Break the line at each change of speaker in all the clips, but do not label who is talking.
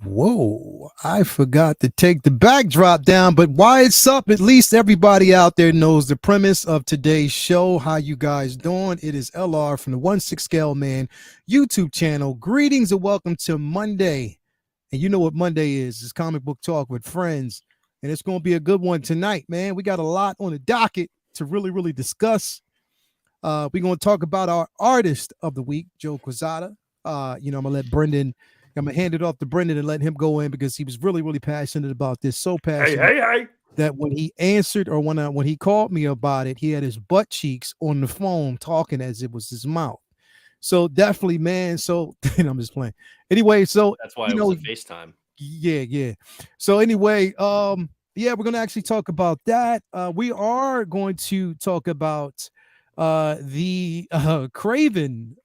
Whoa, I forgot to take the backdrop down, but why it's up, at least everybody out there knows the premise of today's show. How you guys doing? It is LR from the 1/6 Scale Man YouTube channel. Greetings and welcome to Monday. And you know what Monday is. It's comic book talk with friends. And it's going to be a good one tonight, man. We got a lot on the docket to really discuss. We're going to talk about our artist of the week, Joe Quesada. I'm going to let Brendan I'm gonna hand it off to Brendan and let him go in because he was really passionate about this. So passionate
Hey.
that when he answered or when he called me about it, he had his butt cheeks on the phone talking as it was his mouth. So definitely, man. So I'm just playing. Anyway, so
that's why it was a FaceTime.
Yeah. So anyway, we're gonna actually talk about that. We are going to talk about the Kraven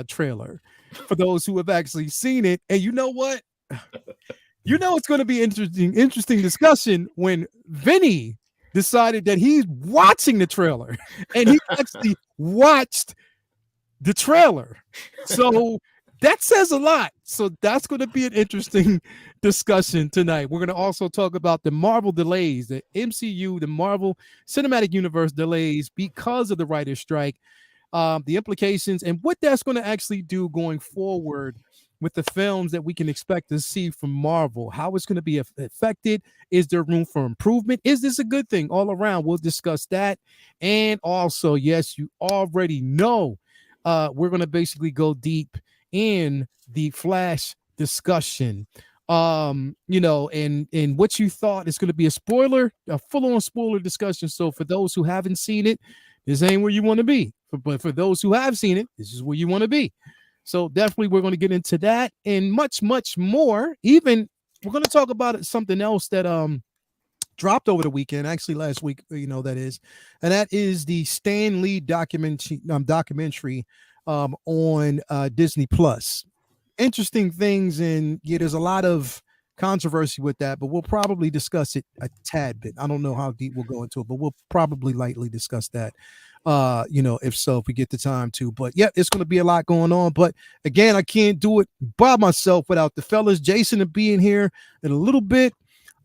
trailer for those who have actually seen it. And you know what? It's going to be interesting discussion when Vinny decided that he's watching the trailer and he actually watched the trailer. So that says a lot. So that's going to be an interesting discussion tonight. We're going to also talk about the Marvel delays, the MCU, the Marvel Cinematic Universe delays because of the writer's strike, the implications, and what that's going to actually do going forward with the films that we can expect to see from Marvel, how it's going to be affected. Is there room for improvement? Is this a good thing all around? We'll discuss that. And also, yes, you already know, we're going to basically go deep in the Flash discussion. And what you thought is going to be a full-on spoiler discussion. So for those who haven't seen it, this ain't where you want to be. But for those who have seen it, this is where you want to be. So definitely we're going to get into that and much more. Even we're going to talk about something else that dropped over the weekend, actually last week, that is the Stan Lee documentary on Disney Plus. Interesting things, and there's a lot of controversy with that, but we'll probably discuss it a tad bit. I don't know how deep we'll go into it, but we'll probably lightly discuss that. If we get the time to. But yeah, it's going to be a lot going on. But again, I can't do it by myself without the fellas. Jason to be in here in a little bit.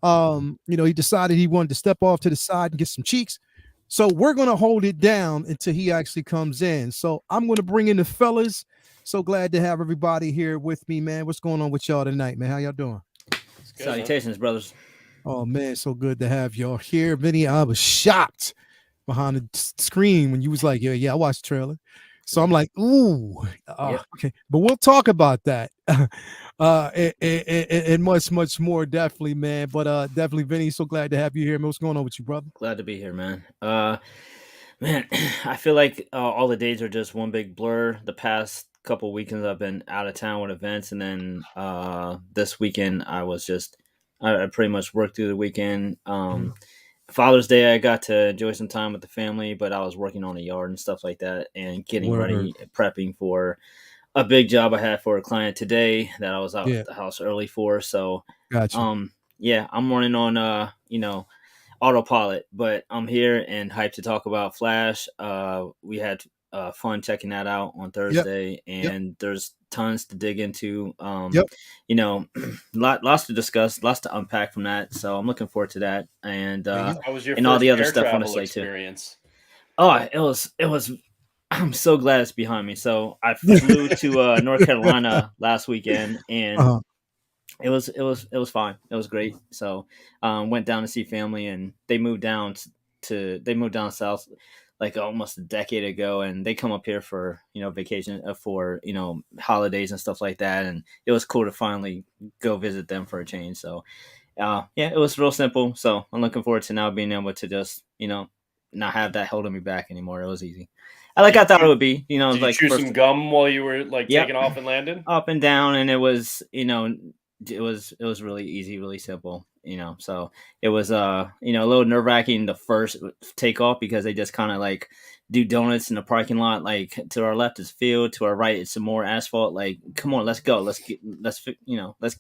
He decided he wanted to step off to the side and get some cheeks. So we're going to hold it down until he actually comes in. So I'm going to bring in the fellas. So glad to have everybody here with me, man. What's going on with y'all tonight, man? How y'all doing?
Good, salutations, man. Brothers.
Oh, man, so good to have y'all here. Vinny, I was shocked behind the screen when you was like, yeah, I watched the trailer. So I'm like, ooh, okay. But we'll talk about that and much more, definitely, man. But definitely, Vinny, so glad to have you here. Man, what's going on with you, brother?
Glad to be here, man. Man, I feel like all the days are just one big blur. The past couple weekends I've been out of town with events, and then this weekend I pretty much worked through the weekend. Father's Day I got to enjoy some time with the family, but I was working on the yard and stuff like that and getting ready, prepping for a big job I had for a client today that I was out at the house early for. So
gotcha.
I'm running on autopilot, but I'm here and hyped to talk about Flash. We had fun checking that out on Thursday, and there's tons to dig into. Lots to discuss, lots to unpack from that. So I'm looking forward to that, and
how was your
and all the other stuff I want to say
experience?
Too. Oh, it was. I'm so glad it's behind me. So I flew to North Carolina last weekend, and it was fine. It was great. So went down to see family, and they moved down south like almost a decade ago, and they come up here for vacation for holidays and stuff like that, and it was cool to finally go visit them for a change. So it was real simple. So I'm looking forward to now being able to just not have that holding me back anymore. It was easy. I thought it would be.
Did you
like
chew
first,
some gum while you were like
yep,
taking off and landing?
up and down, and it was it was really easy, really simple. So it was a little nerve wracking the first takeoff because they just kind of like do donuts in the parking lot. Like to our left is field, to our right it's some more asphalt. Like, come on, let's go, let's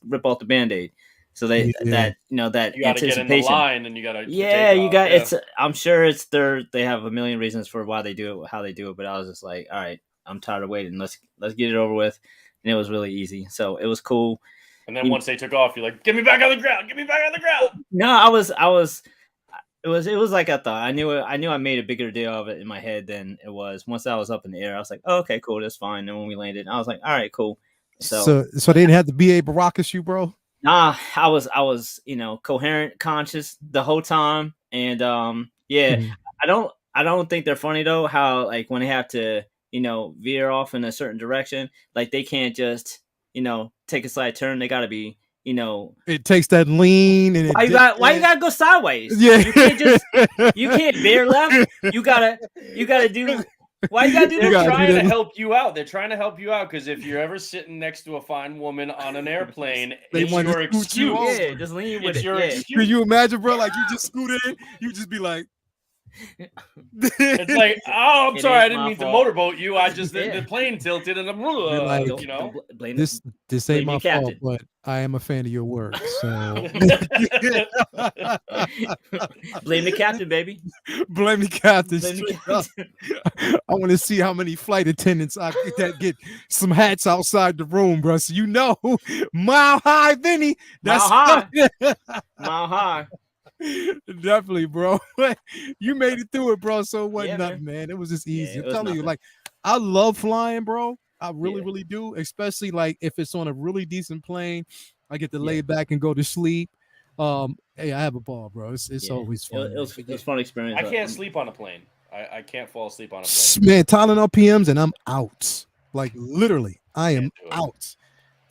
rip off the band-aid. So
Yeah.
that
You got to get in the
anticipation.
line, and you got to
Yeah, you got
yeah.
it's. I'm sure it's they have a million reasons for why they do it, how they do it. But I was just like, all right, I'm tired of waiting. Let's get it over with. And it was really easy. So it was cool.
And then once they took off, you're like, "Get me back on the ground! Get me back on the ground!"
No, I was. It was like I thought. I knew I made a bigger deal of it in my head than it was. Once I was up in the air, I was like, oh, okay, cool, that's fine. And when we landed, I was like, all right, cool.
So they didn't have to BA Baracus you, bro?
Nah, I was coherent, conscious the whole time, and yeah,
Mhm.
I don't think they're funny though. How like when they have to veer off in a certain direction, like they can't just take a side turn. They got to be
It takes that lean and
why you gotta go sideways?
Yeah.
You can't veer left. You gotta do. Why you gotta do
They're
that?
trying to help you out. They're trying to help you out because if you're ever sitting next to a fine woman on an airplane,
They
it's
want to
your
scoot you
excuse.
Yeah, just lean with
It's
it.
your
Yeah.
excuse.
Could you imagine, bro? Like you just scoot in, you just be like,
It's like, oh, I'm
It
sorry, I
ain't
didn't
my
mean to
fault.
motorboat you. I just
Yeah.
the plane tilted, and I'm
like,
Don't blame
this ain't
blame
my
your
fault,
captain.
but I am a fan of your work. So
Blame the captain, baby.
blame the captain.
Blame the
straight up.
captain.
I want to see how many flight attendants that get some hats outside the room, bro. So Mile High Vinny. That's
Mile high.
definitely, bro. You made it through it, bro. So it wasn't
Yeah,
nothing, man. It was just
Yeah,
easy.
it
I'm
was
telling you,
nothing.
like, I love flying, bro. I really,
Yeah.
really do. Especially like if it's on a really decent plane, I get to lay
Yeah.
back and go to sleep. Hey, I have a ball, bro. It's
Yeah.
always fun.
It was
man.
a fun experience.
I can't sleep on a plane. I can't fall asleep on a plane.
Man, Tylenol PMs and I'm out. Like literally, I am
Can't do it.
out.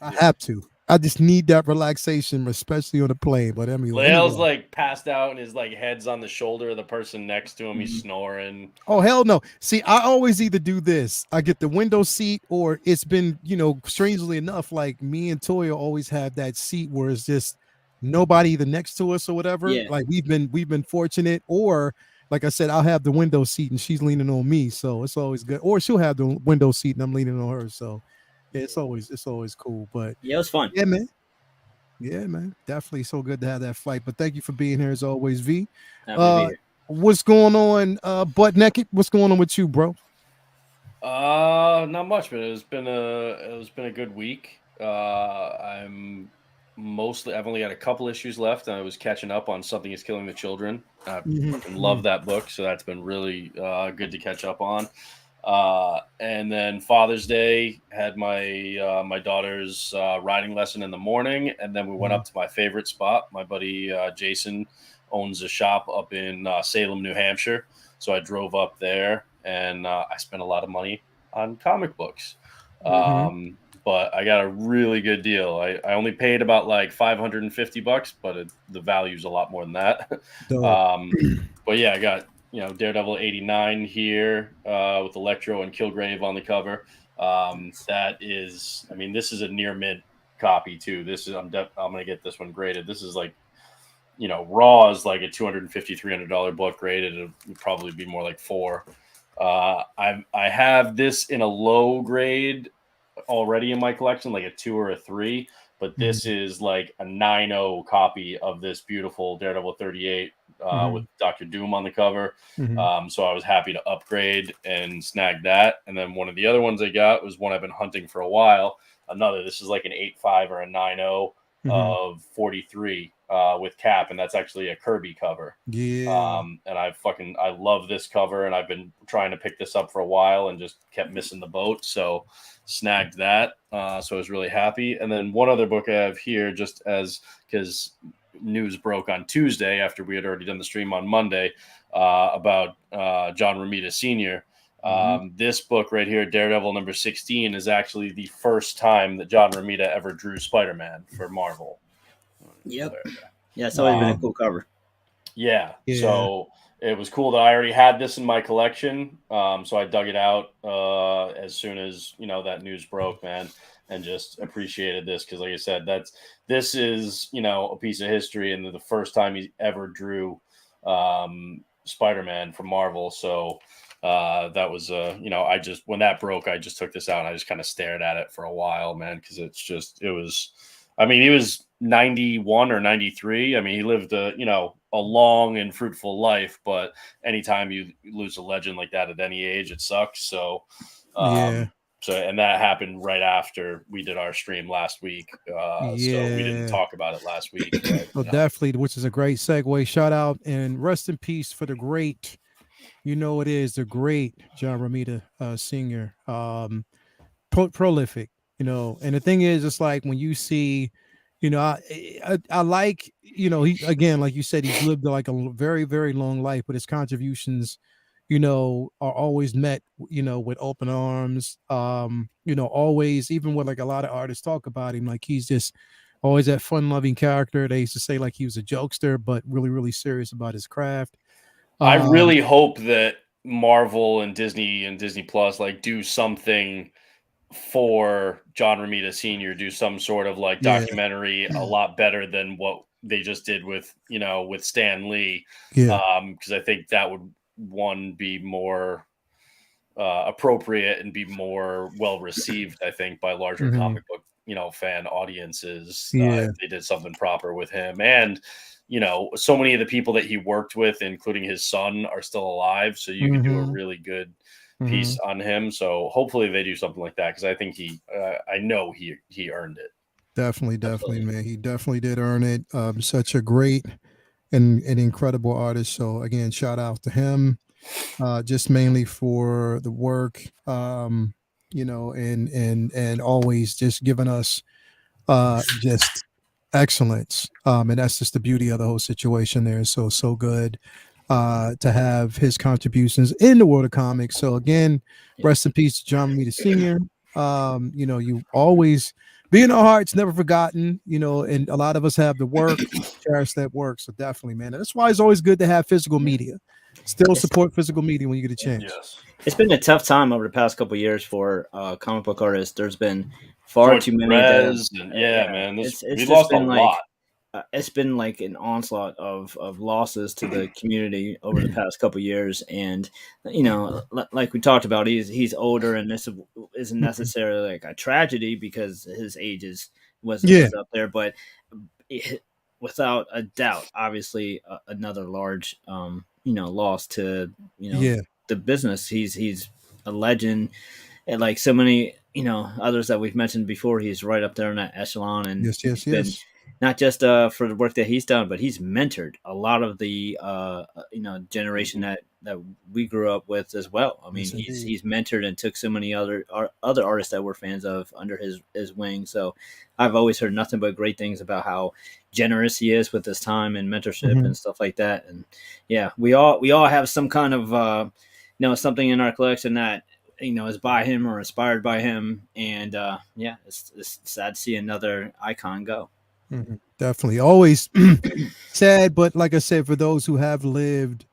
I have to. I just need that relaxation, especially on a plane. But I mean,
Lael's
anyway.
like passed out, and his like head's on the shoulder of the person next to him. He's snoring.
Oh hell no. See, I always either do this. I get the window seat, or it's been, strangely enough, like me and Toya always have that seat where it's just nobody either next to us or whatever.
Yeah.
Like we've been fortunate, or like I said, I'll have the window seat and she's leaning on me. So it's always good. Or she'll have the window seat and I'm leaning on her. So yeah, it's always cool. But
Yeah, it was fun.
yeah, man. Yeah, man. Definitely so good to have that flight. But thank you for being here as always, V.
Happy to be here.
What's going on, butt naked? What's going on with you, bro?
Not much, but it's been a good week. I've only got a couple issues left, and I was catching up on Something Is Killing the Children. I fucking love that book, so that's been really good to catch up on. And then Father's Day had my my daughter's riding lesson in the morning, and then we went up to my favorite spot. My buddy Jason owns a shop up in Salem, New Hampshire, so I drove up there, and I spent a lot of money on comic books. But I got a really good deal. I only paid about like $550, but the value's a lot more than that. But yeah, I got Daredevil 89 here with Electro and Kilgrave on the cover. That is, I mean, this is a near mint copy too. I'm gonna get this one graded. This is like, raw is like a $250, $300 book. Graded, it would probably be more like $400. I have this in a low grade already in my collection, like a 2 or a 3, but this is like a 9.0 copy of this beautiful Daredevil 38 with Dr. Doom on the cover. So I was happy to upgrade and snag that. And then one of the other ones I got was one I've been hunting for a while. This is like an 8.5 or a 9.0 of 43 with Cap, and that's actually a Kirby cover.
Yeah.
And I love this cover, and I've been trying to pick this up for a while and just kept missing the boat. So snagged that. So I was really happy. And then one other book I have here, just because news broke on Tuesday after we had already done the stream on Monday about John Romita Sr. This book right here, Daredevil number 16, is actually the first time that John Romita ever drew Spider-Man for Marvel.
Yep. Yeah, it's always been a cool cover.
Yeah. So it was cool that I already had this in my collection. So I dug it out as soon as that news broke, man, and just appreciated this because, like I said, this is a piece of history and the first time he ever drew Spider-Man from Marvel. So that was I just when that broke, I just took this out and I just kind of stared at it for a while, man, because it was. I mean, he was 91 or 93. I mean, he lived a long and fruitful life, but anytime you lose a legend like that at any age, it sucks. So,
Yeah.
and that happened right after we did our stream last week. So we didn't
Yeah.
talk about it last week. But,
So definitely, which is a great segue. Shout out and rest in peace for the great, it is the great John Romita Sr. Prolific, and the thing is, it's like when you see, I like, he, again, like you said, he's lived like a very, very long life, but his contributions, are always met, with open arms. Always, even with like a lot of artists talk about him, like he's just always that fun-loving character. They used to say like he was a jokester, but really, really serious about his craft.
I really hope that Marvel and Disney Plus like do something for John Romita Sr. do some sort of like documentary a lot better than what they just did with Stan Lee. Because I think that would be more appropriate and be more well received, I think, by larger comic book fan audiences. If they did something proper with him. And so many of the people that he worked with, including his son, are still alive, so you could do a really good piece on him. So hopefully they do something like that, because I think I know he earned it.
Definitely, man. He definitely did earn it. Such a great and an incredible artist. So again, shout out to him. Just mainly for the work, and always just giving us just excellence. And that's just the beauty of the whole situation there. So good to have his contributions in the world of comics. So again, rest in peace to John Romita Sr. You always be in our hearts, never forgotten, and a lot of us have the work, cherish that work. So definitely, man. And that's why it's always good to have physical media. Still support physical media when you get a chance.
Yes.
It's been a tough time over the past couple of years for comic book artists. There's been far too many.
Man, we lost a lot.
It's been like an onslaught of losses to the community over the past couple of years, and like we talked about, he's older, and this isn't necessarily like a tragedy because his age was up there, but without a doubt, obviously another large loss to the business. He's a legend, and like so many others that we've mentioned before, he's right up there in that echelon, and
yes.
Not just for the work that he's done, but he's mentored a lot of the generation that we grew up with as well. I mean, he's mentored and took so many other artists that we're fans of under his wing. So I've always heard nothing but great things about how generous he is with his time and mentorship and stuff like that. And yeah, we all have some kind of something in our collection that is by him or inspired by him. And it's sad to see another icon go.
Definitely, always sad, but like I said, for those who have lived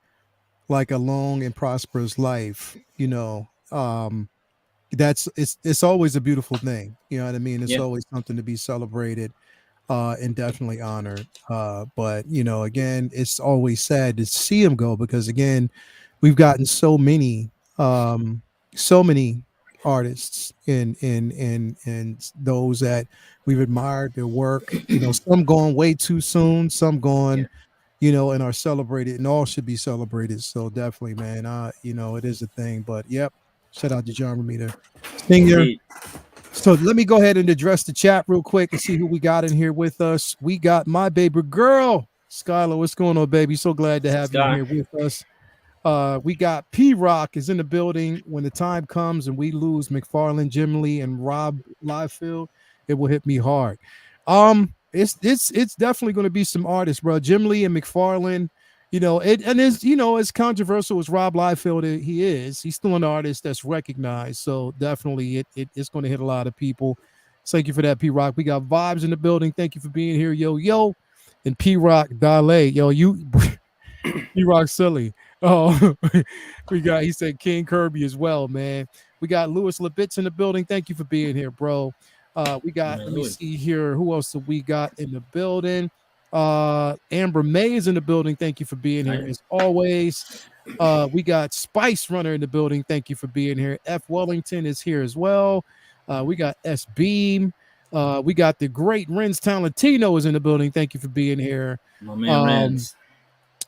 like a long and prosperous life, it's always a beautiful thing. You know what I mean? It's always something to be celebrated and definitely honored. But again, it's always sad to see him go, because again, we've gotten so many artists and those that we've admired their work, some gone way too soon, some gone and are celebrated, and all should be celebrated. So definitely, man, it is a thing. But yep, shout out to John Romita Sr. So let me go ahead and address the chat real quick and see who we got in here with us. We got my baby girl Skylar. What's going on, baby? So glad to have you in here with us. We got P-Rock is in the building. When the time comes and we lose McFarlane, Jim Lee, and Rob Liefeld, it will hit me hard. It's definitely going to be some artists, bro. Jim Lee and McFarlane, as controversial as Rob Liefeld he's still an artist that's recognized. So definitely it's going to hit a lot of people. Thank you for that, P-Rock. We got Vibes in the building. Thank you for being here, yo. And P-Rock Dale, yo, He rocks silly. Oh, he said King Kirby as well, man. We got Louis Labitz in the building. Thank you for being here, bro. We got,
Man,
let me
Louis.
see here. Who else do we got in the building? Amber May is in the building. Thank you for being here as always. We got Spice Runner in the building. Thank you for being here. F. Wellington is here as well. We got S. Beam. We got the great Renz Talentino is in the building. Thank you for being here.
My man
Um,
Renz.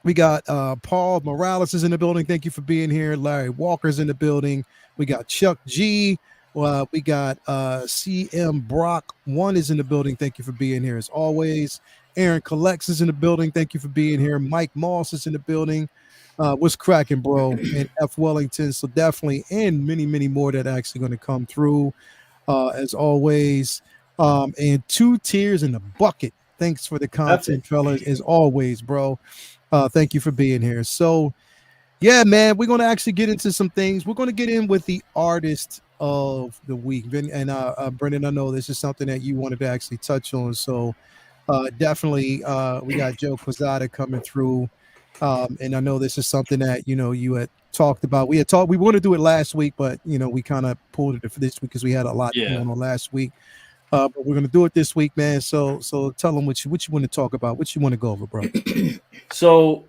we got Paul Morales is in the building. Thank you for being here. Larry Walker's in the building. We got Chuck G. We got CM Brock. One is in the building. Thank you for being here as always. Aaron Collects is in the building. Thank you for being here. Mike Moss is in the building. What's cracking, bro? And F. Wellington. So definitely, and many, many more that are actually going to come through as always. And 2 tiers in the bucket. Thanks for the content, fellas, as always, bro. Thank you for being here. So, yeah, man, we're going to actually get into some things. We're going to get in with the artist of the week. And Brendan, I know this is something that you wanted to actually touch on. So, definitely, we got Joe Quesada coming through. And I know this is something that, you had talked about. We were going to do it last week, but, we kind of pulled it for this week because we had a lot going on last week. But we're going to do it this week, man. So tell them what you want to talk about, what you want to go over, bro.
So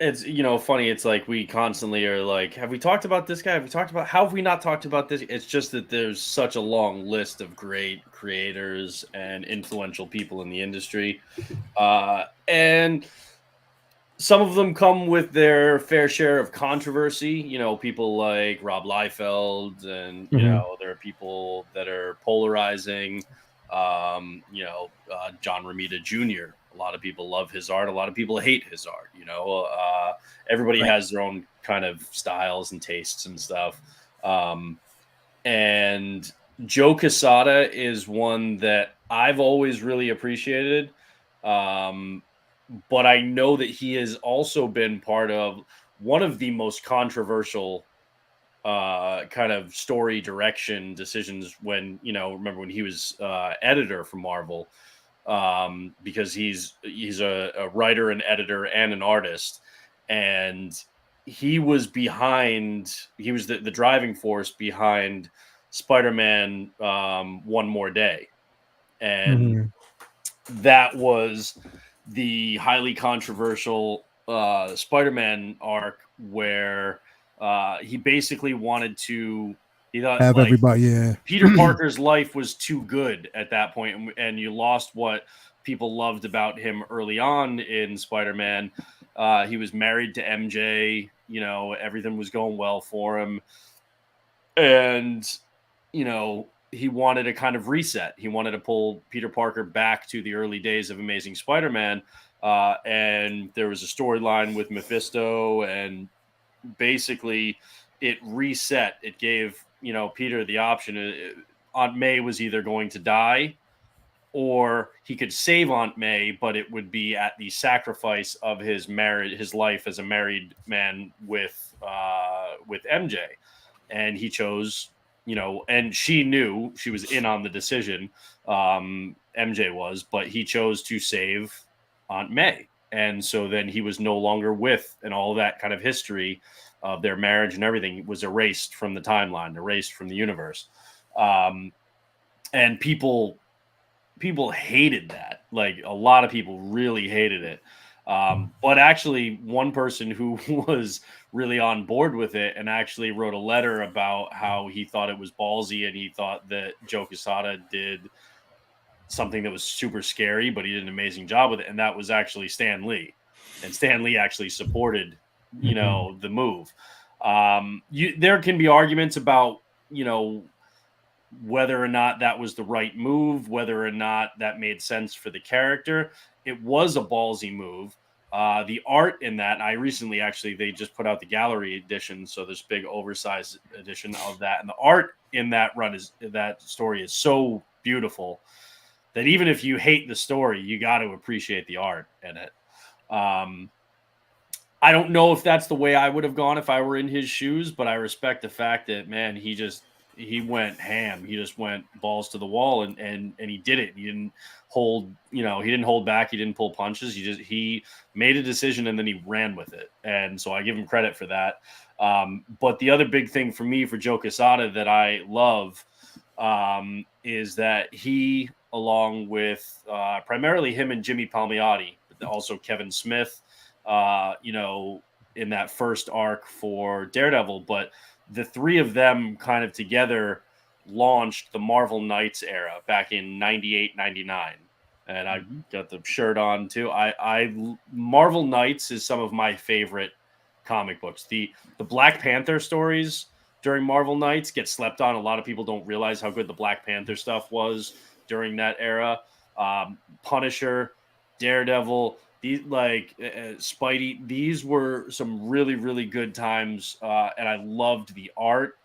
it's funny. It's like we constantly are like, have we talked about this guy? Have we talked about? How have we not talked about this? It's just that there's such a long list of great creators and influential people in the industry, and some of them come with their fair share of controversy. People like Rob Liefeld, and there are people that are polarizing. John Romita Jr. A lot of people love his art. A lot of people hate his art. Everybody has their own kind of styles and tastes and stuff. And Joe Quesada is one that I've always really appreciated. But I know that he has also been part of one of the most controversial kind of story direction decisions when, remember when he was editor for Marvel, because he's a writer, an editor, and an artist. And he was the driving force behind Spider-Man One More Day. And that was the highly controversial Spider-Man arc where he basically wanted to
Have everybody,
Peter Parker's life was too good at that point, and you lost what people loved about him early on in Spider-Man. He was married to MJ, everything was going well for him, and he wanted a kind of reset. He wanted to pull Peter Parker back to the early days of Amazing Spider-Man. And there was a storyline with Mephisto, and basically it reset. It gave, Peter the option. Aunt May was either going to die or he could save Aunt May, but it would be at the sacrifice of his marriage, his life as a married man with MJ. And he chose, and she knew, she was in on the decision. MJ was, but he chose to save Aunt May. And so then he was no longer with, and all that kind of history of their marriage and everything was erased from the timeline, erased from the universe. And people hated that. Like, a lot of people really hated it. But actually, one person who was really on board with it and actually wrote a letter about how he thought it was ballsy, and he thought that Joe Quesada did something that was super scary, but he did an amazing job with it. And that was actually Stan Lee. And Stan Lee actually supported, the move. There can be arguments about, whether or not that was the right move, whether or not that made sense for the character. It was a ballsy move. The art in that, I recently they just put out the gallery edition, so this big oversized edition of that, and the art in that story is so beautiful that even if you hate the story, you got to appreciate the art in it. I don't know if that's the way I would have gone if I were in his shoes, but I respect the fact that, man, he just he went ham. He just went balls to the wall, and he did it. He didn't hold, he didn't hold back. He didn't pull punches. He made a decision and then he ran with it. And so I give him credit for that. But the other big thing for me for Joe Quesada that I love is that he, along with primarily him and Jimmy Palmiotti, but also Kevin Smith, in that first arc for Daredevil, but the three of them kind of together launched the Marvel Knights era back in 98, 99. And I got the shirt on too. Marvel Knights is some of my favorite comic books. The Black Panther stories during Marvel Knights get slept on. A lot of people don't realize how good the Black Panther stuff was during that era. Punisher, Daredevil, these Spidey, these were some really, really good times, and I loved the art.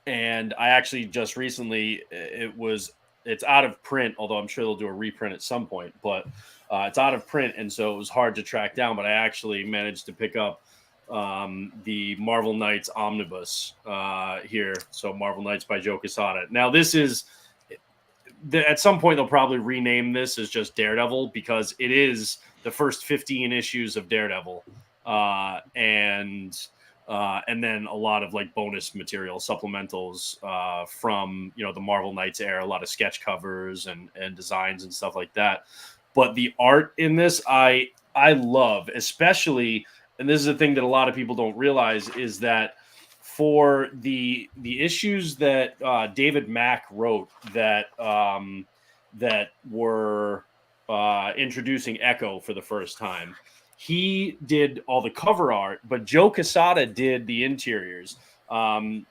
And I actually just recently, it's out of print, although I'm sure they'll do a reprint at some point, but it's out of print, and so it was hard to track down, but I actually managed to pick up the Marvel Knights omnibus here. So Marvel Knights by Joe Quesada. Now this is, at some point they'll probably rename this as just Daredevil, because it is the first 15 issues of Daredevil, and then a lot of like bonus material, supplementals from the Marvel Knights era, a lot of sketch covers and designs and stuff like that. But the art in this I love, especially, and this is a thing that a lot of people don't realize, is that for the issues that David Mack wrote that were introducing Echo for the first time, he did all the cover art, but Joe Quesada did the interiors, and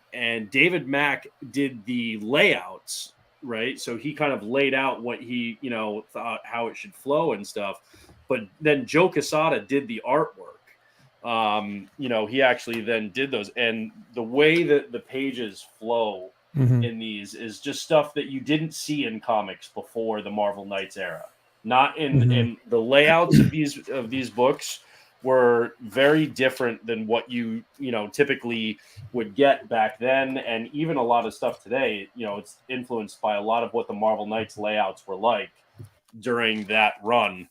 David Mack did the layouts, right? So he kind of laid out what he thought how it should flow and stuff, but then Joe Quesada did the artwork. He actually then did those, and the way that the pages flow in these is just stuff that you didn't see in comics before the Marvel Knights era. Not in the layouts of these books were very different than what you typically would get back then, and even a lot of stuff today. It's influenced by a lot of what the Marvel Knights layouts were like during that run.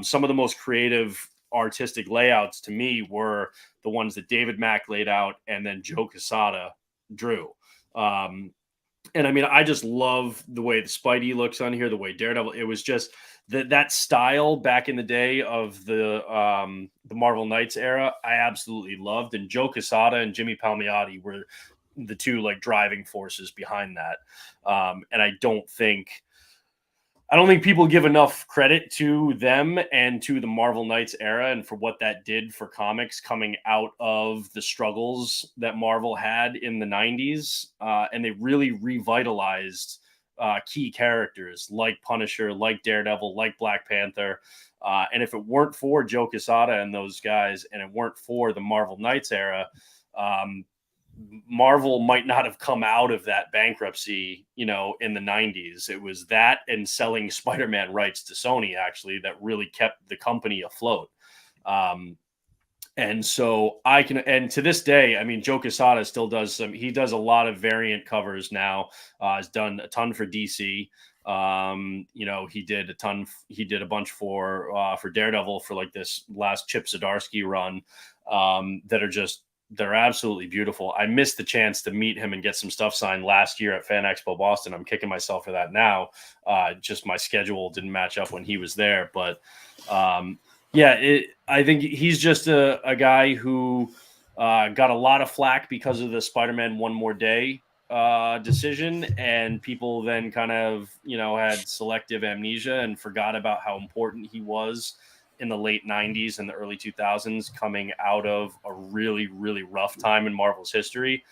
Some of the most creative artistic layouts to me were the ones that David Mack laid out and then Joe Quesada drew. And I mean, I just love the way the Spidey looks on here, the way Daredevil, it was just that style back in the day of the Marvel Knights era, I absolutely loved. And Joe Quesada and Jimmy Palmiotti were the two like driving forces behind that. And I don't think people give enough credit to them and to the Marvel Knights era and for what that did for comics coming out of the struggles that Marvel had in the 90s. And they really revitalized key characters like Punisher, like Daredevil, like Black Panther. And if it weren't for Joe Quesada and those guys, and it weren't for the Marvel Knights era, Marvel might not have come out of that bankruptcy, in the 90s. It was that and selling Spider-Man rights to Sony, actually, that really kept the company afloat. And so and to this day, I mean, Joe Quesada still does he does a lot of variant covers now, has done a ton for DC. He did a bunch for Daredevil for like this last Chip Zdarsky run, they're absolutely beautiful. I missed the chance to meet him and get some stuff signed last year at Fan Expo Boston. I'm kicking myself for that now. Just my schedule didn't match up when he was there. But I think he's just a guy who got a lot of flack because of the Spider-Man One More Day decision. And people then kind of, had selective amnesia and forgot about how important he was in the late 90s and the early 2000s, coming out of a really, really rough time in Marvel's history.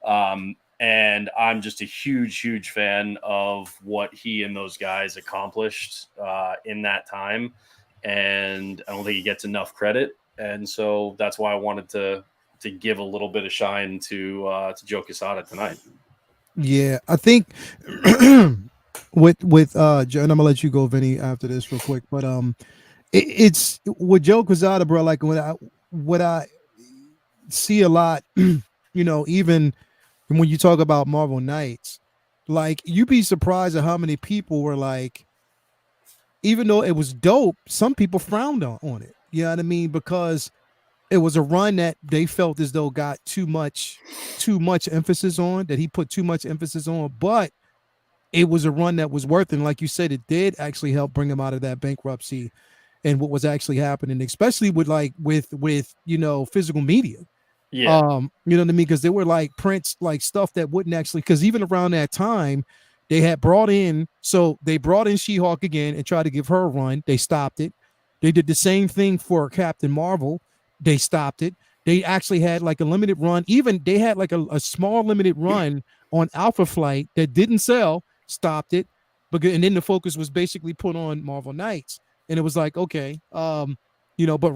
And I'm just a huge, huge fan of what he and those guys accomplished in that time. And I don't think he gets enough credit. And so that's why I wanted to give a little bit of shine to Joe Quesada tonight.
Yeah, I think with Joe, and I'm gonna let you go, Vinny, after this real quick. But it's with Joe Quesada, bro. Like what I see a lot, even And when you talk about Marvel Knights, like you'd be surprised at how many people were like, even though it was dope, some people frowned on it. You know what I mean? Because it was a run that they felt as though got too much emphasis on, that he put too much emphasis on, but it was a run that was worth it. And like you said, it did actually help bring him out of that bankruptcy and what was actually happening, especially with physical media.
Yeah.
You know what I mean? Because there were like prints, like stuff that wouldn't actually, because even around that time, they had brought in, so they brought in She-Hulk again and tried to give her a run. They stopped it. They did the same thing for Captain Marvel. They stopped it. They actually had like a limited run. Even they had like a small limited run on Alpha Flight that didn't sell, stopped it. And then the focus was basically put on Marvel Knights. And it was like, okay, but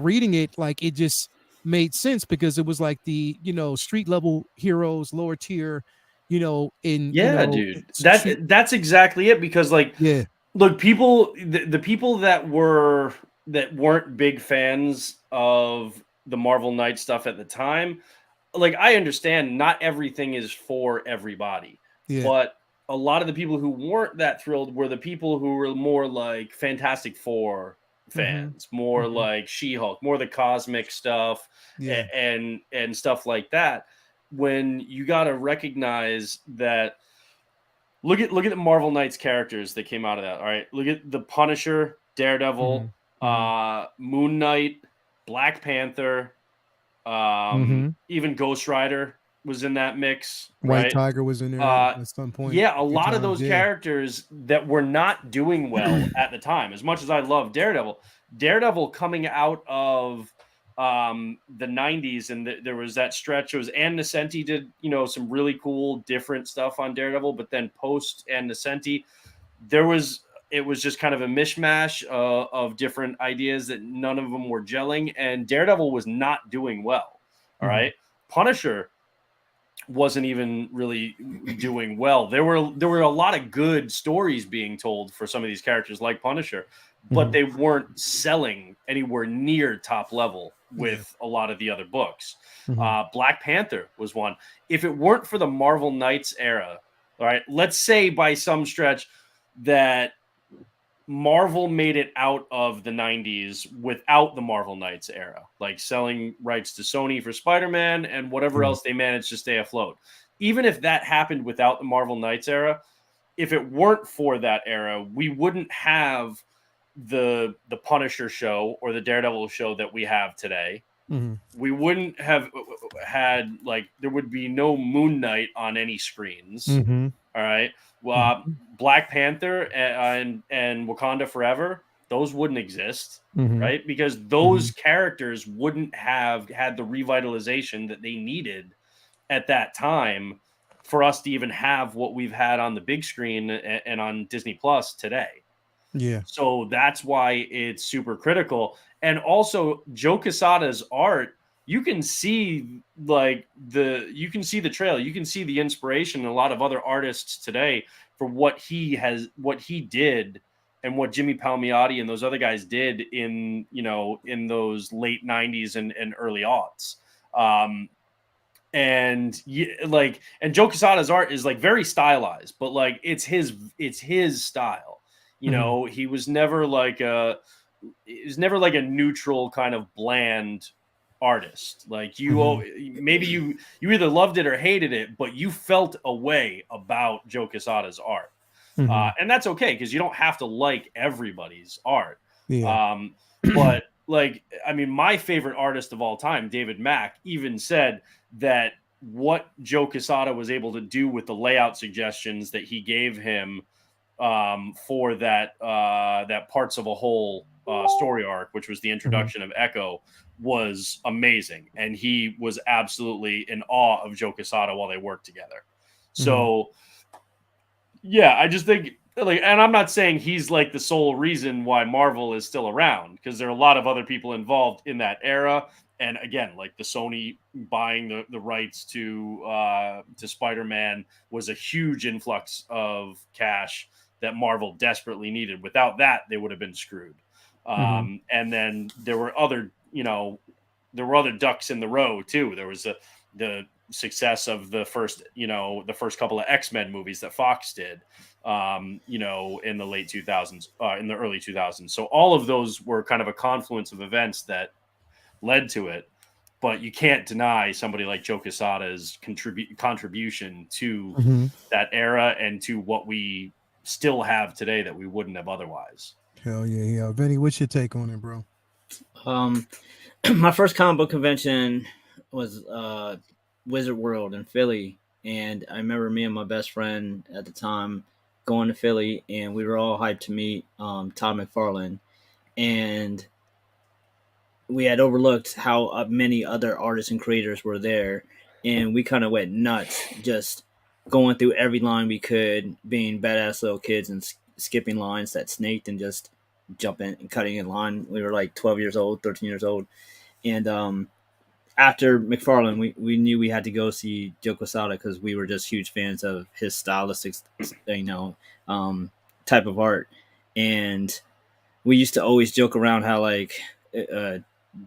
reading it, like it just made sense because it was like the street level heroes, lower tier, in
Yeah, dude.
street.
That's exactly it. Because like,
Yeah.
look, the people that weren't big fans of the Marvel Knight stuff at the time, like I understand not everything is for everybody,
Yeah.
but a lot of the people who weren't that thrilled were the people who were more like Fantastic Four
Mm-hmm.
fans, more
Mm-hmm.
like She-Hulk, more the cosmic stuff,
Yeah.
and stuff like that. When you got to recognize that, look at the Marvel Knights characters that came out of that. All right, look at the Punisher,
Mm-hmm.
Daredevil,
Mm-hmm.
Moon Knight, Black Panther,
Mm-hmm.
even Ghost Rider was in that mix,
White
right?
Tiger was in there
Uh,
at some point.
yeah, a
A few
lot of
times.
those
Yeah.
characters that were not doing well at the time. As much as I love Daredevil, Daredevil coming out of the 90s, and there was that stretch. It was Ann Nesenti did some really cool different stuff on Daredevil, but then post Ann Nesenti, there was it was just kind of a mishmash of different ideas that none of them were gelling, and Daredevil was not doing well. All
Mm-hmm.
right, Punisher wasn't even really doing well. There were a lot of good stories being told for some of these characters like Punisher, but
Mm-hmm.
they weren't selling anywhere near top level
Yeah.
with a lot of the other books.
Mm-hmm.
Black Panther was one. If it weren't for the Marvel Knights era, all right, let's say by some stretch that Marvel made it out of the 90s without the Marvel Knights era, like selling rights to Sony for Spider-Man and whatever
Mm-hmm.
else they managed to stay afloat. Even if that happened without the Marvel Knights era, if it weren't for that era, we wouldn't have the Punisher show or the Daredevil show that we have today.
Mm-hmm.
We wouldn't have had, like, there would be no Moon Knight on any screens.
Mm-hmm.
All right. Well,
Mm-hmm.
Black Panther and Wakanda Forever, those wouldn't exist,
Mm-hmm.
right? Because
Mm-hmm.
those characters wouldn't have had the revitalization that they needed at that time for us to even have what we've had on the big screen and on Disney Plus today.
Yeah.
So that's why it's super critical. And also Joe Quesada's art, you can see you can see the trail, you can see the inspiration in a lot of other artists today for what he did and what Jimmy Palmiotti and those other guys did in those late 90s and early aughts. And Joe Quesada's art is like very stylized, but like it's his style.
Mm-hmm.
He was never like a neutral kind of bland artist. Like
Mm-hmm.
maybe you either loved it or hated it, but you felt a way about Joe Quesada's art.
Mm-hmm.
And that's okay because you don't have to like everybody's art.
Yeah.
But like, I mean, my favorite artist of all time, David Mack, even said that what Joe Quesada was able to do with the layout suggestions that he gave him for that parts of a whole story arc, which was the
Mm-hmm.
introduction of Echo, was amazing, and he was absolutely in awe of Joe Quesada while they worked together.
Mm-hmm.
So yeah, I just think, like, and I'm not saying he's like the sole reason why Marvel is still around, because there are a lot of other people involved in that era. And again, like the Sony buying the rights to Spider-Man was a huge influx of cash that Marvel desperately needed. Without that, they would have been screwed.
Mm-hmm.
And then there were other ducks in the row too. There was the success of the first couple of X-Men movies that Fox did, in the late 2000s, in the early 2000s. So all of those were kind of a confluence of events that led to it. But you can't deny somebody like Joe Quesada's contribution to
Mm-hmm.
that era and to what we still have today that we wouldn't have otherwise.
Hell yeah, yeah. Vinny, what's your take on it, bro?
My first comic book convention was Wizard World in Philly, and I remember me and my best friend at the time going to Philly, and we were all hyped to meet Todd McFarlane, and we had overlooked how many other artists and creators were there, and we kind of went nuts, just going through every line we could, being badass little kids and skipping lines that snaked and just jumping and cutting in line. We were like 12 years old, 13 years old, and after McFarlane, we knew we had to go see Joe Quesada because we were just huge fans of his stylistic, type of art, and we used to always joke around how like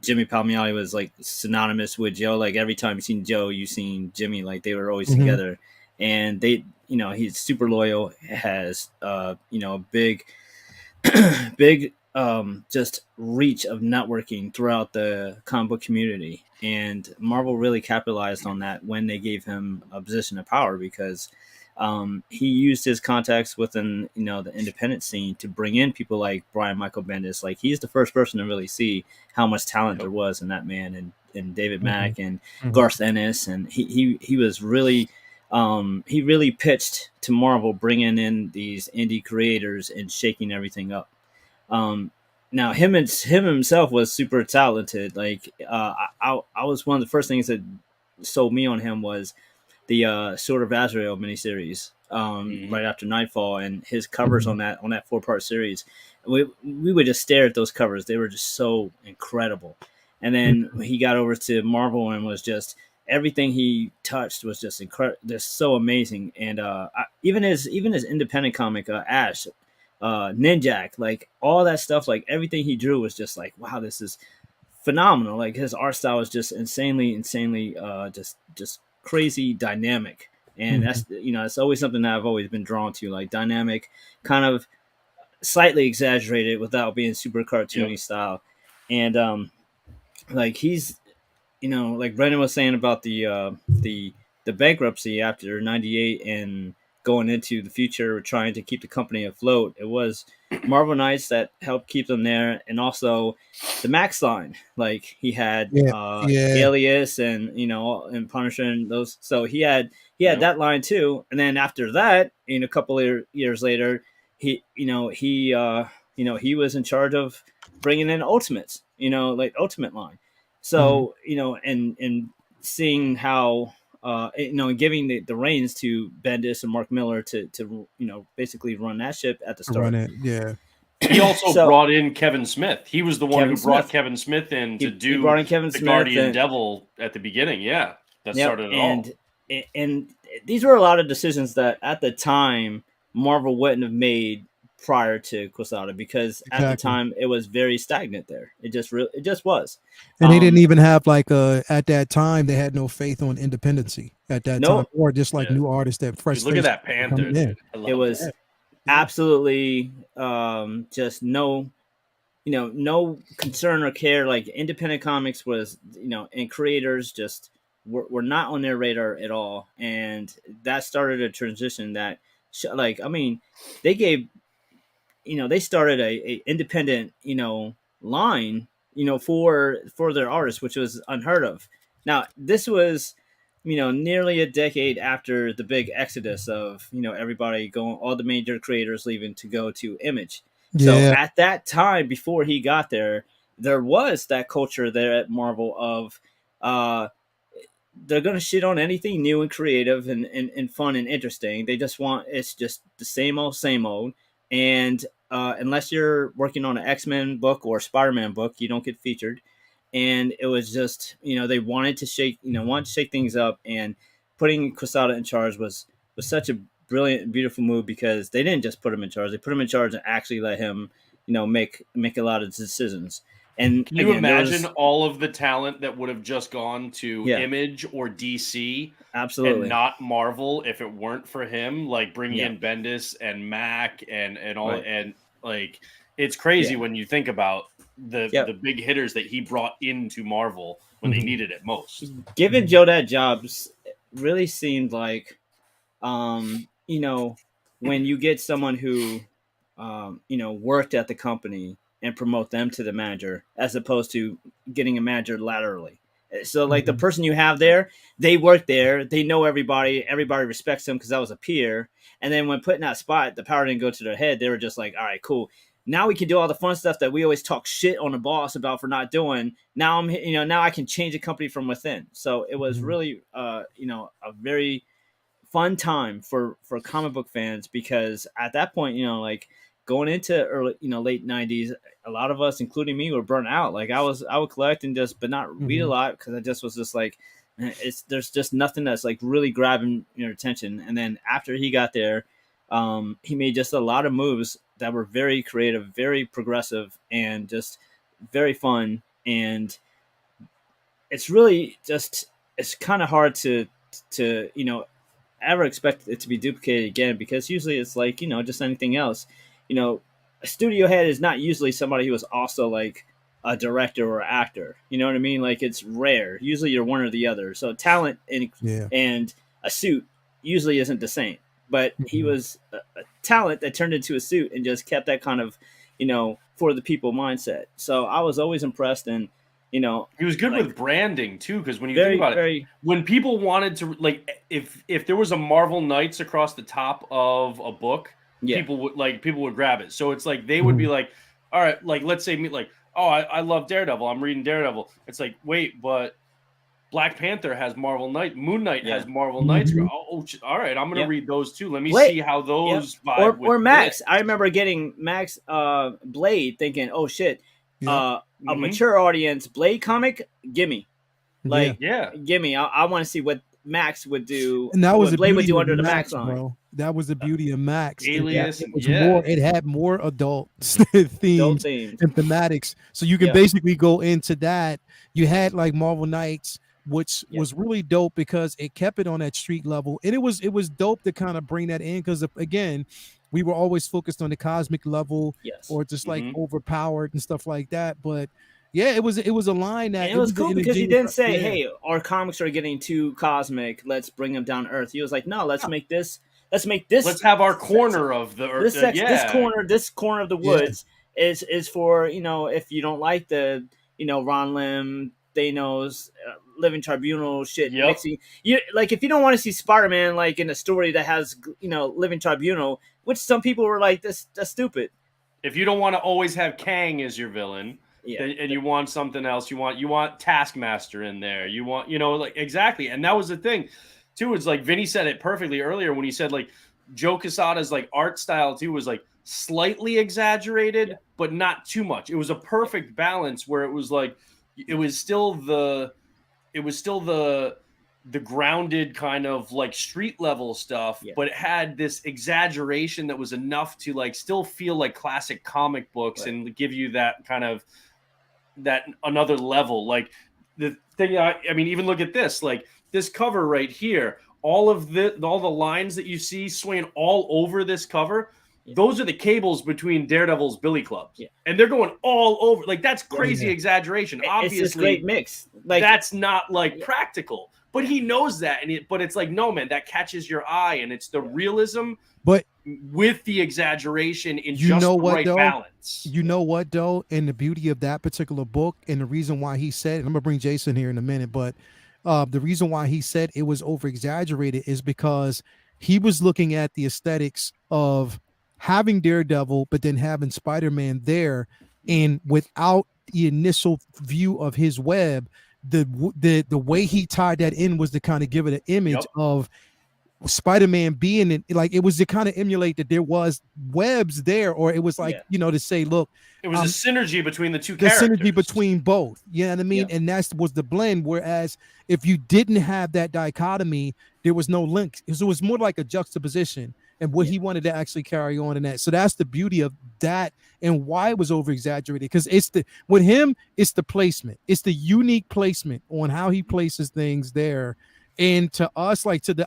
Jimmy Palmiotti was like synonymous with Joe. Like every time you seen Joe, you seen Jimmy. Like they were always together, and they, he's super loyal. Has big, big just reach of networking throughout the comic book community, and Marvel really capitalized on that when they gave him a position of power because he used his contacts within the independent scene to bring in people like Brian Michael Bendis. Like he's the first person to really see how much talent there was in that man, and David Mack and Garth Ennis, and he was really he really pitched to Marvel, bringing in these indie creators and shaking everything up. Now him himself was super talented. Like I was one of the first things that sold me on him was the Sword of Azrael miniseries right after Nightfall, and his covers on that 4-part series. We would just stare at those covers; they were just so incredible. And then he got over to Marvel and was just everything he touched was just incredible, just so amazing. And even his independent comic Ash, Ninjak, like all that stuff, like everything he drew was just like, wow, this is phenomenal. Like his art style was just insanely just crazy dynamic, and that's it's always something that I've always been drawn to, like dynamic, kind of slightly exaggerated without being super cartoony style. And like he's like Brendan was saying about the bankruptcy after 98 and going into the future trying to keep the company afloat. It was Marvel Knights that helped keep them there, and also the Max line. Like he had Alias and and Punisher and those. So he had that line too. And then after that, in a couple of years later, he he was in charge of bringing in Ultimates. Like Ultimate line. So and seeing how and giving the reins to Bendis and Mark Miller to basically run that ship at the start.
Run it, yeah.
He also brought in Kevin Smith. He was the one who brought Kevin Smith in to do the Guardian Devil at the beginning. Yeah, that started it all.
And these were a lot of decisions that at the time Marvel wouldn't have made prior to Quesada, because at the time it was very stagnant there. It just was.
And they didn't even have like at that time they had no faith on independency at that time, or just like new artists that fresh.
Look at that Panther.
It was absolutely just no concern or care. Like independent comics was and creators just were not on their radar at all, and that started a transition that they gave they started a independent line for their artists, which was unheard of. Now this was nearly a decade after the big exodus of everybody going, all the major creators leaving to go to Image. So at that time, before he got there was that culture there at Marvel of they're gonna shit on anything new and creative and fun and interesting. They just want, it's just the same old. And unless you're working on an X-Men book or Spider-Man book, you don't get featured. And it was just, they wanted to shake things up, and putting Quesada in charge was such a brilliant, beautiful move, because they didn't just put him in charge. They put him in charge and actually let him, make a lot of decisions. And
Can you
again, there
imagine
was
all of the talent that would have just gone to
yeah,
Image or DC and
absolutely,
not Marvel if it weren't for him, like bringing
yeah,
in Bendis and Mac and all,
right,
and like it's crazy
yeah,
when you think about
yep.
the big hitters that he brought into Marvel when they
Mhm.
needed it most.
Giving
Mhm.
Joe that job really seemed like, you know, when you get someone who, worked at the company and promote them to the manager as opposed to getting a manager laterally. So, like the
Mhm.
person you have there, they work there, they know everybody, everybody respects them because that was a peer. And then when put in that spot, the power didn't go to their head. They were just like, all right, cool. Now we can do all the fun stuff that we always talk shit on the boss about for not doing. Now now I can change a company from within. So it was
Mhm.
really, a very fun time for comic book fans because at that point, like going into early, late '90s, a lot of us, including me, were burnt out. Like I would collect and just, but not read a
Mhm.
lot because I just was just like, there's just nothing that's like really grabbing your attention. And then after he got there, he made just a lot of moves that were very creative, very progressive, and just very fun. And it's really just it's kind of hard to ever expect it to be duplicated again because usually it's like just anything else. A studio head is not usually somebody who is also like a director or actor. You know what I mean? Like it's rare. Usually you're one or the other. So talent
Yeah.
and a suit usually isn't the same. But he
Mhm.
was a talent that turned into a suit and just kept that kind of for the people mindset. So I was always impressed and
He was good
like
with branding too, because when you think
very
about it,
very
when people wanted to like, if there was a Marvel Knights across the top of a book,
yeah
people would grab it. So it's like they would be
Mhm.
like, all right, like let's say me like, oh, I love Daredevil. I'm reading Daredevil. It's like, wait, but Black Panther has Marvel Knight, Moon Knight
yeah
has Marvel Knights.
Mhm.
All right, I'm gonna
yep.
read those too. Let me
Blade.
see how
Yep.
those vibe with
Or
this.
Max. I remember getting Max Blade thinking, oh shit,
Yep.
a
Hmm.
mature audience Blade comic, gimme.
Yeah.
Like
Yeah,
gimme. I want to see what Max would do,
And that was
what
the
Blade would
beauty
do
of
under the Max
Max,
line.
bro. That was the beauty of Max.
Yeah.
Alias,
It
and
was
yeah,
more. It had more adult
Adult
themes
themes.
and thematics, so you can
Yeah.
basically go into that. You had like Marvel Knights, which
Yep.
was really dope because it kept it on that street level, and it was dope to kind of bring that in because again, we were always focused on the cosmic level
Yes.
or just like
hmm
overpowered and stuff like that. But yeah, it was a line
And
that
it
it
was
was an
cool because he
ingenious.
didn't say,
Yeah.
"Hey, our comics are getting too cosmic. Let's bring them down to Earth." He was like, "No, let's
Yeah.
make this. Let's make this
let's have our corner of the earth. Yeah,
this corner of the
Yeah.
woods is for if you don't like the Ron Lim, Thanos, Living Tribunal shit
yep.
mixing. You like if you don't want to see Spider Man like in a story that has Living Tribunal, which some people were like this that's stupid.
If you don't want to always have Kang as your villain,
Yeah,
then and you want something else, you want Taskmaster in there. You want like exactly, and that was the thing too. It's like Vinny said it perfectly earlier when he said like Joe Quesada's like art style too was like slightly
yeah,
exaggerated, but not too much. It was a
yeah,
perfect balance where it was like it was still the it was still the grounded kind of like street level stuff,
yeah.
but it had this exaggeration that was enough to like still feel like classic comic books
Right.
and give you that kind of that another level. Like the thing, I mean, even look at this, like this cover right here, all the lines that you see swaying all over this cover.
Yeah,
Those are the cables between Daredevil's billy clubs,
yeah,
and they're going all over. Like that's
yeah.
crazy
Yeah.
exaggeration.
It's this great
Obviously,
mix. Like,
that's not like
yeah,
practical, but
yeah,
he knows that, but it's like no man, that catches your eye, and it's the
yeah,
realism
But
with the exaggeration in
you
just
know
the
what
right
though?
balance.
You
yeah,
know what though? And the beauty of that particular book and the reason why he said, and I'm gonna bring Jason here in a minute, but the reason why he said it was over exaggerated is because he was looking at the aesthetics of having Daredevil, but then having Spider-Man there, and without the initial view of his web, the way he tied that in was to kind of give it an image
Yep.
of Spider-Man being in, like, it was to kind of emulate that there was webs there, or it was like,
yeah,
to say, look,
It was a
um,
synergy between the two
the synergy
characters.
between both. You know what I mean?
yeah,
And that was the blend. Whereas if you didn't have that dichotomy, there was no link. It was more like a juxtaposition. and what he wanted to actually carry on in that. So that's the beauty of that and why it was over exaggerated, because it's the with him, it's the placement, it's the unique placement on how he places things there. And to us, like to the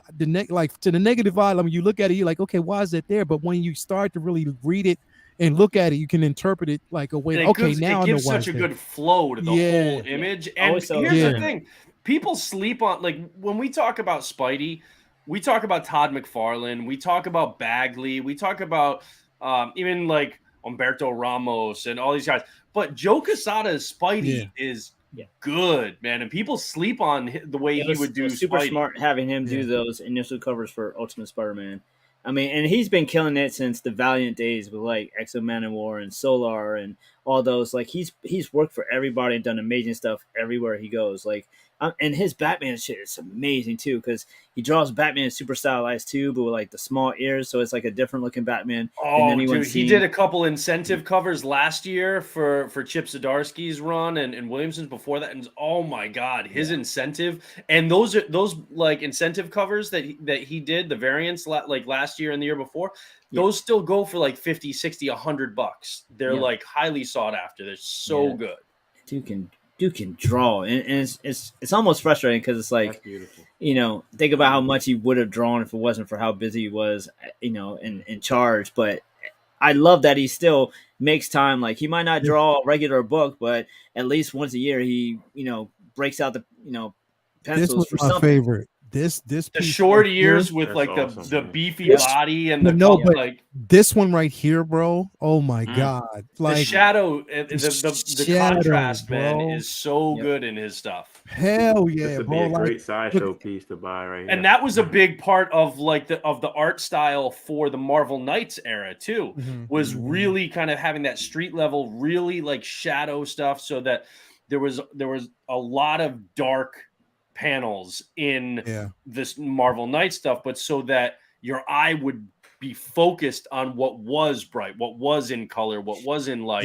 negative eye, I mean, you look at it, you're like, okay, why is that there? But when you start to really read it and look at it, you can interpret it like a way.
And
Okay, now
it
I know
gives
why
such
it's
a
there.
good flow to the whole image. And
Always so
here's the
Yeah.
thing: people sleep on, like, when we talk about Spidey, we talk about Todd McFarlane, we talk about Bagley, we talk about even like Humberto Ramos and all these guys. But Joe Quesada's Spidey is good, man, and people sleep on the way he would do.
It was super
Spidey.
smart having him do those initial covers for Ultimate Spider-Man. I mean, and he's been killing it since the Valiant days with like Exo Man and War and Solar and all those. Like he's worked for everybody and done amazing stuff everywhere he goes. Like, and his Batman shit is amazing too, because he draws Batman super stylized too, but with like the small ears, so it's like a different looking Batman.
Oh, dude, he did a couple incentive covers last year for Chip Zdarsky's run and Williamson's before that, and oh my god, his incentive and those like incentive covers that he did, the variants like last year and the year before, those still go for like 50, 60, $100. They're like highly sought after. They're so good.
Dude can draw, and it's almost frustrating because it's like, you know, think about how much he would have drawn if it wasn't for how busy he was, you know, in charge. But I love that he still makes time. Like he might not draw a regular book, but at least once a year he, you know, breaks out the, you know, pencils.
This was
for
my
something.
Favorite. This
the
piece
short
right
ears
here,
with like
awesome,
the
man.
beefy body and the
but this one right here, bro. Oh my god! Like
the shadow, the contrast,
bro,
man, is so good in his stuff.
Hell yeah,
This would
bro!
be a great
Like,
sideshow piece to buy right here.
And that was a big part of like the art style for the Marvel Knights era too. Was really kind of having that street level, really like shadow stuff, so that there was a lot of dark panels in this Marvel Knight stuff, but so that your eye would be focused on what was bright, what was in color, what was in light.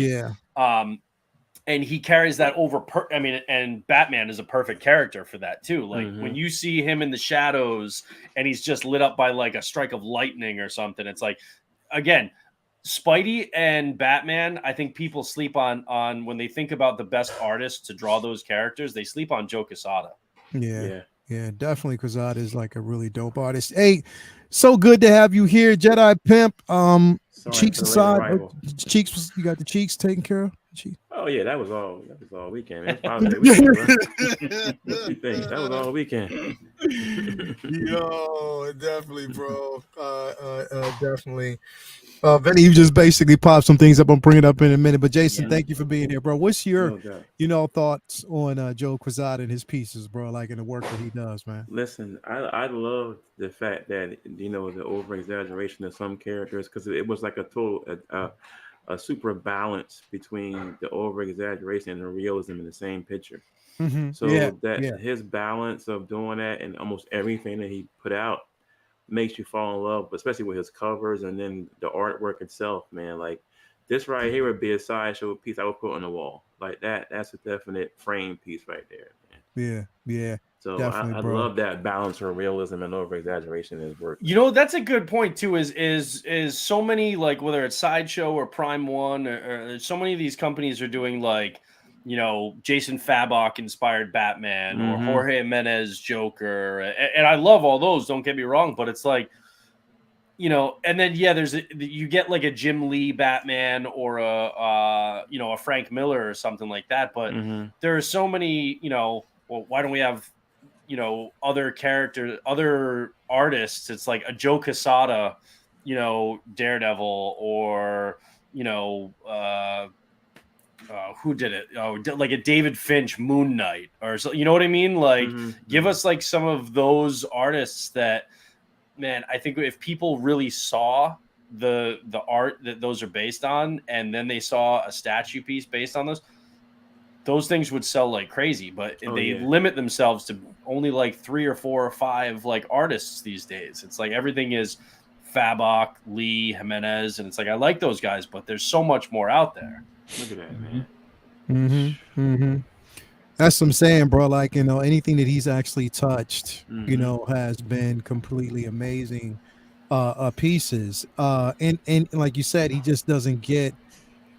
And he carries that over. And Batman is a perfect character for that too. Like when you see him in the shadows and he's just lit up by like a strike of lightning or something, it's like, again, Spidey and Batman, I think people sleep on when they think about the best artists to draw those characters, they sleep on Joe Quesada.
Yeah, definitely. Quesada is like a really dope artist. Hey, so good to have you here, Jedi Pimp. Cheeks aside, Cheeks, you got the cheeks taken care of.
Oh yeah, that was all weekend. Man. Weekend, what you think? That was all weekend.
Yo, definitely, bro. Definitely. Benny, you just basically popped some things up. I'm bringing it up in a minute. But Jason, thank you for being here, bro. What's your, thoughts on Joe Quesada and his pieces, bro? Like in the work that he does, man.
Listen, I love the fact that the over exaggeration of some characters, because it was like a super balance between the over exaggeration and the realism in the same picture. So his balance of doing that and almost everything that he put out makes you fall in love, especially with his covers and then the artwork itself, man. Like this right here would be a sideshow piece I would put on the wall. Like that's a definite frame piece right there, man.
Yeah.
So I love that balance of realism and over exaggeration in his work.
That's a good point too. Is so many, like whether it's Sideshow or Prime One or so many of these companies are doing like, Jason Fabok inspired Batman or Jorge Jimenez Joker, and I love all those. Don't get me wrong, but it's like, and then you get like a Jim Lee Batman or a Frank Miller or something like that. But there are so many, well, why don't we have other characters, other artists? It's like a Joe Quesada, Daredevil, or who did it? Like a David Finch Moon Knight, or so, you know what I mean? Like, give us like some of those artists that, man, I think if people really saw the art that those are based on, and then they saw a statue piece based on those things would sell like crazy. But they limit themselves to only like 3 or 4 or 5 like artists these days. It's like everything is Fabok, Lee, Jimenez, and it's like I like those guys, but there's so much more out there.
Look at that, man.
That's what I'm saying, bro. Like, anything that he's actually touched, has been completely amazing. pieces. And like you said, he just doesn't get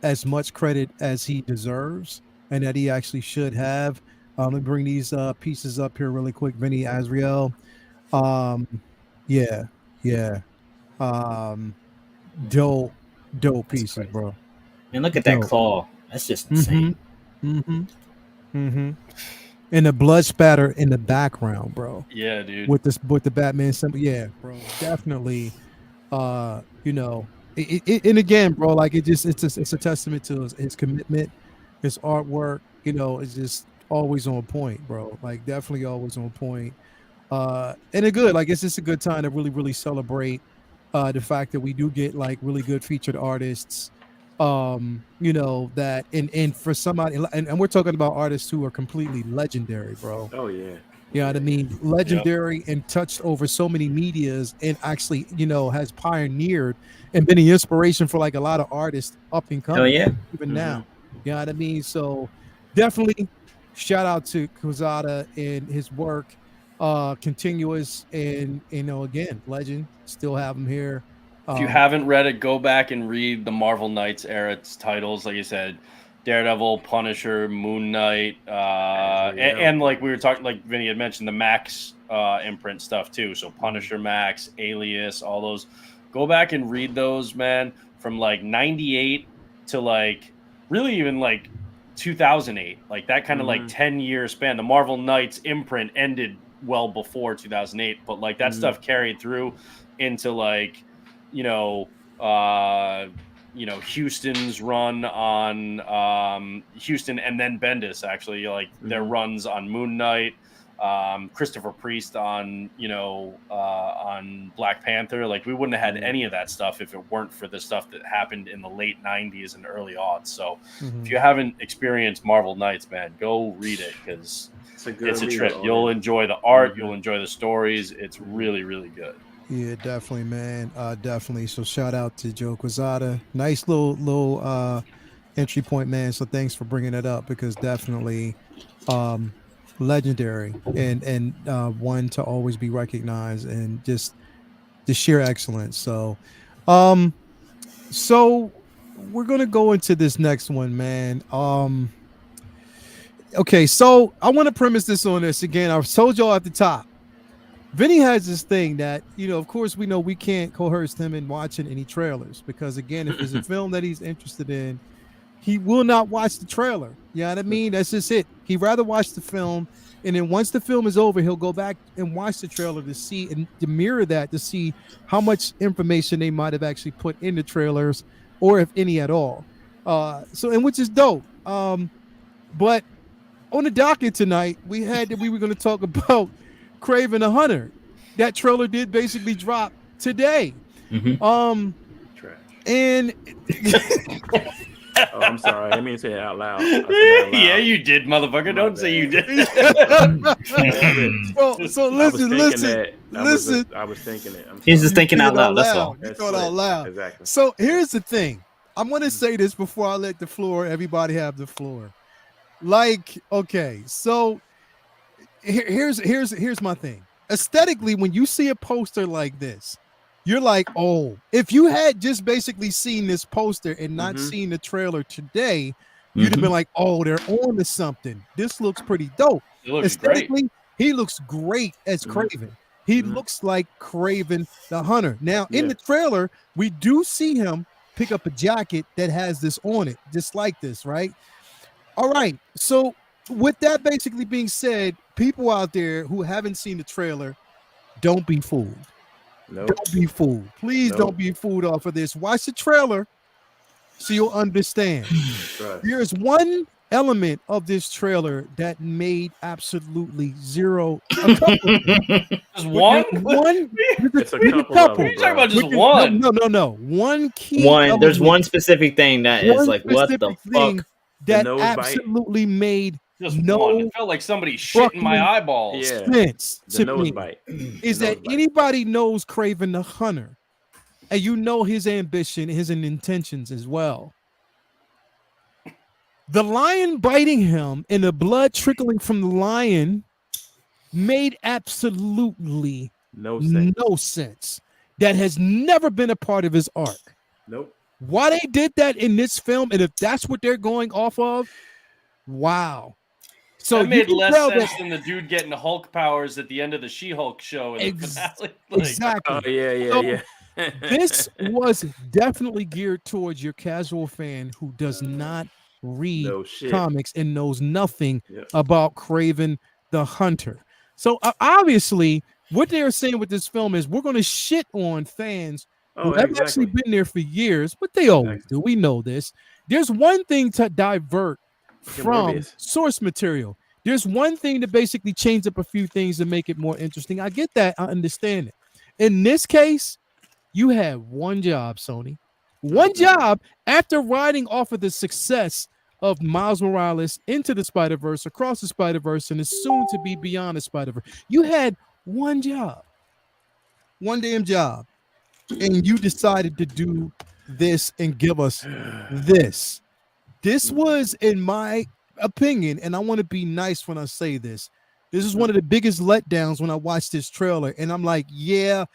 as much credit as he deserves and that he actually should have. Let me bring these pieces up here really quick. Vinny Azriel. Um, yeah, yeah. Um, dope, dope
That's
pieces,
crazy.
bro.
Man, look at that
Dope.
claw. That's just
Mm-hmm.
insane.
Mm-hmm. Mm-hmm. And the blood spatter in the background, bro.
Yeah, dude.
With the Batman symbol. Yeah, bro. Definitely. You know, and again, bro, like it's a testament to his commitment, his artwork. You know, it's just always on point, bro. Like definitely always on point. And it good. Like it's just a good time to really celebrate the fact that we do get like really good featured artists. You know that and for somebody and we're talking about artists who are completely legendary, bro.
Oh yeah.
You know what I mean? Legendary and touched over so many medias and actually, you know, has pioneered and been an inspiration for like a lot of artists up and
Oh
coming,
yeah.
even now. You know what I mean? So definitely shout out to Quesada and his work. Continuous and you know, again, legend. Still have him here.
If you haven't read it, go back and read the Marvel Knights era titles. Like you said, Daredevil, Punisher, Moon Knight, and like we were talking, like Vinny had mentioned, the Max imprint stuff too. So Punisher Max, Alias, all those. Go back and read those, man, from like 98 to like really even like 2008. Like that kind of like 10-year span. The Marvel Knights imprint ended well before 2008, but like that stuff carried through into like, you know, Houston's run on Houston and then Bendis actually like their runs on Moon Knight, Christopher Priest on on Black Panther. Like we wouldn't have had any of that stuff if it weren't for the stuff that happened in the late 90s and early aughts. So if you haven't experienced Marvel Knights, man, go read it because it's a trip. You'll enjoy the art, you'll enjoy the stories. It's really, really good.
Yeah, definitely, man. Definitely. So shout out to Joe Quesada. Nice little entry point, man. So thanks for bringing it up because definitely legendary and one to always be recognized and just the sheer excellence. So so we're gonna go into this next one, man. Okay, so I want to premise this on this again. I've told y'all at the top. Vinny has this thing that, you know, of course, we know we can't coerce him in watching any trailers because, again, if it's a film that he's interested in, he will not watch the trailer. You know what I mean? That's just it. He'd rather watch the film. And then once the film is over, he'll go back and watch the trailer to see and to mirror that to see how much information they might have actually put in the trailers or if any at all. And which is dope. But on the docket tonight, we were going to talk about Kraven the Hunter. That trailer did basically drop today.
Trash.
And
oh, I'm sorry. I didn't mean to say it out loud.
Yeah, you did, motherfucker. Don't say you did.
so listen.
I was thinking it.
He's just thinking out loud. That's all.
You thought out loud.
Exactly.
So here's the thing. I'm going to say this before I let everybody have the floor. Like, okay, so here's my thing. Aesthetically, when you see a poster like this, you're like, oh, if you had just basically seen this poster and not seen the trailer today, you'd have been like, oh, they're on to something. This looks pretty dope. Aesthetically, he looks great as Kraven. He looks like Kraven the Hunter. Now, in the trailer, we do see him pick up a jacket that has this on it, just like this, right? All right. So with that basically being said, people out there who haven't seen the trailer, don't be fooled.
Nope.
Don't be fooled. Please don't be fooled off of this. Watch the trailer so you'll understand. There's one element of this trailer that made absolutely zero. A couple.
Just one?
It's a couple.
You're talking about just one.
No. One key.
There's one specific thing that is like, what the fuck?
That absolutely made
just one. It felt like somebody shit in my eyeballs.
Sense
the nose bite.
Is that anybody knows Kraven the Hunter, and you know his ambition, his intentions as well. The lion biting him and the blood trickling from the lion made absolutely no sense. that has never been a part of his arc.
Nope.
Why they did that in this film, and if that's what they're going off of, wow. So
that
you
made
can
less
tell
sense
that
than the dude getting Hulk powers at the end of the She-Hulk show in the finale.
exactly.
Oh yeah,
So
yeah.
this was definitely geared towards your casual fan who does not read
No shit.
comics and knows nothing
Yep.
about Kraven the Hunter. So obviously, what they're saying with this film is we're going to shit on fans who
Oh,
have actually
exactly.
been there for years, but they always do. We know this. There's one thing to divert from
Morbius.
source material. There's one thing to basically change up a few things and make it more interesting. I get that. I understand it. In this case, you had one job, Sony. One job after riding off of the success of Miles Morales into the Spider-Verse, across the Spider-Verse, and is soon to be beyond the Spider-Verse. You had one job. One damn job. And you decided to do this and give us this. This was, in my opinion, and I want to be nice when I say this, this is one of the biggest letdowns when I watched this trailer. And I'm like, yeah,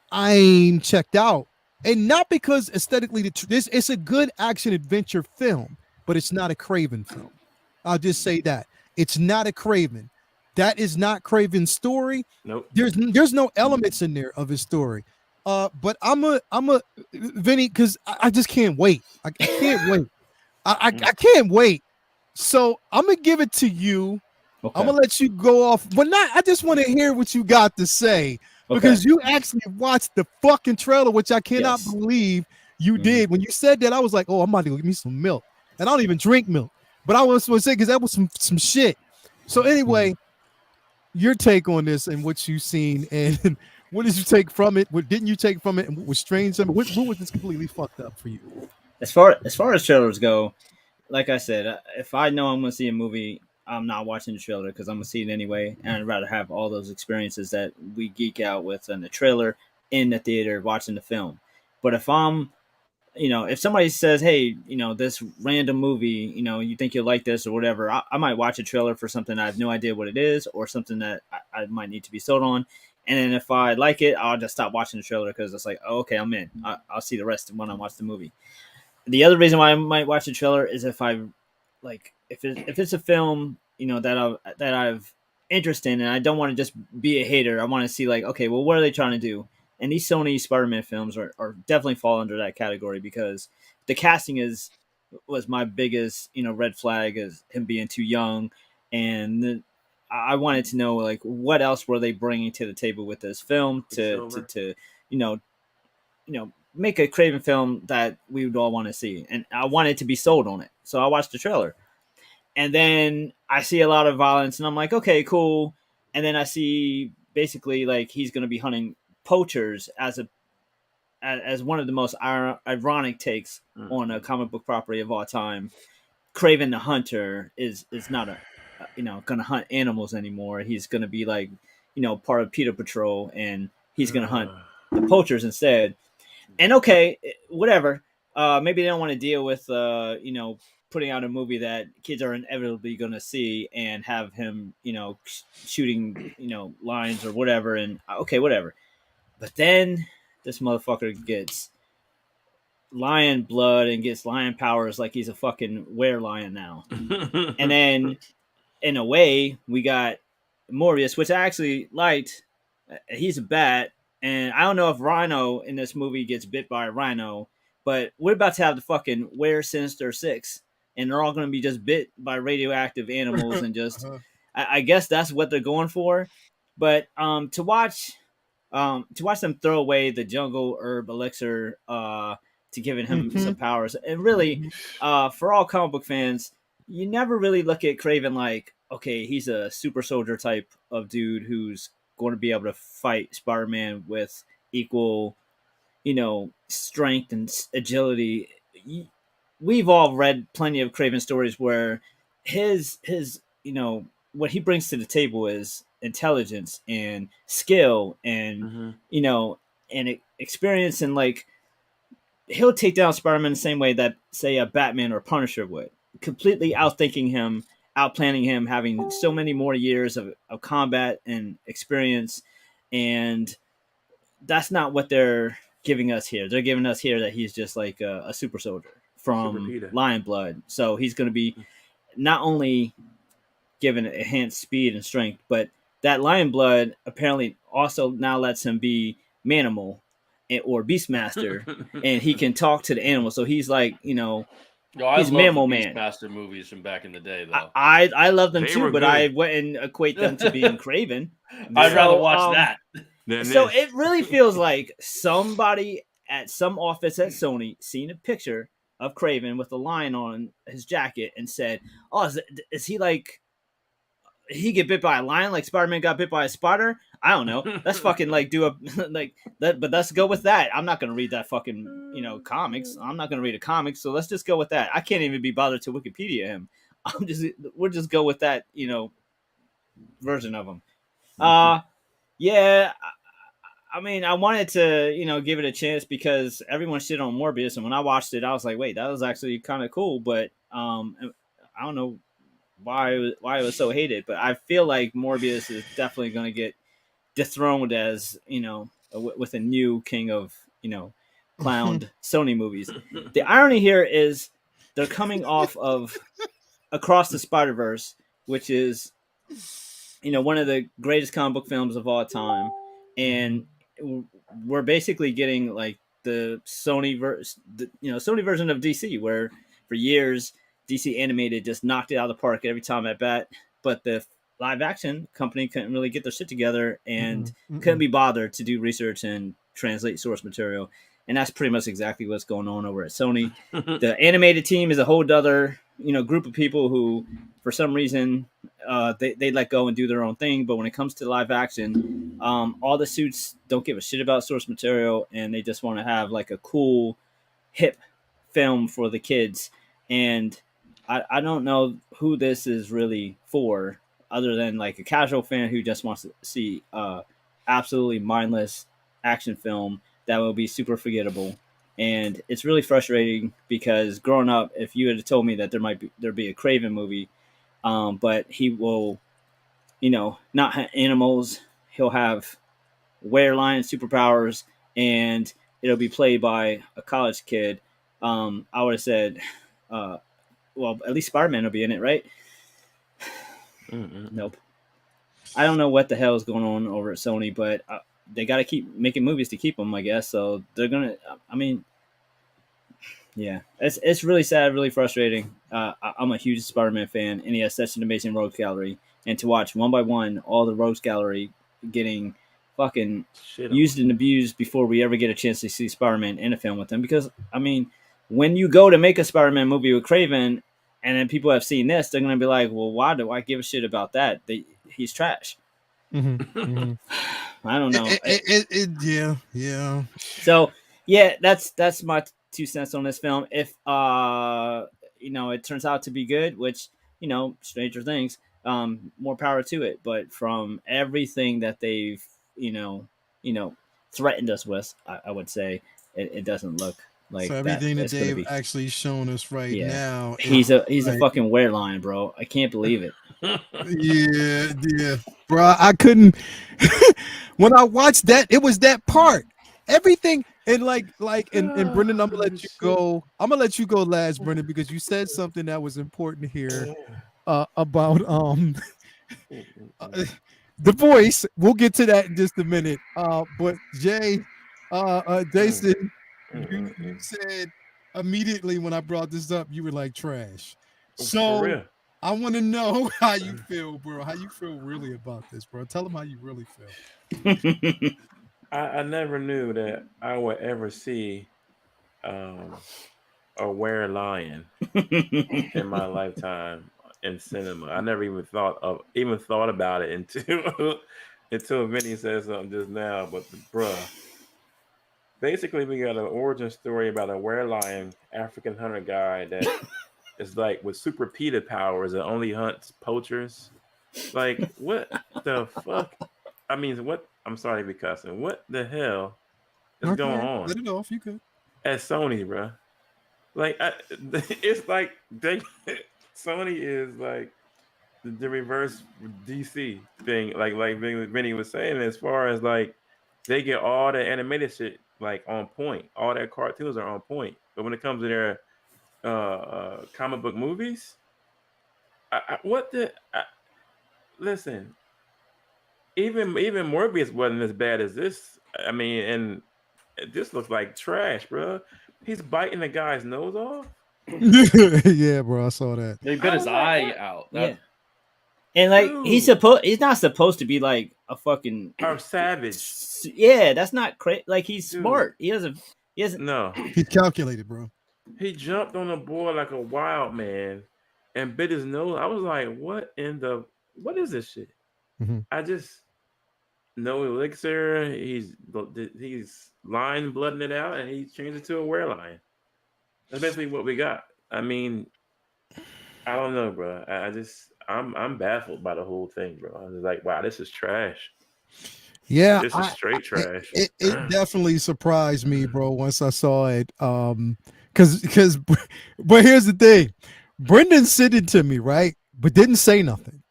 I ain't checked out. And not because aesthetically, this it's a good action adventure film, but it's not a Kraven film. I'll just say that. It's not a Kraven. That is not Kraven's story.
Nope.
There's no elements in there of his story. But I'm a Vinny, because I just can't wait. I can't wait. I can't wait. So I'm gonna give it to you.
Okay.
I'm gonna let you go off, but not. I just want to hear what you got to say because you actually watched the fucking trailer, which I cannot believe you did. When you said that, I was like, "Oh, I'm about to go get me some milk," and I don't even drink milk. But I was going to say because that was some shit. So anyway, your take on this and what you've seen, and what did you take from it? What didn't you take from it? And what was strange? What was this completely fucked up for you?
As far as trailers go, like I said, if I know I'm going to see a movie, I'm not watching the trailer because I'm going to see it anyway, and I'd rather have all those experiences that we geek out with in the trailer in the theater watching the film. But if I'm, if somebody says, hey, this random movie, you think you'll like this or whatever, I might watch a trailer for something I have no idea what it is or something that I might need to be sold on. And then if I like it, I'll just stop watching the trailer because it's like, oh, okay, I'm in. I'll see the rest when I watch the movie. The other reason why I might watch the trailer is if it's a film, that I've interest in, and I don't want to just be a hater. I want to see like, okay, well, what are they trying to do? And these Sony Spider-Man films are definitely fall under that category because the casting was my biggest, red flag, as him being too young, and I wanted to know like what else were they bringing to the table with this film to make a Kraven film that we would all want to see. And I wanted to be sold on it. So I watched the trailer. And then I see a lot of violence and I'm like, okay, cool. And then I see basically like he's going to be hunting poachers as one of the most ironic takes on a comic book property of all time. Kraven the Hunter is not going to hunt animals anymore. He's going to be like, part of PETA Patrol, and he's going to hunt the poachers instead. And okay, whatever. Maybe they don't want to deal with, putting out a movie that kids are inevitably going to see and have him, shooting, lines or whatever. And okay, whatever. But then this motherfucker gets lion blood and gets lion powers like he's a fucking were-lion now. And then, in a way, we got Morbius, which I actually liked. He's a bat. And I don't know if Rhino in this movie gets bit by a rhino, but we're about to have the fucking Were Sinister Six, and they're all going to be just bit by radioactive animals, and just, I guess that's what they're going for. But to watch them throw away the jungle herb elixir to giving him some powers, and really, for all comic book fans, you never really look at Kraven like, okay, he's a super soldier type of dude who's going to be able to fight Spider-Man with equal, strength and agility. We've all read plenty of Kraven stories where his what he brings to the table is intelligence and skill and and experience, and like he'll take down Spider-Man the same way that, say, a Batman or Punisher would, completely outthinking him, outplanning him, having so many more years of combat and experience, and that's not what they're giving us here. They're giving us here that he's just like a super soldier
Super
from
Peter.
Lion Blood. So he's going to be not only given enhanced speed and strength, but that Lion Blood apparently also now lets him be Manimal or Beastmaster, and he can talk to the animals. So he's like,
Yo, I
he's
love the
Mammal Man.
Beastmaster movies from back in the day,
I,
though.
I love them
They
too,
were
but
good.
I wouldn't equate them to being Kraven.
I'd rather
So,
watch that.
So it really feels like somebody at some office at Sony seen a picture of Kraven with a lion on his jacket and said, "Oh, is he like he get bit by a lion like Spider-Man got bit by a spider? I don't know. Let's fucking like do a like that, but let's go with that. I'm not gonna read that fucking comics. I'm not gonna read a comic, so let's just go with that. I can't even be bothered to Wikipedia him. We'll just go with that version of him. Yeah. I mean, I wanted to, give it a chance because everyone shit on Morbius, and when I watched it, I was like, "Wait, that was actually kind of cool." But I don't know why it was so hated. But I feel like Morbius is definitely going to get dethroned as with a new king of clowned Sony movies. The irony here is they're coming off of Across the Spider-Verse, which is one of the greatest comic book films of all time, and we're basically getting like the Sony Sony version of DC, where for years DC animated just knocked it out of the park every time at bat, but the live action company couldn't really get their shit together and couldn't be bothered to do research and translate source material. And that's pretty much exactly what's going on over at Sony. The animated team is a whole other group of people who, for some reason, they let go and do their own thing. But when it comes to live action, all the suits don't give a shit about source material, and they just want to have like a cool, hip film for the kids. And I don't know who this is really for, other than like a casual fan who just wants to see absolutely mindless action film that will be super forgettable. And it's really frustrating because growing up, if you had told me that there'd be a Kraven movie, but he will, not have animals, he'll have were-lion superpowers, and it'll be played by a college kid, I would have said, well, at least Spider-Man will be in it, right? Nope. I don't know what the hell is going on over at Sony, but they got to keep making movies to keep them, I guess. So they're gonna. I mean, yeah, it's really sad, really frustrating. I'm a huge Spider-Man fan, and he has such an amazing rogues gallery. And to watch one by one all the rogues gallery getting fucking used and abused before we ever get a chance to see Spider-Man in a film with him. Because I mean, when you go to make a Spider-Man movie with Kraven, and then people have seen this, they're gonna be like, "Well, why do I give a shit about that? He's trash." I don't know.
Yeah.
So yeah, that's my 2 cents on this film. If it turns out to be good, which Stranger Things, more power to it. But from everything that they've threatened us with, I would say it doesn't look like
so everything that they've
be.
actually shown us now.
He's a fucking were-lion, bro. I can't believe it.
Yeah, bro. I couldn't. When I watched that, it was that part. Everything and and Brendan, I'm gonna let you go. I'm gonna let you go last, Brendan, because you said something that was important here about the voice. We'll get to that in just a minute. But Jason, you said immediately when I brought this up, you were like trash. So I want to know how you feel, bro. How you feel really about this, bro? Tell them how you really feel.
I never knew that I would ever see a were-lion in my lifetime in cinema. I never even thought about it until Vinny said something just now. But bruh, basically we got an origin story about a were-lion African hunter guy that is like with super PETA powers and only hunts poachers. Like what the fuck? I mean, what? I'm sorry to be cussing. What the hell is going on?
Let it off. You could.
At Sony, bro. Like it's like Sony is like the reverse DC thing. Like Vinny was saying, as far as like they get all the animated shit like on point. All their cartoons are on point. But when it comes to their comic book movies, listen, even Morbius wasn't as bad as this. I mean, and this looks like trash, bro. He's biting the guy's nose off.
Yeah, bro, I saw that.
They bit his
was like,
eye
what?
out.
Yeah. And like he's not supposed to be like a fucking
savage.
Yeah, that's not crazy. Like he's
Dude.
smart. He doesn't.
No,
He's calculated, bro.
he jumped on the board like a wild man and bit his nose. I was like, what is this shit?
Mhm.
I just no elixir. He's line blooding it out, and he changed it to a wereline. That's basically what we got. I mean, I don't know, bro. I'm baffled by the whole thing, bro. I was like, wow, this is trash.
Yeah,
This is straight trash.
It definitely surprised me, bro, once I saw it. Because but here's the thing. Brendan sent it to me, right? But didn't say nothing.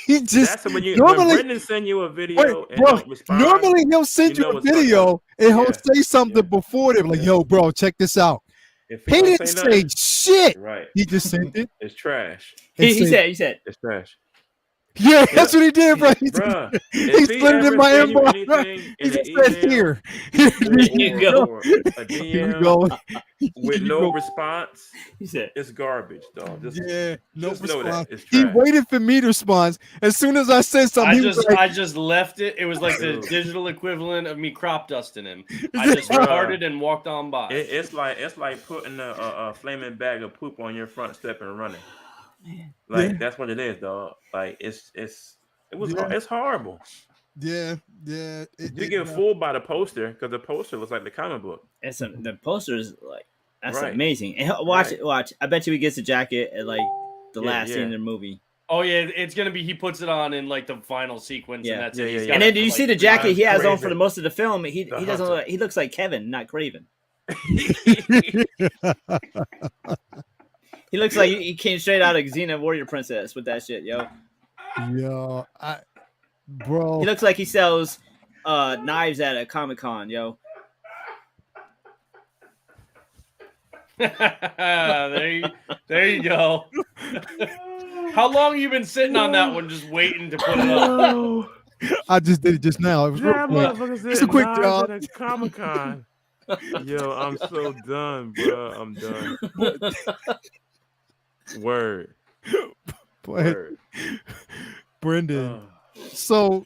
He just
That's when
normally
Brendan send you a video and
bro,
don't respond.
normally he'll send
you
you
know
a
what's fucked
video
up.
and he'll
Yeah,
say something
yeah,
before them, like,
yeah.
yo, bro, check this out.
If
He
don't
didn't say
nothing,
shit.
right?
He just sent it.
It's trash.
and
He
said,
said
It's trash.
yeah, that's what he did, bro. He
Bruh,
he
if he
slid it in
ever
my
send you
inbox.
anything
He
in
just
an
said,
email
here
you go.
or a
you
DM
go.
with
You
no
go.
response,
he said
it's garbage, dog.
Yeah, no
just know
response.
that it's
He
trash.
waited for me to respond. As soon as I said something, he was like,
I just left it. It was like the
Dude.
digital equivalent of me crop dusting him. I just
Bruh.
started and walked on by.
It's like putting a flaming bag of poop on your front step and running. Like
Yeah.
that's what it is, dog. Like it's
Yeah.
horrible.
yeah.
You get fooled by the poster because the poster looks like the comic book.
the poster is like that's
Right.
amazing. And watch
Right.
it. Watch. I bet you he gets the jacket at like the
Yeah,
last
yeah.
scene in the movie.
Oh yeah, it's gonna be. He puts it on in like the final sequence,
Yeah.
and that's
Yeah,
it. He's
yeah,
got
And
it
then do
for,
you
like,
see the
3
jacket he has on
Kraven
for the most of the film? He
the
doesn't
Hunter.
look like, he looks like Kevin, not Kraven. He looks like he came straight out of Xena Warrior Princess with that shit, yo.
Yo, bro.
He looks like he sells knives at a Comic-Con, yo.
there you go. How long you been sitting on that one, just waiting to put it up?
I just did it just now. It was real
Yeah,
quick.
motherfuckers
It's a quick job.
at a Comic-Con. Yo, I'm so done, bro. I'm done. Word.
But
Word.
Brendan, so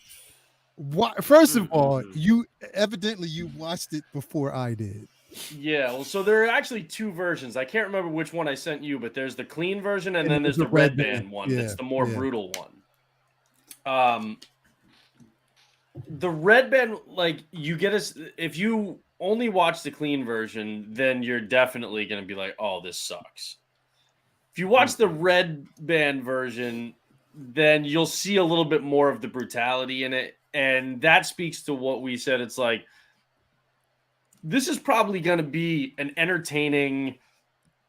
first of all,
Mhm.
you evidently you watched it before I did.
Yeah, well, so there are actually 2 versions. I can't remember which one I sent you, but there's the clean version, and then there's the red band one.
Yeah,
That's the more
yeah.
brutal one. The red band, like, you get us. If you only watch the clean version, then you're definitely going to be like, "Oh, this sucks." If you watch the red band version, then you'll see a little bit more of the brutality in it, and that speaks to what we said. It's like, this is probably going to be an entertaining,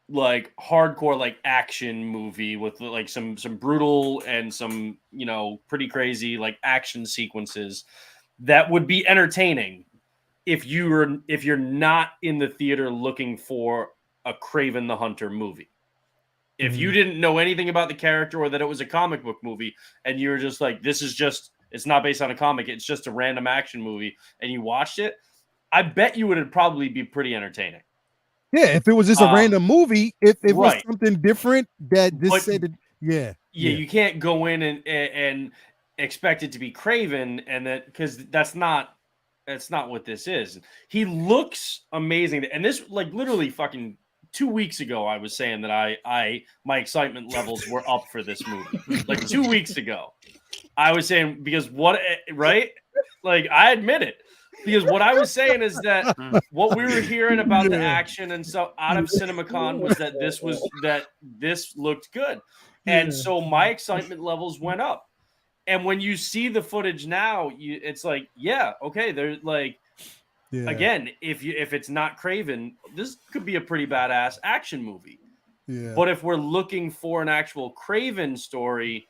like, hardcore, like, action movie with like some brutal and some, pretty crazy like action sequences that would be entertaining if you're not in the theater looking for a Kraven the Hunter movie. If you didn't know anything about the character or that it was a comic book movie and you were just like, it's not based on a comic, it's just a random action movie, and you watched it, I bet you would probably be pretty entertaining.
Yeah, if it was just a random movie, if it was
right.
something different that just
But-
said, yeah,
you can't go in and expect it to be Kraven, and that because that's not what this is. He looks amazing, and this, like, literally fucking 2 weeks ago, I was saying that my excitement levels were up for this movie. Like 2 weeks ago, I was saying, because right? Like, I admit it. Because what I was saying is that what we were hearing about the action and stuff out of CinemaCon was that this looked good. And so my excitement levels went up. And when you see the footage now, it's like, yeah, okay, there's like, again, if it's not Kraven, this could be a pretty badass action movie.
Yeah.
But if we're looking for an actual Kraven story,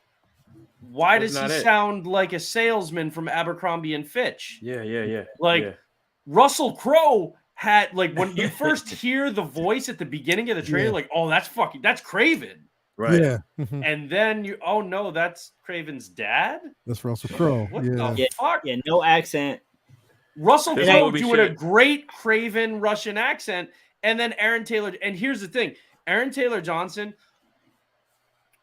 Why
That's
does he
not it.
sound like a salesman from Abercrombie and Fitch?
Yeah.
Like Russell Crowe had, like, when you first hear the voice at the beginning of the trailer, like, oh, that's Kraven.
Right.
Yeah.
And then oh no, that's Kraven's dad?
That's Russell Crowe.
What
Yeah.
the fuck?
Yeah, no accent.
Russell
This
Crowe
movie
doing a
should-
great Kraven Russian accent, and then Aaron Taylor. And here's the thing, Aaron Taylor Johnson,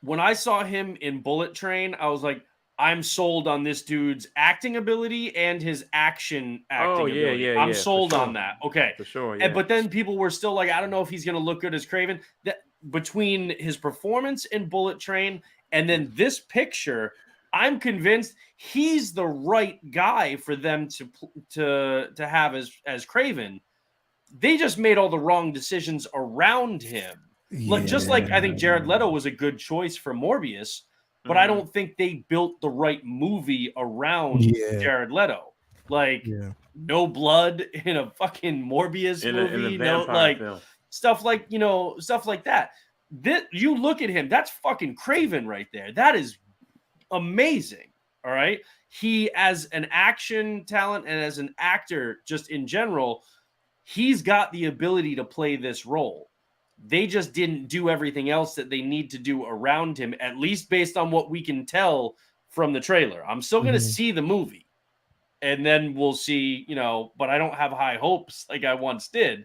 when I saw him in Bullet Train, I was like, I'm sold on this dude's acting ability and his acting ability. I'm sold on that. Okay.
For sure, yeah.
But then people were still like, I don't know if he's going to look good as Kraven. That between his performance in Bullet Train and then this picture, I'm convinced he's the right guy for them to have as Kraven. They just made all the wrong decisions around him.
Yeah.
Just like I think Jared Leto was a good choice for Morbius, but I don't think they built the right movie around Jared Leto. Like no blood in a fucking Morbius movie, no like
film.
stuff like that. You look at him, that's fucking Kraven right there. That is amazing. All right. He, as an action talent and as an actor, just in general, he's got the ability to play this role. They just didn't do everything else that they need to do around him, at least based on what we can tell from the trailer. I'm still going to see the movie, and then we'll see, but I don't have high hopes like I once did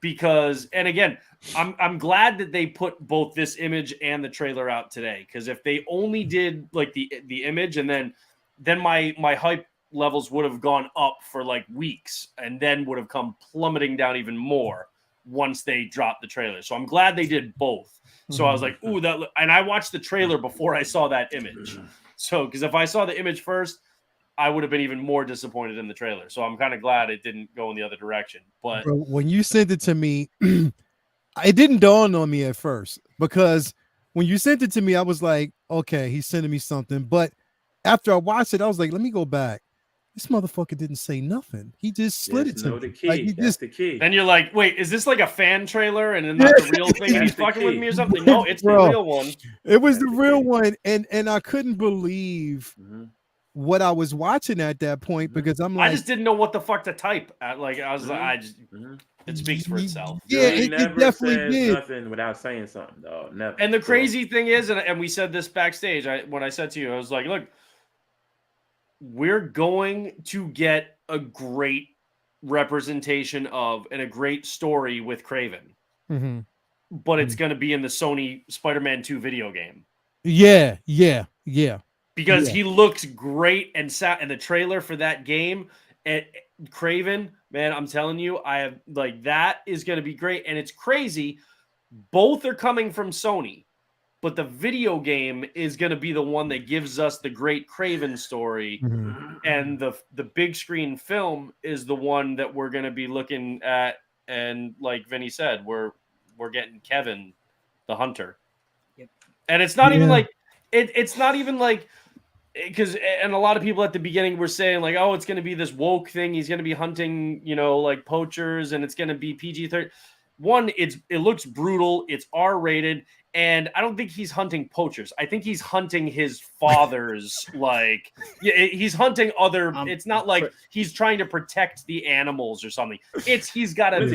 because, and again, I'm glad that they put both this image and the trailer out today, because if they only did like the image and then my hype levels would have gone up for like weeks and then would have come plummeting down even more once they dropped the trailer. So I'm glad they did both. So I was like, ooh, and I watched the trailer before I saw that image. So, because if I saw the image first, I would have been even more disappointed in the trailer. So I'm kind of glad it didn't go in the other direction. But
Bro, when you sent it to me, it didn't dawn on me at first, because when you sent it to me, I was like, okay, he's sending me something. But after I watched it, I was like, let me go back. This motherfucker didn't say nothing. He just slid it to me.
The key. That's the key.
And you're like, wait, is this like a fan trailer and then not the real thing? And he's fucking with me or something? No, it's the real one.
It was the real one, and I couldn't believe what I was watching at that point, because I'm like,
I just didn't know what the fuck to type. Like I was like, it speaks for itself.
Yeah, it definitely did.
Nothing without saying something, though. Never.
And the crazy thing is, and we said this backstage. When I said to you, I was like, look, we're going to get a great representation of and a great story with Kraven, but it's going to be in the Sony Spider-Man 2 video game.
Yeah.
Because he looks great, and the trailer for that game, and Kraven, man, I'm telling you, I have like that is going to be great, and it's crazy. Both are coming from Sony, but the video game is going to be the one that gives us the great Kraven story, and the big screen film is the one that we're going to be looking at. And like Vinny said, we're getting Kravin the Hunter, and it's not even like it's not even like. Because and a lot of people at the beginning were saying like, oh, it's going to be this woke thing. He's going to be hunting, like poachers, and it's going to be PG-13. One, it looks brutal. It's R-rated, and I don't think he's hunting poachers. I think he's hunting his father's he's hunting other. It's not like he's trying to protect the animals or something. He's got a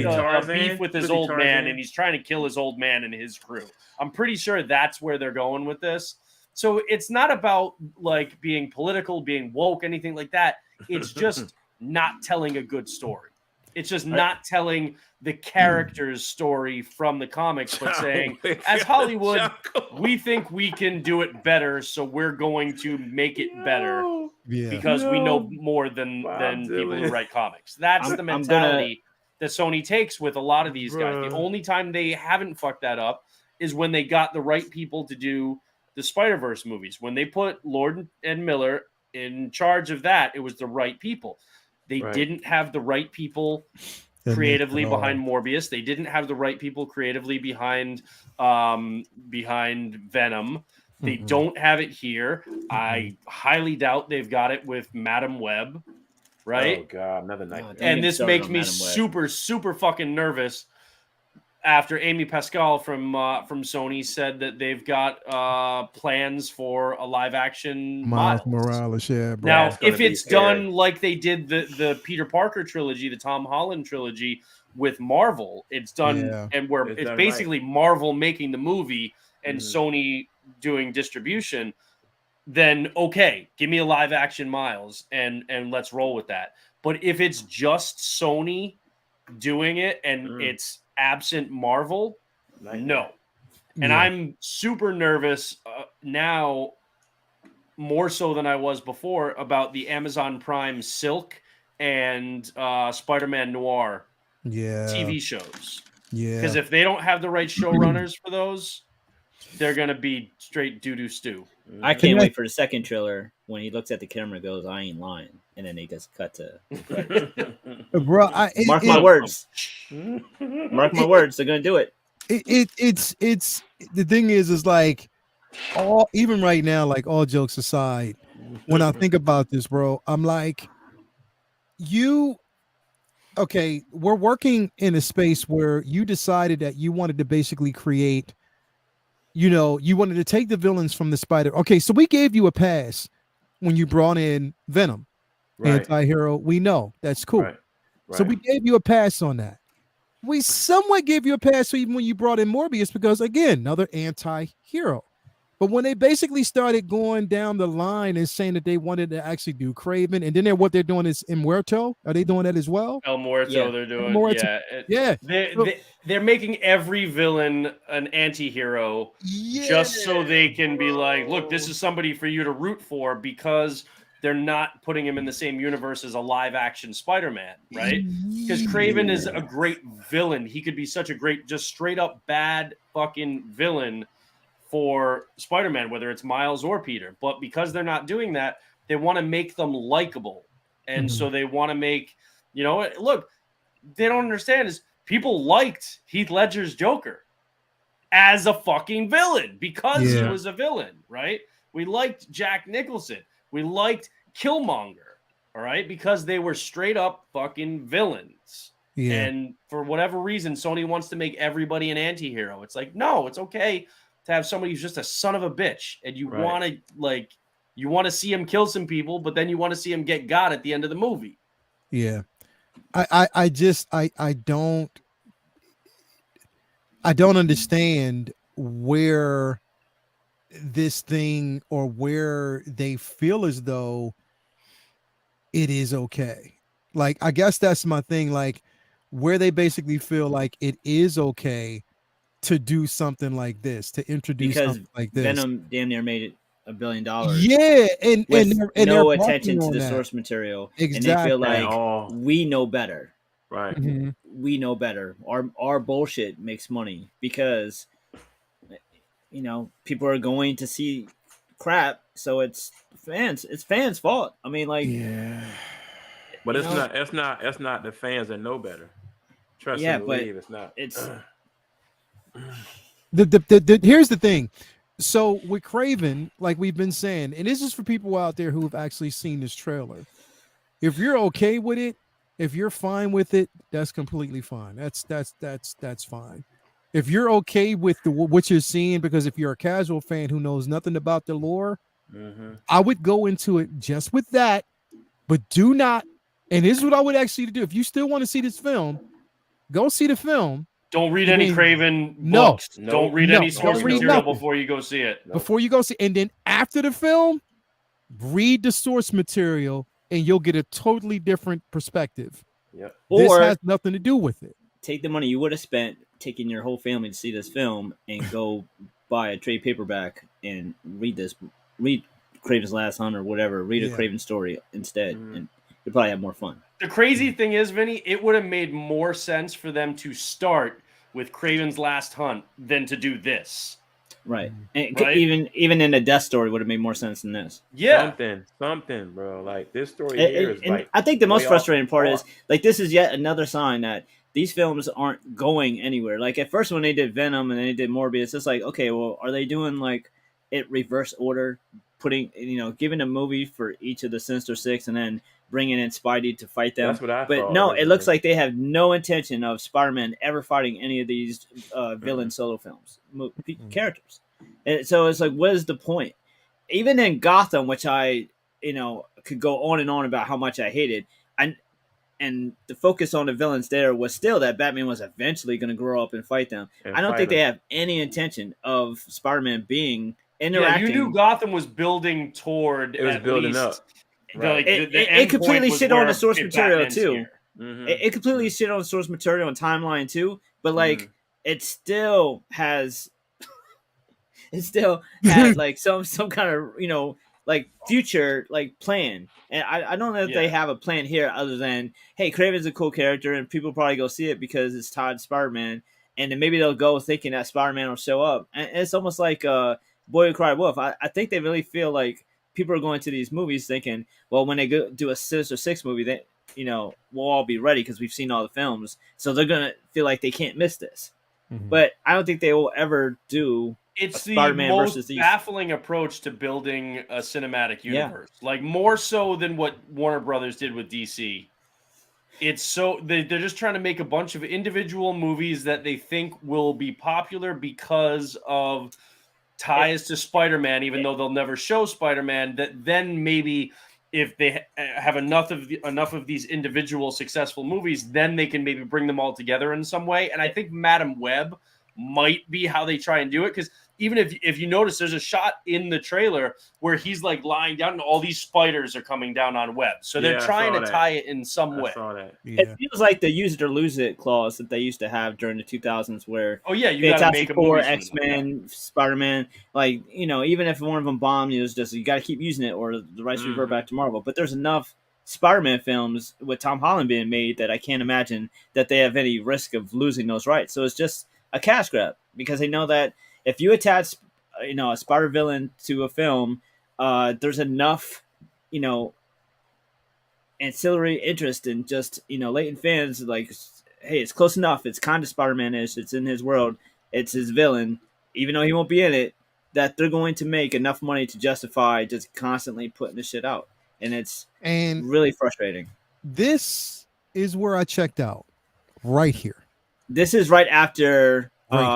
beef with his old man, and he's trying to kill his old man and his crew. I'm pretty sure that's where they're going with this. So it's not about like being political, being woke, anything like that. It's just not telling a good story. It's just not telling the character's story from the comics, but saying, as Hollywood, we think we can do it better, so we're going to make it better because we know more than people who write comics. That's the mentality that Sony takes with a lot of these guys. The only time they haven't fucked that up is when they got the right people to do the Spider-Verse movies. When they put Lord and Miller in charge of that, it was the right people. They didn't have the right people creatively behind Morbius. They didn't have the right people creatively behind Venom. They don't have it here. I highly doubt they've got it with Madam Web, right?
Oh God, another nightmare.
And this makes me super, super fucking nervous after Amy Pascal from Sony said that they've got plans for a live action
Miles
Miles.
Morales, yeah, bro.
Now,
it's gonna
if
be
it's
scary.
done like they did the Peter Parker trilogy, the Tom Holland trilogy with Marvel, it's done
Yeah.
and where
It's
it's
done
basically Marvel making the movie and
Mhm.
Sony doing distribution, then okay, give me a live action Miles and let's roll with that. But if it's just Sony doing it and it's absent Marvel, no. And
Yeah.
I'm super nervous now, more so than I was before, about the Amazon Prime Silk and Spider-Man Noir
Yeah.
TV shows.
Yeah.
Because if they don't have the right showrunners for those, they're gonna be straight doo-doo stew.
I can't wait for the second trailer when he looks at the camera and goes, "I ain't lying," and then he gets cut to the credits.
Bro,
Mark my words. Mark my words. They're gonna do it.
It's the thing is like even right now, like all jokes aside, when I think about this, bro, I'm like, okay, we're working in a space where you decided that you wanted to basically create, you wanted to take the villains from the Spider. Okay, so we gave you a pass when you brought in Venom, anti-hero. We know that's cool.
Right.
So we gave you a pass on that. We somewhat gave you a pass even when you brought in Morbius because, again, another anti-hero. But when they basically started going down the line and saying that they wanted to actually do Kraven, and then what they're doing is El Muerto. Are they doing that as well?
El Muerto,
Yeah.
they're doing,
El Muerto.
yeah.
Yeah.
They're making every villain an anti-hero just so they can be like, look, this is somebody for you to root for because they're not putting him in the same universe as a live-action Spider-Man, right? Because Kraven is a great villain. He could be such a great, just straight-up bad fucking villain for Spider-Man, whether it's Miles or Peter. But because they're not doing that, they want to make them likable. And so they want to make, look, they don't understand is people liked Heath Ledger's Joker as a fucking villain because he was a villain, right? We liked Jack Nicholson. We liked Killmonger, all right? Because they were straight up fucking villains.
Yeah.
And for whatever reason, Sony wants to make everybody an anti-hero. It's like, no, it's okay to have somebody who's just a son of a bitch, and you want to see him kill some people, but then you want to see him get got at the end of the movie.
Yeah. I don't understand where this thing or where they feel as though it is okay. Like, I guess that's my thing, like where they basically feel like it is okay to do something like this, to introduce
Because
something like this.
Venom damn near made it $1 billion.
Yeah, and
no
they're
attention to
on
the
that.
source material,
Exactly.
and they feel like we know better.
Right.
Mhm.
We know better. Our bullshit makes money because people are going to see crap, so it's fans' fault. I mean, like,
Yeah.
But it's not the fans that know better. Trust and believe it's not.
It's
Here's the thing. So with Kraven, like we've been saying, and this is for people out there who have actually seen this trailer. If you're okay with it, if you're fine with it, that's completely fine. That's fine. If you're okay with what you're seeing, because if you're a casual fan who knows nothing about the lore, I would go into it just with that, but do not. And this is what I would actually do. If you still want to see this film, go see the film.
Don't read any Kraven books. Don't read any source material before you go see it.
Before you go see, and then after the film, read the source material, and you'll get a totally different perspective.
Yep.
Or
this has nothing to do with it.
Take the money you would have spent taking your whole family to see this film and go buy a trade paperback and read Kraven's Last Hunt or whatever. Read a Kraven story instead, and you'll probably have more fun.
The crazy thing is, Vinny, it would have made more sense for them to start with Kraven's Last Hunt than to do this.
Right. And even in a death story would have made more sense than this.
Yeah.
Something, bro. Like this story here is like.
I think the most frustrating part is like this is yet another sign that these films aren't going anywhere. Like at first when they did Venom and then they did Morbius, it's like, okay, well, are they doing like it reverse order? putting, giving a movie for each of the Sinister Six and then bringing in Spidey to fight them.
That's what I
But
thought
no, it looks
originally.
like they have no intention of Spider-Man ever fighting any of these villain solo films characters. And so it's like, what is the point? Even in Gotham, which I, could go on and on about how much I hated, and the focus on the villains there was still that Batman was eventually going to grow up and fight them. I don't think they have any intention of Spider-Man being interacting.
Yeah, you knew Gotham was building toward.
It was building up.
Right.
It completely shit on the source material too.
Mm-hmm.
It completely shit on the source material and timeline too. But like, it still has, it still had like some kind of like future like plan. And I don't know if they have a plan here other than, hey, Kraven's a cool character and people probably go see it because it's Todd Spider-Man, and then maybe they'll go thinking that Spider-Man will show up. And it's almost like Boy Who Cried Wolf. I think they really feel like people are going to these movies thinking, well, when they go do a Sinister Six movie, that we'll all be ready because we've seen all the films, so they're gonna feel like they can't miss this. But I don't think they will ever do.
It's the
Spider-Man
most baffling approach to building a cinematic universe, like more so than what Warner Brothers did with DC. It's so they're just trying to make a bunch of individual movies that they think will be popular because of ties to Spider-Man, even though they'll never show Spider-Man. That then maybe if they have enough of these individual successful movies, then they can maybe bring them all together in some way. And I think Madam Web might be how they try and do it, because even if you notice, there's a shot in the trailer where he's like lying down and all these spiders are coming down on Web. So they're trying to tie it in some way.
I saw that.
Yeah. It feels like the use it or lose it clause that they used to have during the 2000s where
you got to make a movie.
X-Men, Spider-Man, like, even if one of them bombed, it's just you got to keep using it or the rights revert back to Marvel. But there's enough Spider-Man films with Tom Holland being made that I can't imagine that they have any risk of losing those rights. So it's just a cash grab because they know that if you attach, a Spider villain to a film, there's enough, ancillary interest in just, latent fans like, hey, it's close enough. It's kind of Spider-Man-ish. It's in his world. It's his villain, even though he won't be in it, that they're going to make enough money to justify just constantly putting this shit out. And it's really frustrating.
This is where I checked out right here.
This is right after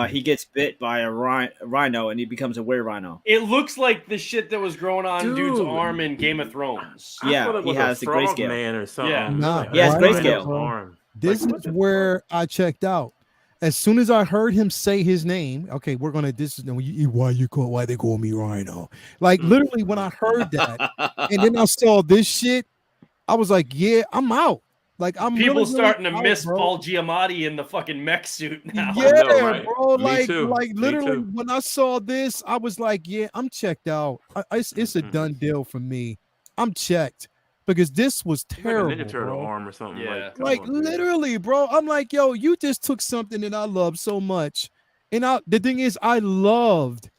he gets bit by a rhino and he becomes a were-rhino.
It looks like the shit that was growing on dude's arm in Game of Thrones.
Yeah, he has the grayscale.
Man or something.
Yeah,
he has grayscale.
This is where I checked out. As soon as I heard him say his name, okay, we're gonna. This is why they call me Rhino. Like literally, when I heard that, and then I saw this shit, I was like, yeah, I'm out. Like I'm
people
really
starting to
out,
miss
bro.
Paul Giamatti in the fucking mech suit now.
Yeah,
know, right?
bro.
Me too.
Like literally, when I saw this, I was like, yeah, I'm checked out. It's a done deal for me. I'm checked because this was terrible.
Like a Ninja Turtle
bro.
arm or something.
Yeah.
Like literally, bro. I'm like, yo, you just took something that I love so much, and the thing is, I loved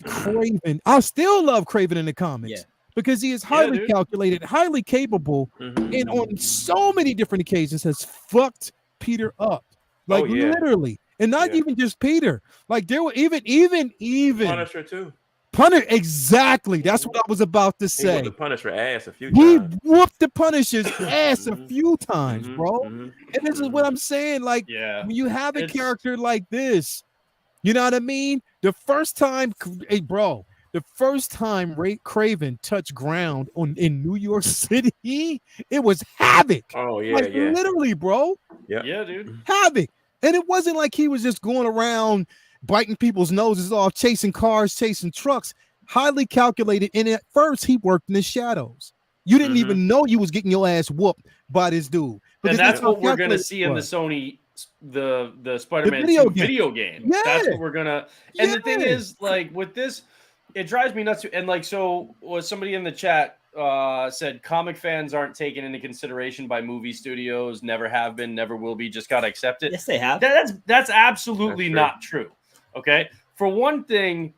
Kraven. I still love Kraven in the comics.
Yeah.
Because he is highly calculated, highly capable, and on so many different occasions has fucked Peter up. Like literally. And not even just Peter. Like there were even
Punisher too.
Punisher, exactly. That's what I was about to say.
He whooped the Punisher ass a few
He
times.
whooped the Punisher's ass a few times, bro. And this is what I'm saying. Like when you have a character like this, you know what I mean? The first time, hey, bro. The first time Kraven touched ground in New York City, it was havoc.
Oh, yeah,
like, literally, bro.
Yeah, dude.
Havoc. And it wasn't like he was just going around biting people's noses off, chasing cars, chasing trucks. Highly calculated. And at first, he worked in the shadows. You didn't even know you was getting your ass whooped by this dude.
And that's what we're going to see in the Sony, the Spider-Man video game.
Yeah.
That's what we're going to. And the thing is, like, with this, it drives me nuts. And like, so was somebody in the chat said comic fans aren't taken into consideration by movie studios, never have been, never will be, just got to accept it.
Yes, they have.
That's absolutely not true. Okay. For one thing,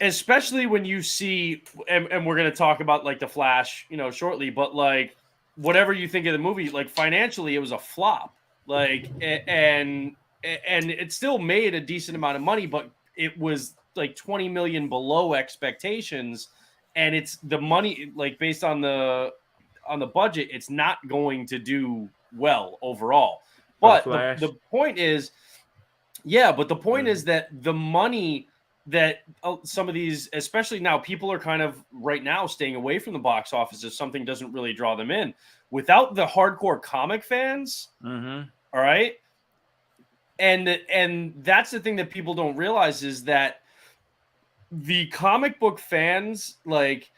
especially when you see, and we're going to talk about like the Flash, shortly, but like whatever you think of the movie, like financially, it was a flop. Like, and it still made a decent amount of money, but it was like 20 million below expectations. and it's the money, like based on the budget, it's not going to do well overall. But the point is, but the point is that the money that some of these, especially now, people are kind of right now staying away from the box office if something doesn't really draw them in. Without the hardcore comic fans, all right, and that's the thing that people don't realize is that the comic book fans like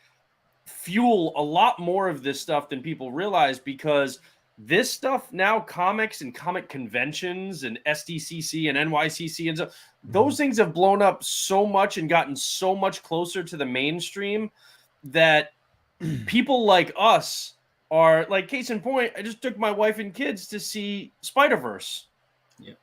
fuel a lot more of this stuff than people realize, because this stuff now, comics and comic conventions and SDCC and NYCC and stuff, those things have blown up so much and gotten so much closer to the mainstream that people like us are like, case in point, I just took my wife and kids to see Spider-Verse.
Yeah.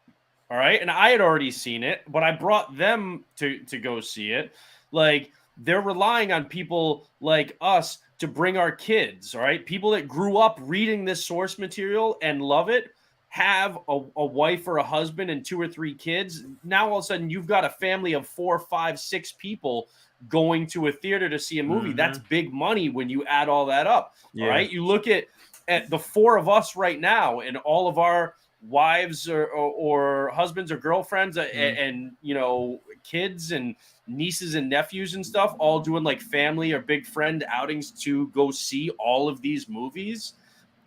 All right. And I had already seen it, but I brought them to go see it. Like, they're relying on people like us to bring our kids, all right? People that grew up reading this source material and love it, have a wife or a husband and 2 or 3 kids. Now, all of a sudden, you've got a family of 4, 5, 6 people going to a theater to see a movie. That's big money when you add all that up, all right? You look at the 4 of us right now and all of our wives or husbands or girlfriends and you know, kids and nieces and nephews and stuff, all doing like family or big friend outings to go see all of these movies.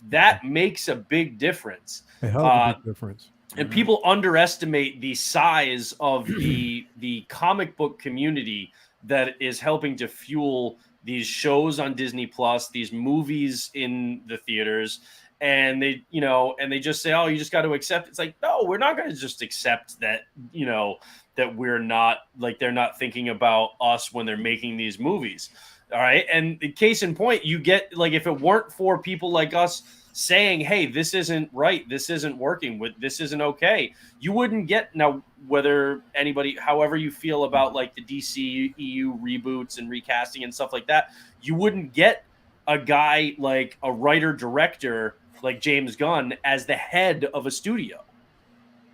That makes a big difference.
A hell of a big difference.
And people underestimate the size of the comic book community that is helping to fuel these shows on Disney Plus, these movies in the theaters. And they, you know, and they just say, oh, you just got to accept. It's like, no, we're not going to just accept that, you know, that we're not, like, they're not thinking about us when they're making these movies. All right. And the case in point, you get, like, if it weren't for people like us saying, hey, this isn't right, this isn't working, this isn't okay, you wouldn't get, now, whether anybody, however you feel about like the DC EU reboots and recasting and stuff like that, you wouldn't get a guy like a writer director like James Gunn as the head of a studio,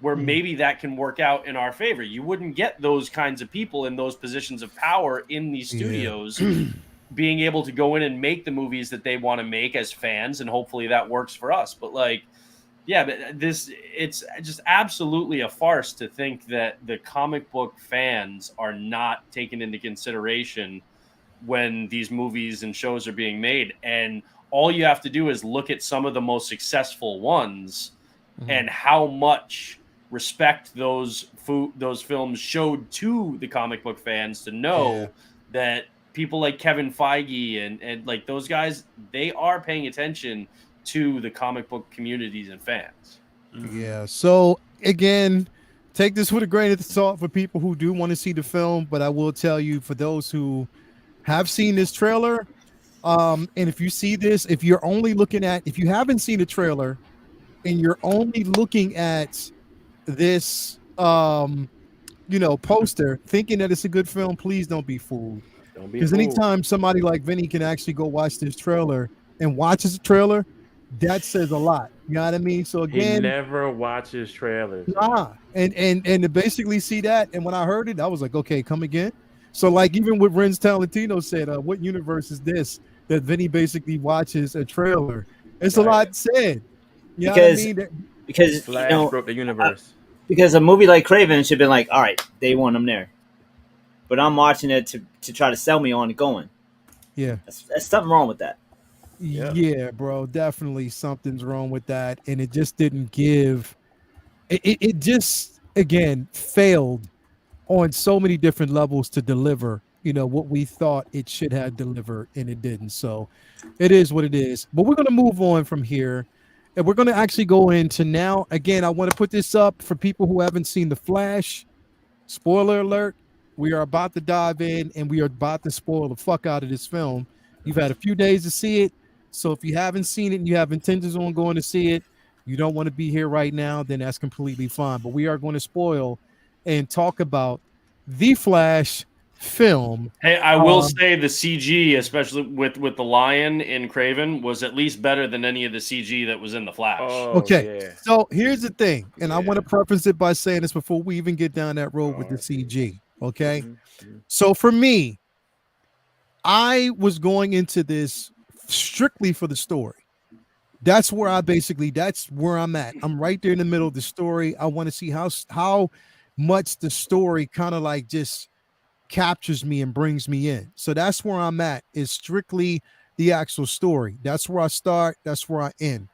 where maybe that can work out in our favor. You wouldn't get those kinds of people in those positions of power in these studios being able to go in and make the movies that they want to make as fans, and hopefully that works for us. But like, yeah, but it's just absolutely a farce to think that the comic book fans are not taken into consideration when these movies and shows are being made. And all you have to do is look at some of the most successful ones and how much respect those films showed to the comic book fans to know that people like Kevin Feige and like those guys, they are paying attention to the comic book communities and fans.
Yeah. So again, take this with a grain of salt for people who do want to see the film, but I will tell you, for those who have seen this trailer, and if you see this, if you haven't seen the trailer and you're only looking at this poster thinking that it's a good film, please don't be fooled. Because anytime somebody like Vinny can actually go watch this trailer and watches the trailer, that says a lot. You know what I mean? So again,
he never watches trailers.
And to basically see that, and when I heard it, I was like, okay, come again. So like, even what Renz Talentino said, what universe is this that Vinny basically watches a trailer? It's a lot said. You know what I mean?
Because
Flash broke the universe.
Because a movie like Kraven should have been like, all right, they want him there. But I'm watching it to try to sell me on going.
Yeah.
That's something wrong with that.
Yeah, bro, definitely something's wrong with that. And it just didn't give, it just, again, failed on so many different levels to deliver, what we thought it should have delivered, and it didn't. So it is what it is. But we're going to move on from here. And we're going to actually go into now, again, I want to put this up for people who haven't seen The Flash. Spoiler alert. We are about to dive in, and we are about to spoil the fuck out of this film. You've had a few days to see it. So if you haven't seen it and you have intentions on going to see it, you don't want to be here right now, then that's completely fine. But we are going to spoil and talk about The Flash film.
Hey, I will say the CG, especially with the lion in Kraven, was at least better than any of the CG that was in the Flash.
So here's the thing, and I want to preface it by saying this before we even get down that road with the CG. Okay, so for me, I was going into this strictly for the story. That's where that's where I'm at. I'm right there in the middle of the story. I want to see how much the story kind of like just captures me and brings me in. So that's where I'm at, is strictly the actual story. That's where I start, that's where I end.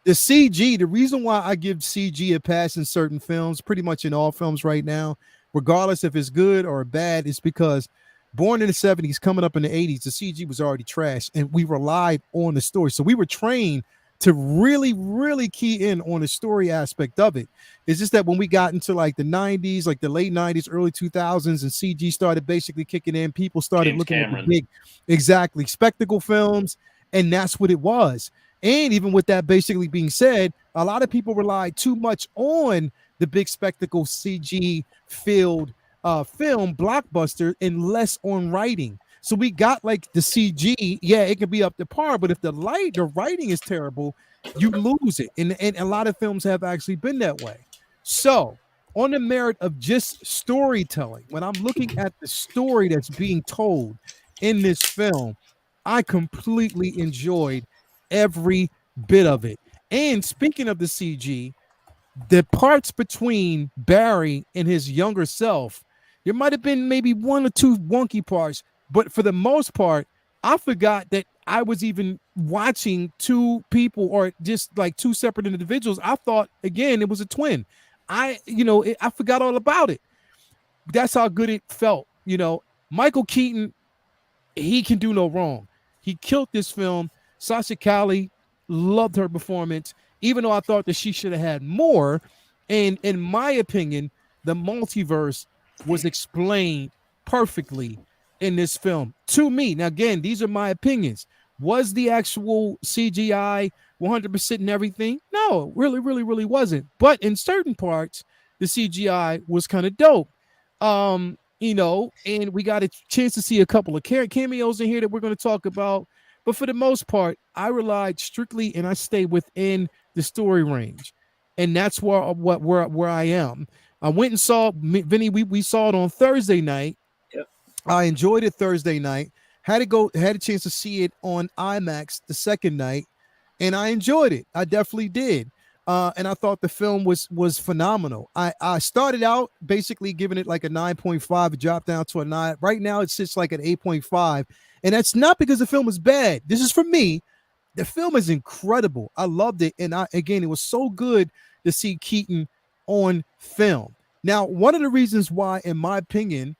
The CG, the reason why I give CG a pass in certain films, pretty much in all films right now, regardless if it's good or bad, is because born in the 70s, coming up in the 80s, the CG was already trash and we relied on the story. So we were trained to really, really key in on the story aspect of it. It's just that when we got into like the 90s, like the late 90s, early 2000s, and CG started basically kicking in, people started
James
looking
Cameron.
at the big, exactly, spectacle films, and that's what it was. And even with that basically being said, a lot of people rely too much on the big spectacle CG filled film blockbuster and less on writing. So we got like the CG, yeah, it can be up to par, but if the writing is terrible, you lose it. And a lot of films have actually been that way. So on the merit of just storytelling, when I'm looking at the story that's being told in this film, I completely enjoyed every bit of it. And speaking of the CG, the parts between Barry and his younger self, there might have been maybe one or two wonky parts, but for the most part, I forgot that I was even watching two people or just like two separate individuals. I thought again it was a twin. I forgot all about it. That's how good it felt. Michael Keaton, he can do no wrong. He killed this film. Sasha Cali, loved her performance, even though I thought that she should have had more. And in my opinion, the multiverse was explained perfectly in this film to me. Now, again, these are my opinions. Was the actual CGI 100% and everything? No, really, really, really wasn't. But in certain parts, the CGI was kind of dope. And we got a chance to see a couple of cameos in here that we're going to talk about. But for the most part, I relied strictly and I stay within the story range. And that's where I am. I went and saw Vinny, we saw it on Thursday night.
Yep.
I enjoyed it Thursday night. Had a chance to see it on IMAX the second night, and I enjoyed it. I definitely did. And I thought the film was phenomenal. I started out basically giving it like a 9.5, it dropped down to a 9. Right now it sits like an 8.5. And that's not because the film is bad. This is for me. The film is incredible. I loved it. And it was so good to see Keaton on film. Now, one of the reasons why, in my opinion,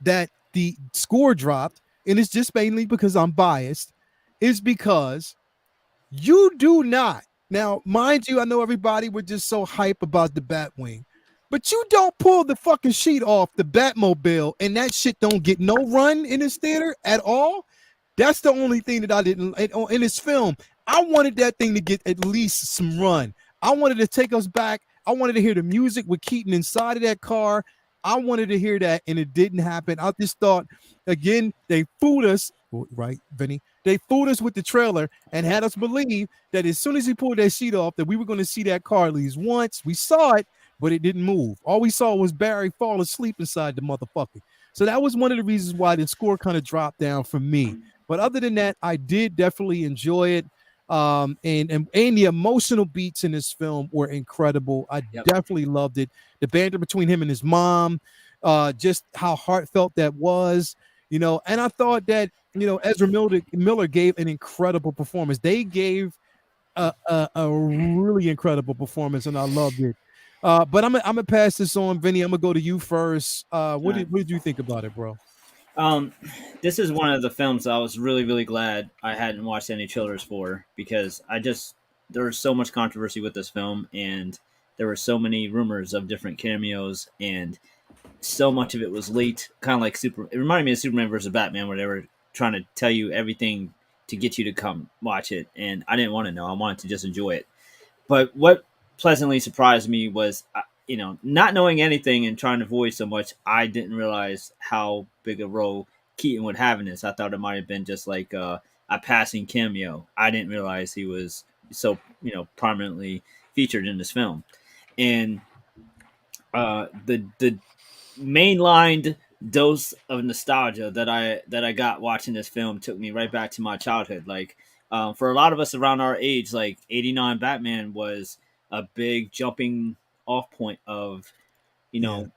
that the score dropped, and it's just mainly because I'm biased, is because you do not. Now, mind you, I know everybody was just so hype about the Batwing, but you don't pull the fucking sheet off the Batmobile and that shit don't get no run in this theater at all. That's the only thing that I didn't in this film. I wanted that thing to get at least some run. I wanted to take us back. I wanted to hear the music with Keaton inside of that car. I wanted to hear that, and it didn't happen. I just thought, again, they fooled us, right, Vinny? They fooled us with the trailer and had us believe that as soon as he pulled that sheet off, that we were going to see that car at least once. We saw it, but it didn't move. All we saw was Barry fall asleep inside the motherfucker. So that was one of the reasons why the score kind of dropped down for me. But other than that, I did definitely enjoy it. And the emotional beats in this film were incredible. I definitely loved it. The banter between him and his mom, just how heartfelt that was, and I thought that, Ezra Miller gave an incredible performance. They gave a really incredible performance, and I loved it. But I'm gonna pass this on, Vinny. I'm gonna go to you first. What did you think about it, bro?
This is one of the films I was really, really glad I hadn't watched any trailers for, because there was so much controversy with this film, and there were so many rumors of different cameos, and so much of it was leaked, kind of like it reminded me of Superman versus Batman, where they were trying to tell you everything to get you to come watch it, and I didn't want to know. I wanted to just enjoy it. But what pleasantly surprised me was, not knowing anything and trying to avoid so much, I didn't realize how big a role Keaton would have in this. I thought it might have been just like a passing cameo. I didn't realize he was so, prominently featured in this film. And the mainlined dose of nostalgia that I got watching this film took me right back to my childhood. Like, for a lot of us around our age, like '89 Batman was a big jumping off point of, you
Yeah.
know,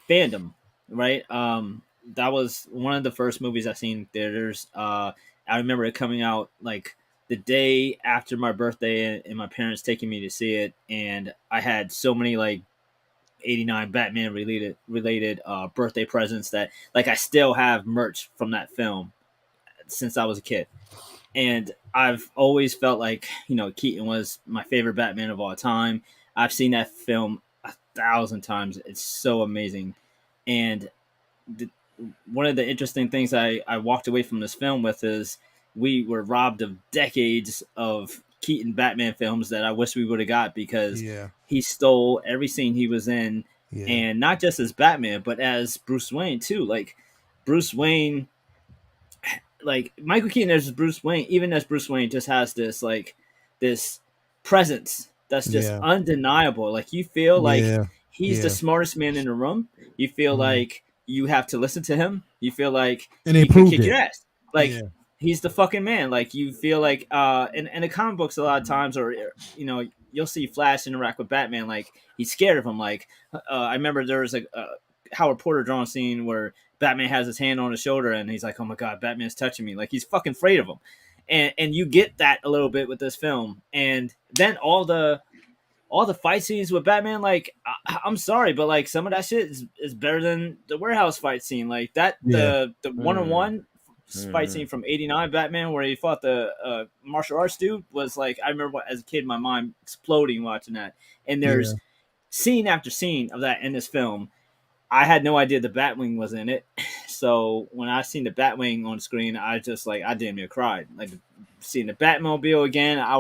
fandom, right? That was one of the first movies I seen in theaters. I remember it coming out like the day after my birthday, and my parents taking me to see it, and I had so many like '89 Batman related birthday presents that like I still have merch from that film since I was a kid. And I've always felt like, Keaton was my favorite Batman of all time. I've seen that film 1,000 times. It's so amazing. And the, one of the interesting things I walked away from this film with is we were robbed of decades of Keaton Batman films that I wish we would have got, because
Yeah.
he stole every scene he was in,
Yeah.
and not just as Batman, but as Bruce Wayne too. Like Bruce Wayne, like Michael Keaton as Bruce Wayne, even as Bruce Wayne, just has this presence that's just
Yeah.
undeniable. Like you feel like
Yeah.
he's the
Yeah.
smartest man in the room. You feel
Mhm.
like you have to listen to him. You feel like
And they
he could
proved
kick
it.
your ass. Like
Yeah.
he's the fucking man. Like you feel like in the comic books a lot of times, or you'll see Flash interact with Batman like he's scared of him. Like I remember there was a Howard Porter drawn scene where Batman has his hand on his shoulder and he's like, "Oh my god, Batman's touching me!" Like he's fucking afraid of him, and you get that a little bit with this film, and then all the fight scenes with Batman. Like I'm sorry, but like some of that shit is better than the warehouse fight scene. Like that
Yeah.
the one on one fight scene from '89 Batman where he fought the martial arts dude was like, I remember as a kid my mind exploding watching that, and
Yeah.
there's scene after scene of that in this film. I had no idea the Batwing was in it. So when I seen the Batwing on screen, I just like I damn near cried. Like seeing the Batmobile again,
Yeah.
I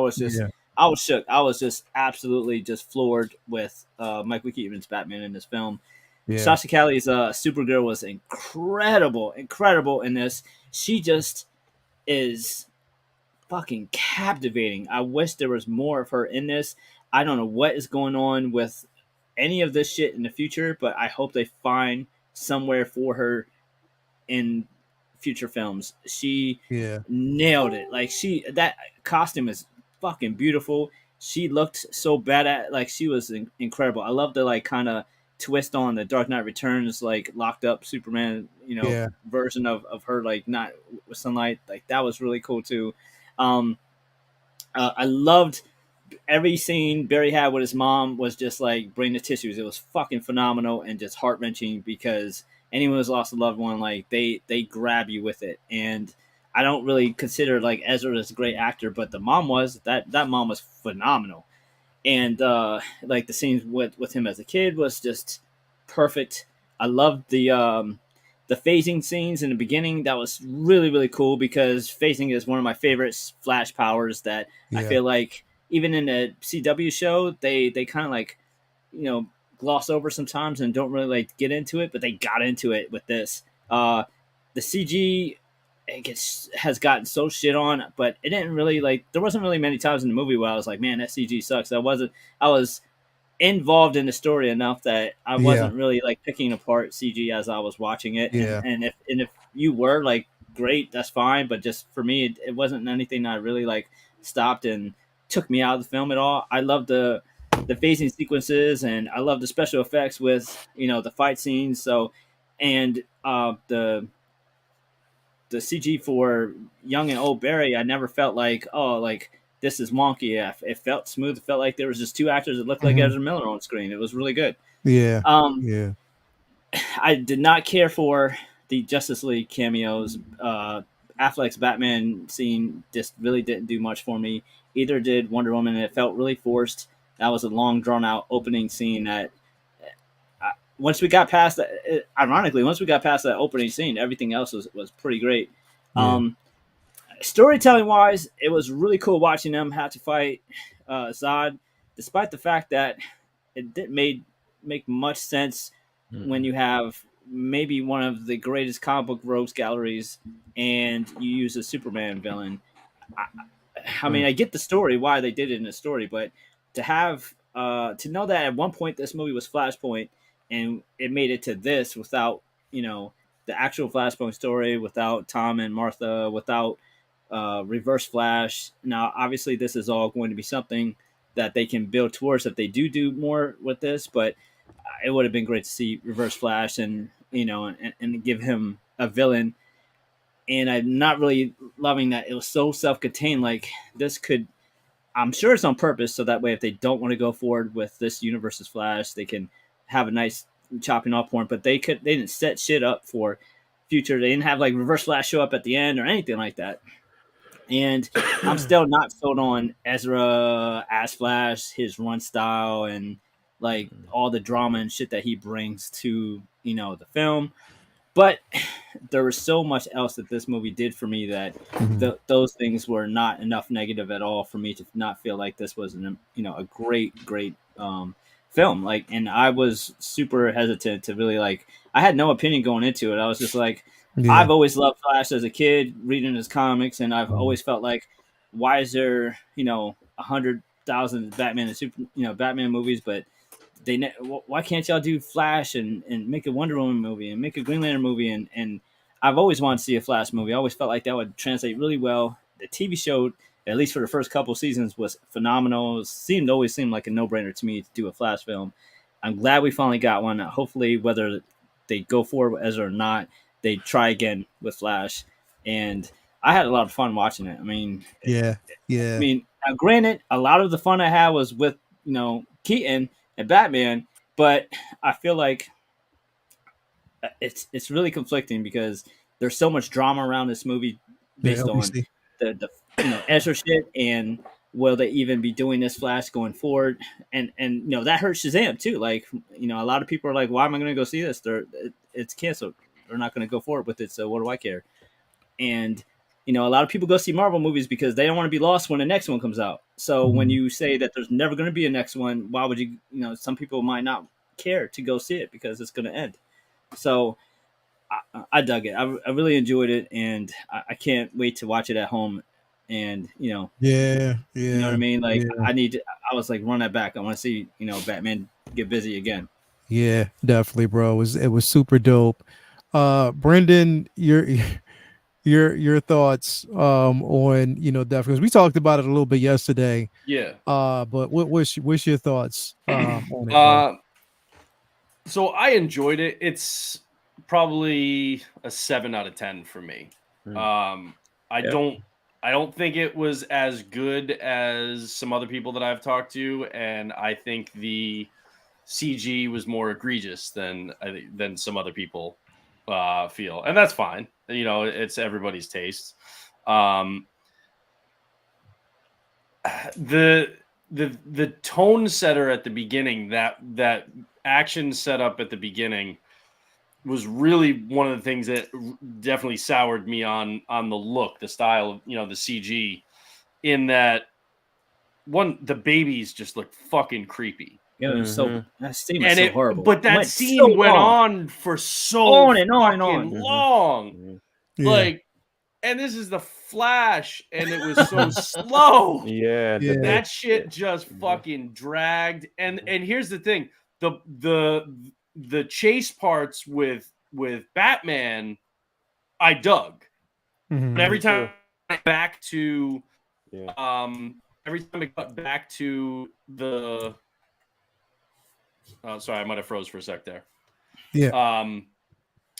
was shook. I was just absolutely just floored with Michael Keaton's Batman in this film.
Yeah.
Sasha Callie's Supergirl was incredible in this. She just is fucking captivating. I wish there was more of her in this. I don't know what is going on with any of this shit in the future, but I hope they find somewhere for her in future films. She
Yeah.
nailed it. Like that costume is fucking beautiful. She looked so bad at like she was incredible. I love the like kind of twist on the Dark Knight Returns like locked up Superman,
Yeah.
version of her like not with sunlight. Like that was really cool too. Um, I loved every scene Barry had with his mom was just like bring the tissues. It was fucking phenomenal and just heart wrenching because anyone who's lost a loved one, like they grab you with it. And I don't really consider like Ezra as a great actor, but the mom was that mom was phenomenal. And like the scenes with him as a kid was just perfect. I loved the phasing scenes in the beginning. That was really cool because phasing is one of my favorite Flash powers that I
Yeah.
feel like even in the CW show they kind of like gloss over sometimes and don't really like get into it, but they got into it with this. The CG has gotten so shit on, but it didn't really like. There wasn't really many times in the movie where I was like, "Man, that CG sucks." I was involved in the story enough that I
Yeah.
wasn't really like picking apart CG as I was watching it.
Yeah.
And if you were like great, that's fine. But just for me, it wasn't anything that really like stopped and took me out of the film at all. I love the phasing sequences and I love the special effects with the fight scenes. So and the CG for young and old Barry, I never felt like like this is wonky. It felt smooth. It felt like there was just two actors that looked like
Mhm.
Ezra Miller on screen. It was really good.
Yeah.
Um,
Yeah.
I did not care for the Justice League cameos. Affleck's Batman scene just really didn't do much for me. Either did Wonder Woman. It felt really forced. That was a long, drawn out opening scene that once we got past that, ironically, once we got past that opening scene, everything else was pretty great.
Yeah.
Storytelling wise, it was really cool watching them have to fight Zod, despite the fact that it didn't make much sense when you have maybe one of the greatest comic book rogues galleries and you use a Superman villain. I mean, I get the story why they did it in the story, but to have to know that at one point this movie was Flashpoint and it made it to this without the actual Flashpoint story without Tom and Martha, without Reverse Flash. Now, obviously, this is all going to be something that they can build towards if they do more with this, but it would have been great to see Reverse Flash and and give him a villain. And I'm not really loving that it was so self-contained. Like this could, I'm sure it's on purpose, so that way if they don't want to go forward with this universe's Flash, they can have a nice chopping off point. But they didn't set shit up for future. They didn't have like Reverse Flash show up at the end or anything like that. And I'm still not sold on Ezra as Flash, his run style, and like all the drama and shit that he brings to the film. But there was so much else that this movie did for me that those things were not enough negative at all for me to not feel like this was a great film. Like, and I was super hesitant to really like. I had no opinion going into it. I was just like, I've always loved Flash as a kid, reading his comics, and I've always felt like, why is there 100,000 Batman and Batman movies, but why can't y'all do Flash and make a Wonder Woman movie and make a Green Lantern movie? And I've always wanted to see a Flash movie. I always felt like that would translate really well. The TV show, at least for the first couple seasons, was phenomenal. It always seemed like a no-brainer to me to do a Flash film. I'm glad we finally got one. Hopefully, whether they go forward with Ezra or not, they try again with Flash. And I had a lot of fun watching it. I mean,
yeah.
I mean, granted, a lot of the fun I had was with Keaton and Batman, but I feel like it's really conflicting because there's so much drama around this movie based on the Ezra shit, and will they even be doing this Flash going forward? And that hurts Shazam too. Like a lot of people are like, why am I going to go see this? It's canceled. They're not going to go forward with it. So what do I care? And a lot of people go see Marvel movies because they don't want to be lost when the next one comes out. So when you say that there's never going to be a next one, why would you? Some people might not care to go see it because it's going to end. So I dug it. I really enjoyed it, and I can't wait to watch it at home. And you know what I mean. Like I was like, run that back. I want to see Batman get busy again.
Yeah, definitely, bro. It was super dope. Brendan, your thoughts on definitely, because we talked about it a little bit yesterday.
Yeah.
But what's your thoughts on it, bro?
So I enjoyed it. It's probably a 7 out of 10 for me. I don't think it was as good as some other people that I've talked to, and I think the CG was more egregious than some other people feel, and that's fine. It's everybody's taste. The tone setter at the beginning, that action setup at the beginning, was really one of the things that definitely soured me on the look, the style of the CG. In that the babies just look fucking creepy.
Yeah, it was that scene was so horrible.
But that scene went on for so fucking long.
Yeah.
Like, and this is the Flash, and it was so slow.
Yeah,
that shit just fucking dragged. And here's the thing: the chase parts with Batman, I dug. And every time back to, every time it got back to the. Oh, sorry, I might have froze for a sec there.
Yeah.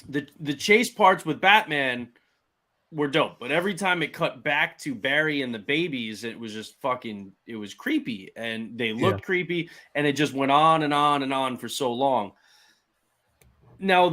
The chase parts with Batman were dope, but every time it cut back to Barry and the babies, it was just it was creepy, and they looked creepy, and it just went on and on and on for so long. Now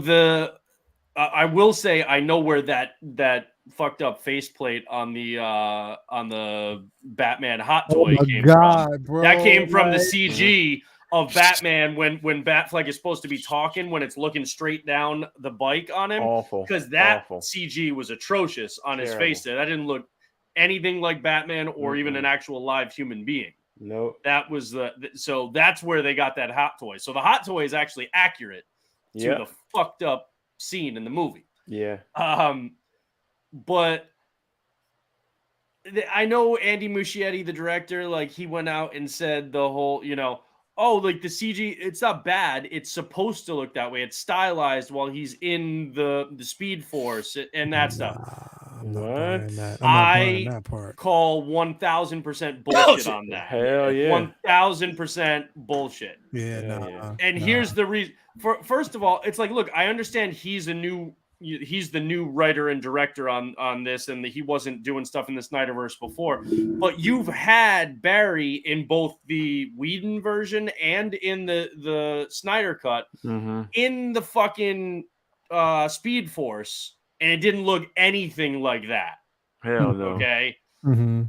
I will say, I know where that fucked up faceplate on the Batman hot toy came from. Bro, that came from the CG of Batman when Batfleck is supposed to be talking, when it's looking straight down the bike on him.
Awful.
Because that CG was atrocious on his face there. That didn't look anything like Batman or even an actual live human being.
Nope.
That was so that's where they got that hot toy. So the hot toy is actually accurate to the fucked up scene in the movie.
Yeah.
But I know Andy Muschietti, the director, like, he went out and said the whole, oh, like the CG, it's not bad. It's supposed to look that way. It's stylized while he's in the Speed Force and that stuff.
I'm not
What?
buying that. I'm not buying that part.
Call 1000% bullshit on that.
Hell yeah.
1000% bullshit.
Yeah,
Hell
nah.
yeah.
And here's the reason. First of all, it's like, look, I understand he's the new writer and director on this, and that he wasn't doing stuff in the Snyderverse before. But you've had Barry in both the Whedon version and in the Snyder cut in the fucking Speed Force, and it didn't look anything like that.
Hell no.
Okay.
Mm-hmm.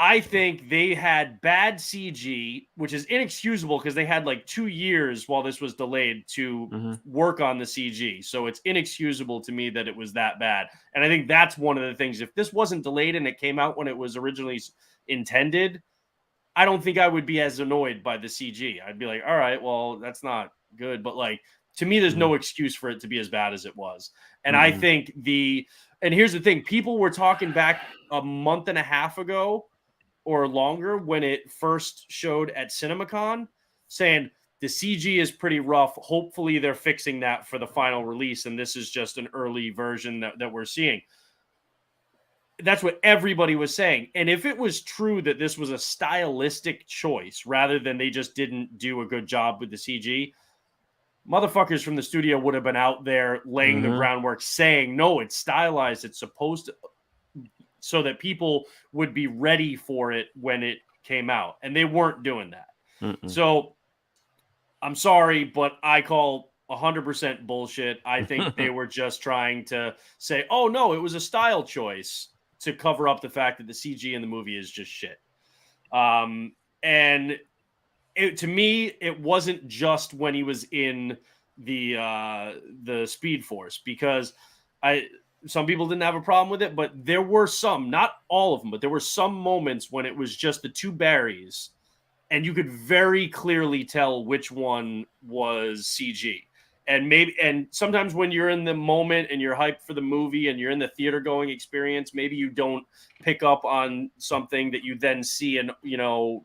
I think they had bad CG, which is inexcusable because they had like 2 years while this was delayed to work on the CG. So it's inexcusable to me that it was that bad. And I think that's one of the things. If this wasn't delayed and it came out when it was originally intended, I don't think I would be as annoyed by the CG. I'd be like, all right, well, that's not good. But like, to me, there's no excuse for it to be as bad as it was. And I think and here's the thing, people were talking back a month and a half ago or longer when it first showed at CinemaCon, saying the CG is pretty rough. Hopefully they're fixing that for the final release, and this is just an early version that we're seeing. That's what everybody was saying. And if it was true that this was a stylistic choice rather than they just didn't do a good job with the CG, motherfuckers from the studio would have been out there laying the groundwork saying, no, it's stylized. It's supposed to, so that people would be ready for it when it came out. And they weren't doing that. So I'm sorry, but I call 100% bullshit. I think they were just trying to say, oh no, it was a style choice to cover up the fact that the CG in the movie is just shit. And to me, it wasn't just when he was in the Speed Force, because some people didn't have a problem with it, but there were some, not all of them, but there were some moments when it was just the two Barrys, and you could very clearly tell which one was CG. And sometimes when you're in the moment and you're hyped for the movie and you're in the theater going experience, maybe you don't pick up on something that you then see in,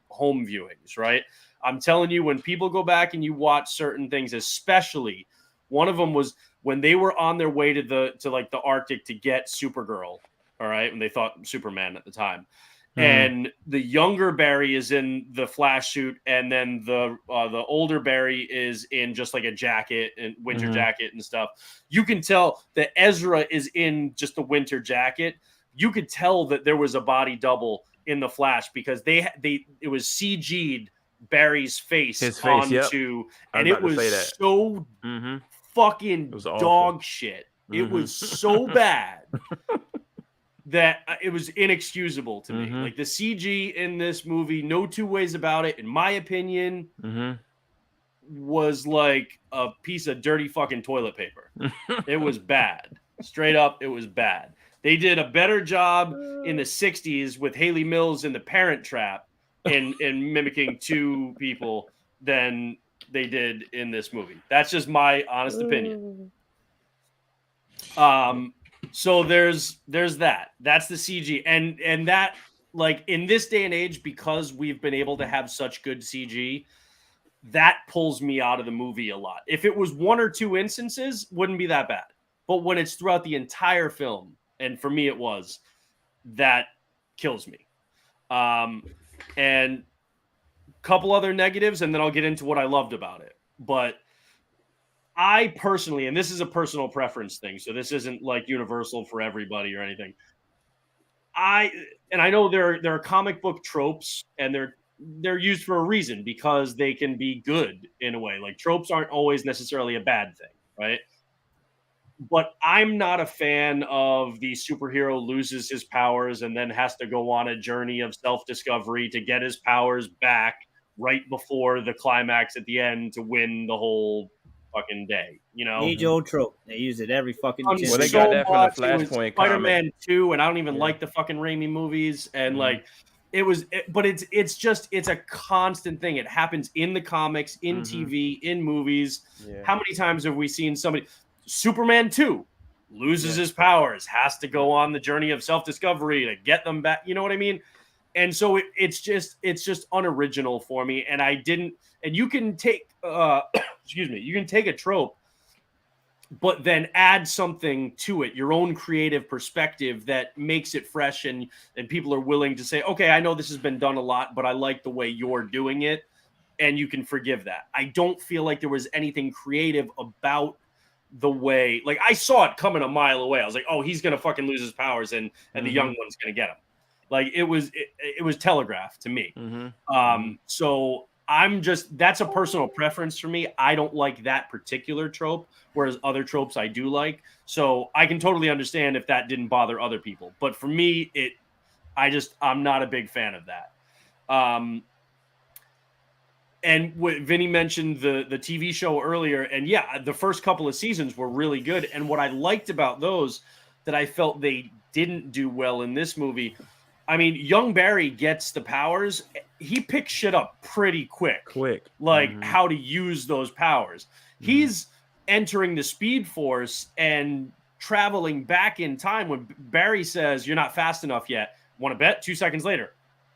home viewings, right? I'm telling you, when people go back and you watch certain things, especially one of them was when they were on their way to the Arctic to get Supergirl, all right, and they thought Superman at the time. And the younger Barry is in the flash suit, and then the older Barry is in just like a jacket and winter jacket and stuff. You can tell that Ezra is in just the winter jacket. You could tell that there was a body double in the flash because it was CG'd Barry's face onto, and it was so fucking dog shit. It was so bad that it was inexcusable to me. Like the CG in this movie, no two ways about it, in my opinion, was like a piece of dirty fucking toilet paper. It was bad. Straight up, it was bad. They did a better job in the 60s with Haley Mills in The Parent Trap in mimicking two people than they did in this movie. That's just my honest opinion. So there's that. That's the CG. And that, like, in this day and age, because we've been able to have such good CG, that pulls me out of the movie a lot. If it was one or two instances, wouldn't be that bad. But when it's throughout the entire film, and for me it was, that kills me. And a couple other negatives, and then I'll get into what I loved about it. But I personally, and this is a personal preference thing, so this isn't like universal for everybody or anything. I know there are comic book tropes, and they're used for a reason because they can be good in a way. Like, tropes aren't always necessarily a bad thing, right? But I'm not a fan of the superhero loses his powers and then has to go on a journey of self-discovery to get his powers back right before the climax at the end to win the whole fucking day,
Age old trope. They use it every fucking
Well, they got that from the Flashpoint
Spider-Man 2, and I don't even like the fucking Raimi movies, and like but it's a constant thing. It happens in the comics, in TV, in movies. How many times have we seen somebody? Superman 2 loses his powers, has to go on the journey of self-discovery to get them back. You know what I mean? and so it's just unoriginal for me. And you can take excuse me, you can take a trope, but then add something to it, your own creative perspective that makes it fresh, and people are willing to say, okay, I know this has been done a lot, but I like the way you're doing it, and you can forgive that. I don't feel like there was anything creative about the way, like, I saw it coming a mile away. I was like, oh, he's gonna fucking lose his powers, and the young one's gonna get him. Like, it was telegraphed to me. So that's a personal preference for me. I don't like that particular trope, whereas other tropes I do like. So I can totally understand if that didn't bother other people. But for me, I'm not a big fan of that. And Vinny mentioned the TV show earlier, and yeah, the first couple of seasons were really good. And what I liked about those that I felt they didn't do well in this movie, I mean, young Barry gets the powers. He picks shit up pretty quick. Like how to use those powers. He's entering the Speed Force and traveling back in time when Barry says, "You're not fast enough yet." Want to bet? 2 seconds later,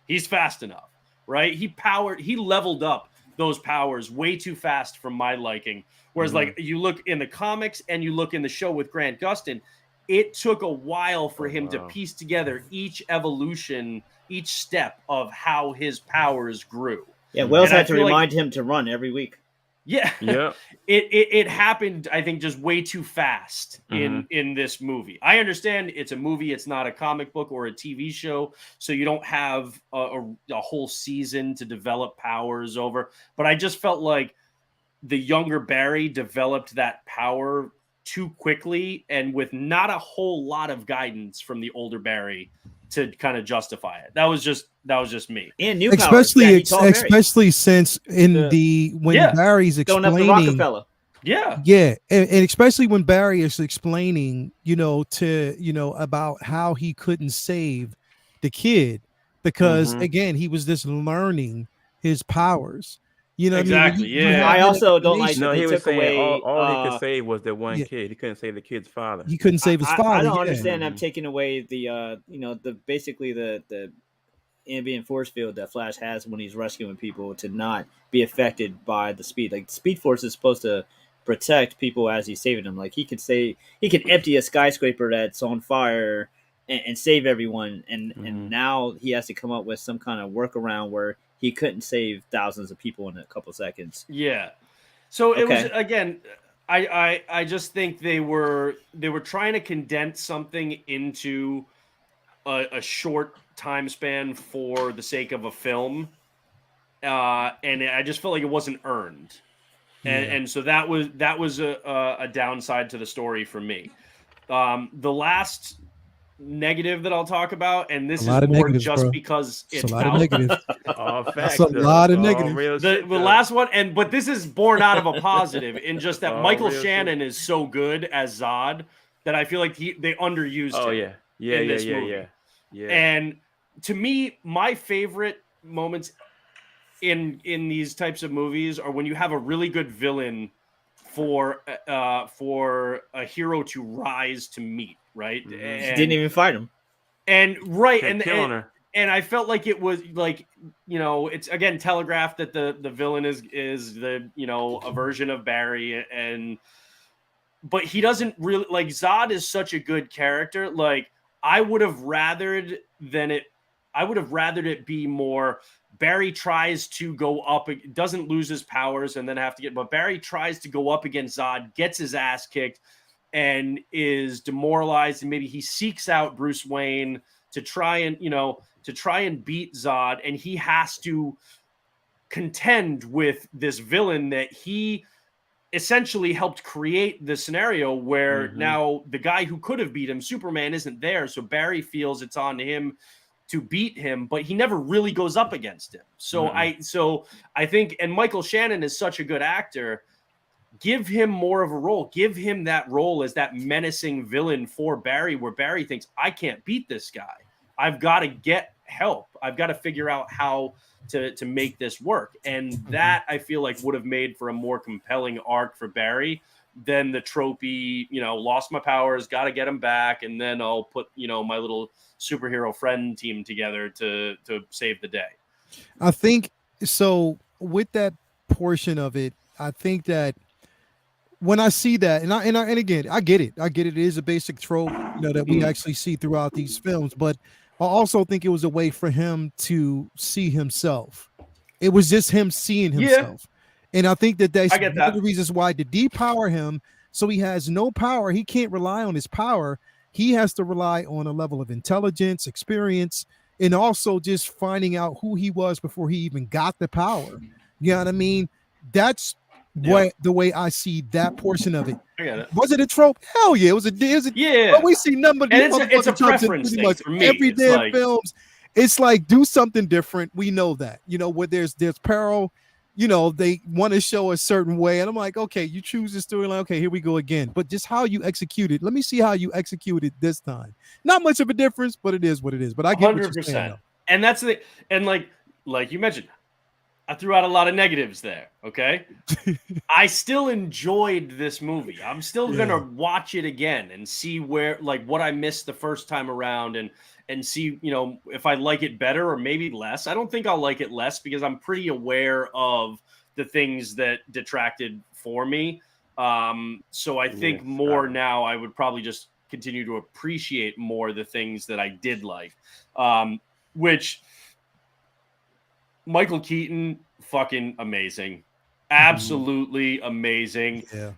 he's fast enough, right? He leveled up those powers way too fast for my liking. Whereas like you look in the comics and you look in the show with Grant Gustin, it took a while for him to piece together each evolution, each step of how his powers grew.
Yeah, Wells had to remind him to run every week.
Yeah. It happened, I think, just way too fast in this movie. I understand it's a movie, it's not a comic book or a TV show, so you don't have a whole season to develop powers over. But I just felt like the younger Barry developed that power too quickly and with not a whole lot of guidance from the older Barry to kind of justify it. That was just me.
And new
especially
powers.
Especially since when Barry's explaining
Rockefeller.
and especially when Barry is explaining, about how he couldn't save the kid because again, he was just learning his powers. You know
exactly.
What I mean?
I also don't like that
no,
they
he was
took
saying
away.
All he could save was the one kid. He couldn't save the kid's father.
He couldn't save his father.
I don't understand them taking away the basically the ambient force field that Flash has when he's rescuing people to not be affected by the speed. Like, Speed Force is supposed to protect people as he's saving them. Like, he can empty a skyscraper that's on fire and save everyone. And now he has to come up with some kind of workaround where he couldn't save thousands of people in a couple seconds.
Yeah. So it was, again, I just think they were trying to condense something into a short time span for the sake of a film. And I just felt like it wasn't earned. And so that was a downside to the story for me. The last negative that I'll talk about, and this is more just because it's
a lot of negatives.
That's
a lot of negatives.
The last one, but this is born out of a positive in just that Michael Shannon is so good as Zod that I feel like they underused him. In this movie. And to me, my favorite moments in these types of movies are when you have a really good villain for a hero to rise to meet, right?
And he didn't even fight him.
And I felt like it was like, it's again telegraphed that the villain is the, a version of Barry, but he doesn't really, like, Zod is such a good character. Like, I would have rathered it be more Barry tries to go up, doesn't lose his powers and then but Barry tries to go up against Zod, gets his ass kicked and is demoralized. And maybe he seeks out Bruce Wayne to try and beat Zod. And he has to contend with this villain that he essentially helped create the scenario where now the guy who could have beat him, Superman, isn't there. So Barry feels it's on him to beat him, but he never really goes up against him. So I think, and Michael Shannon is such a good actor, give him more of a role, give him that role as that menacing villain for Barry, where Barry thinks, I can't beat this guy. I've got to get help. I've got to figure out how to make this work. And that I feel like would have made for a more compelling arc for Barry than the tropey, lost my powers, got to get them back, and then I'll put, my little superhero friend team together to save the day.
I think so. With that portion of it, I think that when I see that, and again, I get it. It is a basic trope, that we actually see throughout these films. But I also think it was a way for him to see himself. It was just him seeing himself, and I think that's one of the reasons why to depower him, so he has no power. He can't rely on his power. He has to rely on a level of intelligence, experience, and also just finding out who he was before he even got the power. You know what I mean? That's the way I see that portion of it.
I get it.
Was it a trope? Hell yeah, it was a
yeah.
But we see number.
It's a preference thing for me.
Every damn films. It's like, do something different. We know that, where there's peril, they want to show a certain way. And I'm like, okay, you choose this storyline. Okay, here we go again. But just how you execute it. Let me see how you execute it this time. Not much of a difference, but it is what it is. But I get 100%. What you're saying,
and that's the, and like you mentioned, I threw out a lot of negatives there. Okay. I still enjoyed this movie. I'm still going to watch it again and see where, what I missed the first time around and see, if I like it better or maybe less. I don't think I'll like it less because I'm pretty aware of the things that detracted for me. So I think more now I would probably just continue to appreciate more the things that I did like, which Michael Keaton, fucking amazing. Absolutely amazing.
Yeah.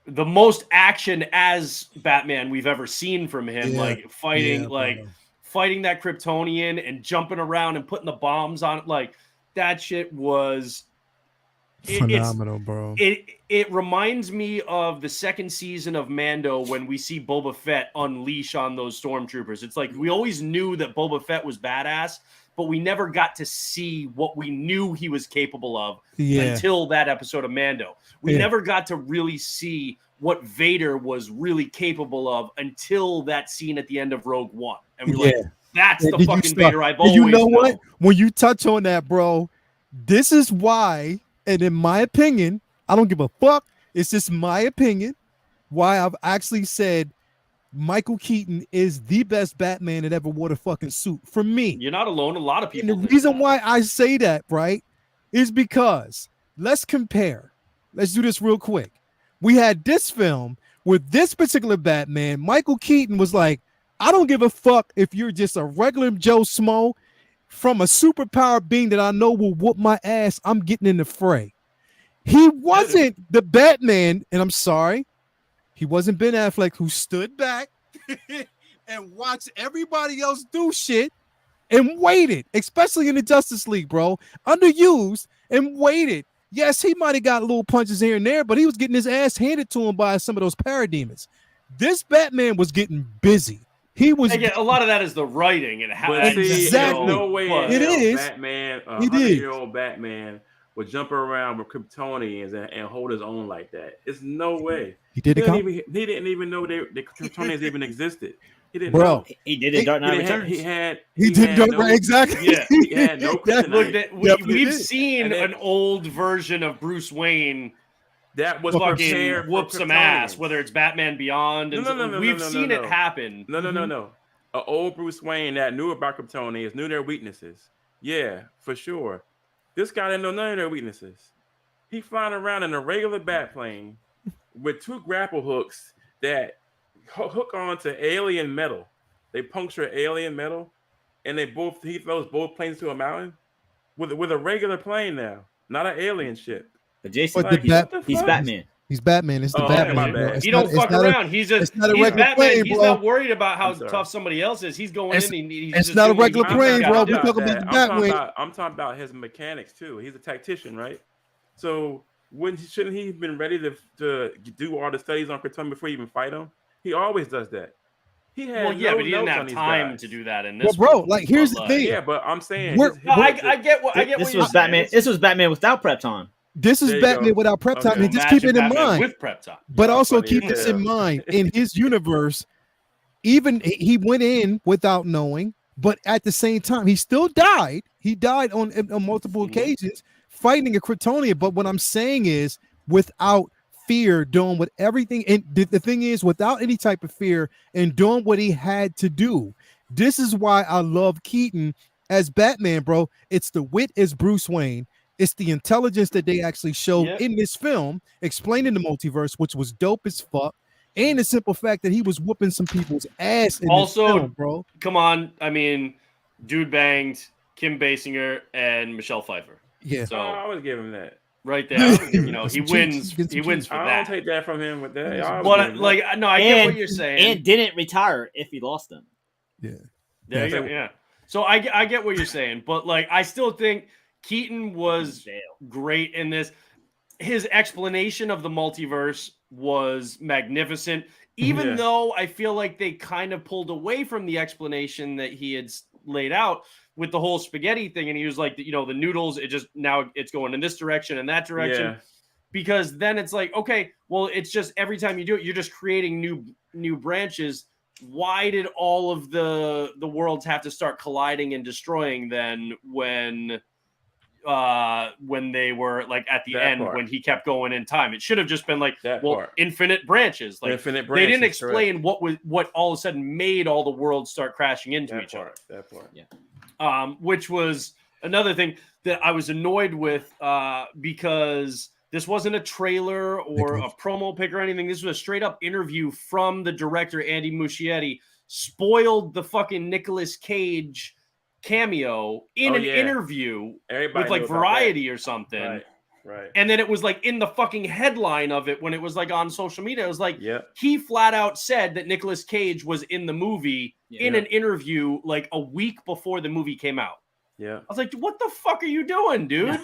The most action as Batman we've ever seen from him, fighting that Kryptonian and jumping around and putting the bombs on it. That shit was
phenomenal, bro.
It reminds me of the second season of Mando when we see Boba Fett unleash on those stormtroopers. It's like we always knew that Boba Fett was badass, but we never got to see what we knew he was capable of until that episode of Mando. We never got to really see what Vader was really capable of until that scene at the end of Rogue One. And we're like, that's the fucking Vader I've always known.
You know what? When you touch on that, bro, this is why, and in my opinion, I don't give a fuck. It's just my opinion, why I've actually said Michael Keaton is the best Batman that ever wore a fucking suit. For me,
you're not alone. A lot of people.
And the reason why I say that, right, is because let's compare. Let's do this real quick. We had this film with this particular Batman. Michael Keaton was like, I don't give a fuck if you're just a regular Joe Smo from a superpower being that I know will whoop my ass. I'm getting in the fray. He wasn't the Batman, and I'm sorry. He wasn't Ben Affleck, who stood back and watched everybody else do shit and waited, especially in the Justice League, bro. Underused and waited. Yes, he might have got little punches here and there, but he was getting his ass handed to him by some of those parademons. This Batman was getting busy. He was.
Again, a lot of that is the writing and how.
Exactly.
No way.
It is.
Batman, 100-year-old Batman would jump around with Kryptonians and hold his own like that. It's no way.
He didn't
even know the Kryptonians even existed. He didn't
know.
He did in Dark Knight Returns.
He did exactly.
Yeah.
He had no kryptonite.
We've seen an old version of Bruce Wayne
that was
fucking whoop some ass, whether it's Batman Beyond. We've seen it happen.
No. An old Bruce Wayne that knew about Kryptonians, knew their weaknesses. Yeah, for sure. This guy didn't know none of their weaknesses. He flying around in a regular bat plane with two grapple hooks that hook onto alien metal. They puncture alien metal, and he throws both planes to a mountain with a regular plane now, not an alien ship.
But Jason, he's Batman.
He's Batman. It's the Batman.
He don't fuck around. He's Batman.
Plane,
he's not worried about how tough somebody else is. He's going in.
It's not a regular plane, bro. We talking about the Batman.
I'm talking about his mechanics too. He's a tactician, right? So shouldn't he have been ready to do all the studies on Krypton before he even fight him? He always does that. He had
but he didn't have time to do that in this.
Well, bro, here's the thing.
Yeah, but I'm saying
I get what
this was Batman. This was Batman without prep time.
This is Batman without prep time, and just keep it in mind.
With prep time,
but also keep this in mind. In his universe, even he went in without knowing, but at the same time, he still died. He died on multiple occasions fighting a Kryptonian. But what I'm saying is, without fear, doing what everything. And the thing is, without any type of fear and doing what he had to do. This is why I love Keaton as Batman, bro. It's the wit as Bruce Wayne. It's the intelligence that they actually showed in this film, explaining the multiverse, which was dope as fuck. And the simple fact that he was whooping some people's ass in this film, bro.
Come on. I mean, dude banged Kim Basinger and Michelle Pfeiffer.
Yeah.
So I always give him that.
Right there. He wins. He wins for that.
I don't take that from him with that.
But like, no, I get what you're saying.
And didn't retire if he lost them.
Yeah.
Yeah. So I get what you're saying, but like, I still think Keaton was great in this. His explanation of the multiverse was magnificent, even though I feel like they kind of pulled away from the explanation that he had laid out with the whole spaghetti thing. And he was like, the noodles, now it's going in this direction and that direction. Because then it's like, okay, well, it's just every time you do it, you're just creating new branches. Why did all of the worlds have to start colliding and destroying then when they were like at the end when he kept going in time? It should have just been like, infinite branches. Like
infinite branches.
They didn't explain what all of a sudden made all the worlds start crashing into each other.
That part.
Yeah. Which was another thing that I was annoyed with because this wasn't a trailer or a promo pic or anything. This was a straight up interview from the director, Andy Muschietti. Spoiled the fucking Nicolas Cage cameo in an interview with like Variety or something.
Right.
And then it was like in the fucking headline of it when it was like on social media. It was like he flat out said that Nicolas Cage was in the movie in an interview like a week before the movie came out.
Yeah.
I was like, what the fuck are you doing, dude?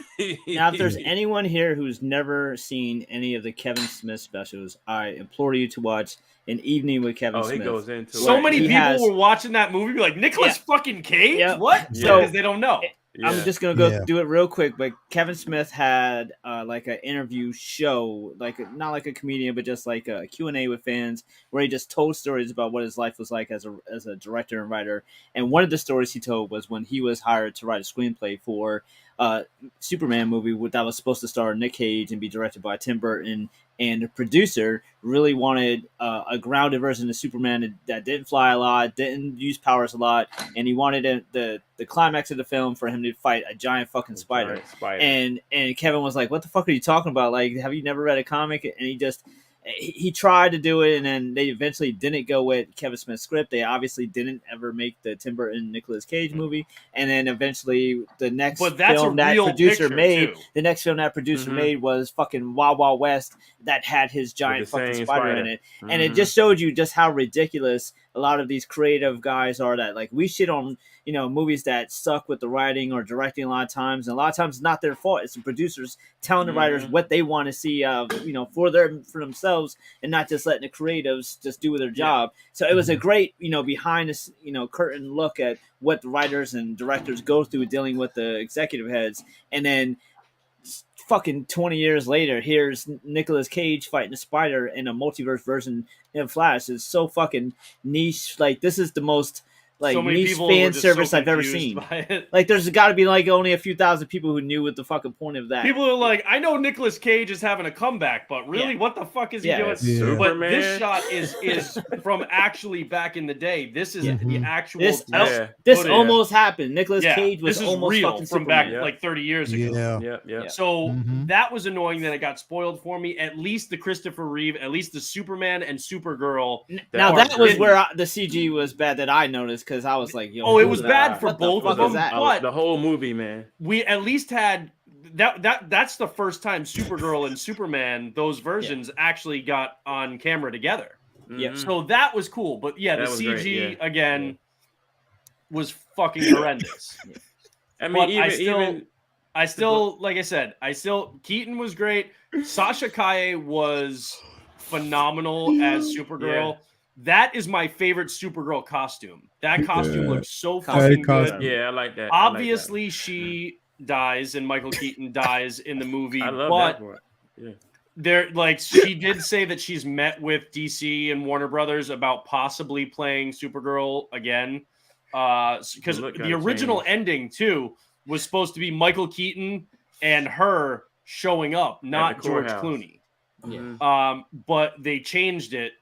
Now, if there's anyone here who's never seen any of the Kevin Smith specials, I implore you to watch An Evening with Kevin Smith.
He goes into
so many people were watching that movie be like, Nicolas fucking Cage? What? Because they don't know.
I'm just going to go do it real quick, but Kevin Smith had like an interview show, like not like a comedian, but just like a Q&A with fans where he just told stories about what his life was like as a director and writer. And one of the stories he told was when he was hired to write a screenplay for Superman movie that was supposed to star Nick Cage and be directed by Tim Burton, and the producer really wanted a grounded version of Superman that didn't fly a lot, didn't use powers a lot, and he wanted the climax of the film for him to fight a giant fucking spider. And Kevin was like, "What the fuck are you talking about? Like, have you never read a comic?" And he tried to do it, and then they eventually didn't go with Kevin Smith's script. They obviously didn't ever make the Tim Burton Nicolas Cage movie, and then eventually the next film that producer made was fucking Wild Wild West that had his giant fucking spider in it, and it just showed you just how ridiculous a lot of these creative guys are. That like we shit on movies that suck with the writing or directing a lot of times, and a lot of times it's not their fault. It's the producers telling the writers what they want to see for themselves, and not just letting the creatives just do their job. So it was a great behind the curtain look at what the writers and directors go through dealing with the executive heads. And then fucking 20 years later, here's Nicolas Cage fighting a spider in a multiverse version in Flash. It's so fucking niche. Like, this is the most like niche fan service I've ever seen. Like, there's got to be like only a few thousand people who knew what the fucking point of that.
People are like, I know Nicolas Cage is having a comeback, but really, what the fuck is he doing?
Yeah.
But this shot is from actually back in the day. This is the actual.
This almost happened. Nicolas Cage was almost
real
fucking
from
Superman.
back like 30 years ago.
Yeah.
So that was annoying that it got spoiled for me. At least the Christopher Reeve, at least the Superman and Supergirl.
Now that was where the CG was bad that I noticed, because I was like, yo.
Oh, it was bad for both of them. But
the whole movie, man.
We at least had that's the first time Supergirl and Superman, those versions, actually got on camera together.
Yeah.
So that was cool. But the CG again was fucking horrendous.
I mean,
I still like I said, Keaton was great. Sasha Kaye was phenomenal as Supergirl. That is my favorite Supergirl costume. That costume looks so fucking good.
Yeah, I like that.
Obviously, she dies and Michael Keaton dies in the movie.
I love that part. Yeah.
She did say that she's met with DC and Warner Brothers about possibly playing Supergirl again. Because the original ending too was supposed to be Michael Keaton and her showing up, not George Clooney.
Yeah.
But they changed it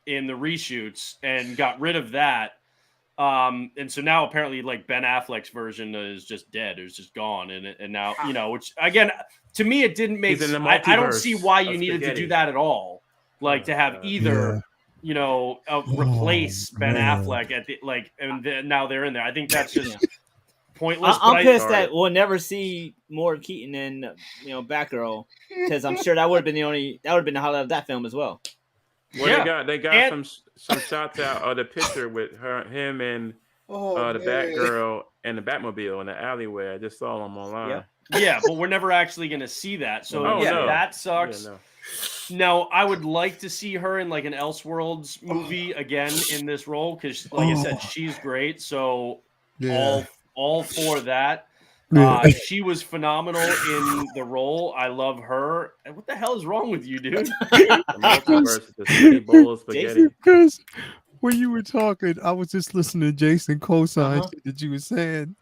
in the reshoots and got rid of that. And so now apparently like Ben Affleck's version is just dead. It was just gone. And now, which again, to me, it didn't make sense. I don't see why you needed to do that at all. Like to have either, replace Ben Affleck at the, and then now they're in there. I think that's just pointless.
I'm pissed that we'll never see more Keaton and Batgirl, because I'm sure that would have been the highlight of that film as well.
Well, they got some shots out of the picture with him and the Batgirl and the Batmobile in the alleyway. I just saw them online.
Yeah, but we're never actually going to see that. So that sucks. Yeah, no. I would like to see her in like an Elseworlds movie again in this role because, like I said, she's great. So all for that. She was phenomenal in the role. I love her. And what the hell is wrong with you, dude?
Because when you were talking, I was just listening to Jason co-sign shit that you were saying,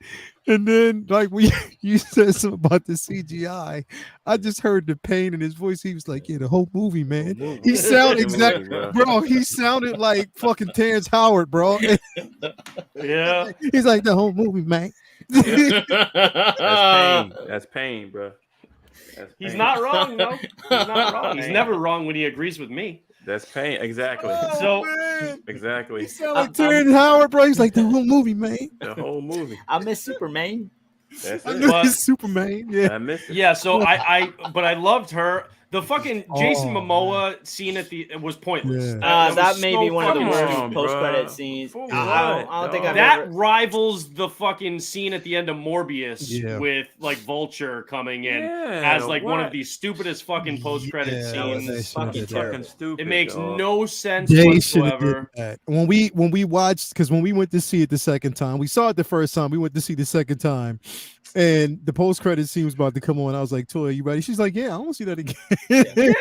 and then like when you said something about the CGI, I just heard the pain in his voice. He was like, "Yeah, the whole movie, man." He sounded exactly, bro. He sounded like fucking Terrence Howard, bro.
Yeah,
he's like the whole movie, man.
That's pain, bro.
He's not wrong, though. He's not wrong. He's never wrong when he agrees with me.
That's pain, exactly. Exactly.
He sound like Terrence Howard, bro. He's like the whole movie, man.
The whole movie.
I miss Superman.
That's
I miss Superman. Yeah,
I miss it.
Yeah. So but I loved her. The fucking Jason Momoa scene was pointless.
Yeah.
That may be one of the worst post-credit scenes. I don't think
that rivals the fucking scene at the end of Morbius with like Vulture coming in as like one of the stupidest fucking post-credit scenes.
Fucking stupid.
It makes no sense whatsoever.
When we watched, because when we went to see it the second time, we saw it the first time. We went to see the second time. And the post-credit scene was about to come on. I was like, "Toya, you ready?" She's like, "Yeah, I want to see that again."
Yeah, dude.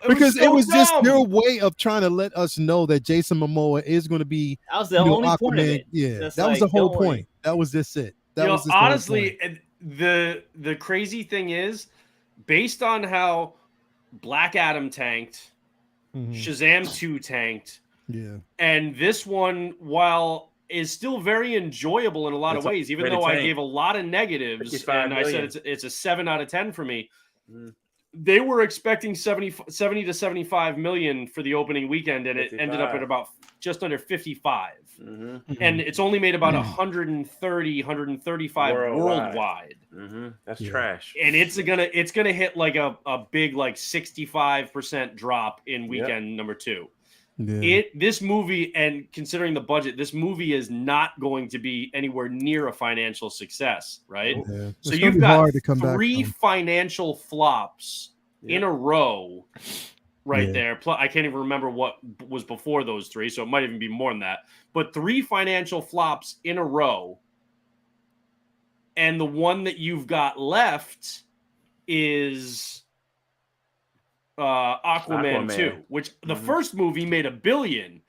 Because it was just your way of trying to let us know that Jason Momoa is going to be.
That was the only point of it.
Yeah, that was the whole point. That was just it. That was just
honestly, the crazy thing is, based on how Black Adam tanked, Shazam 2 tanked, and this one, while is still very enjoyable in a lot of ways, even though I gave a lot of negatives and I said it's a 7 out of 10 for me. They were expecting 70 to 75 million for the opening weekend, and 55. It ended up at about just under 55. And it's only made about 130, 135 worldwide.
That's trash.
And it's gonna hit like a big like 65% drop in weekend number 2. Yeah. This movie, and considering the budget, this movie is not going to be anywhere near a financial success, right? Yeah. So you've got 3 financial flops in a row there. Plus, I can't even remember what was before those 3, so it might even be more than that. But 3 financial flops in a row, and the one that you've got left is Aquaman 2, which the first movie made $1 billion.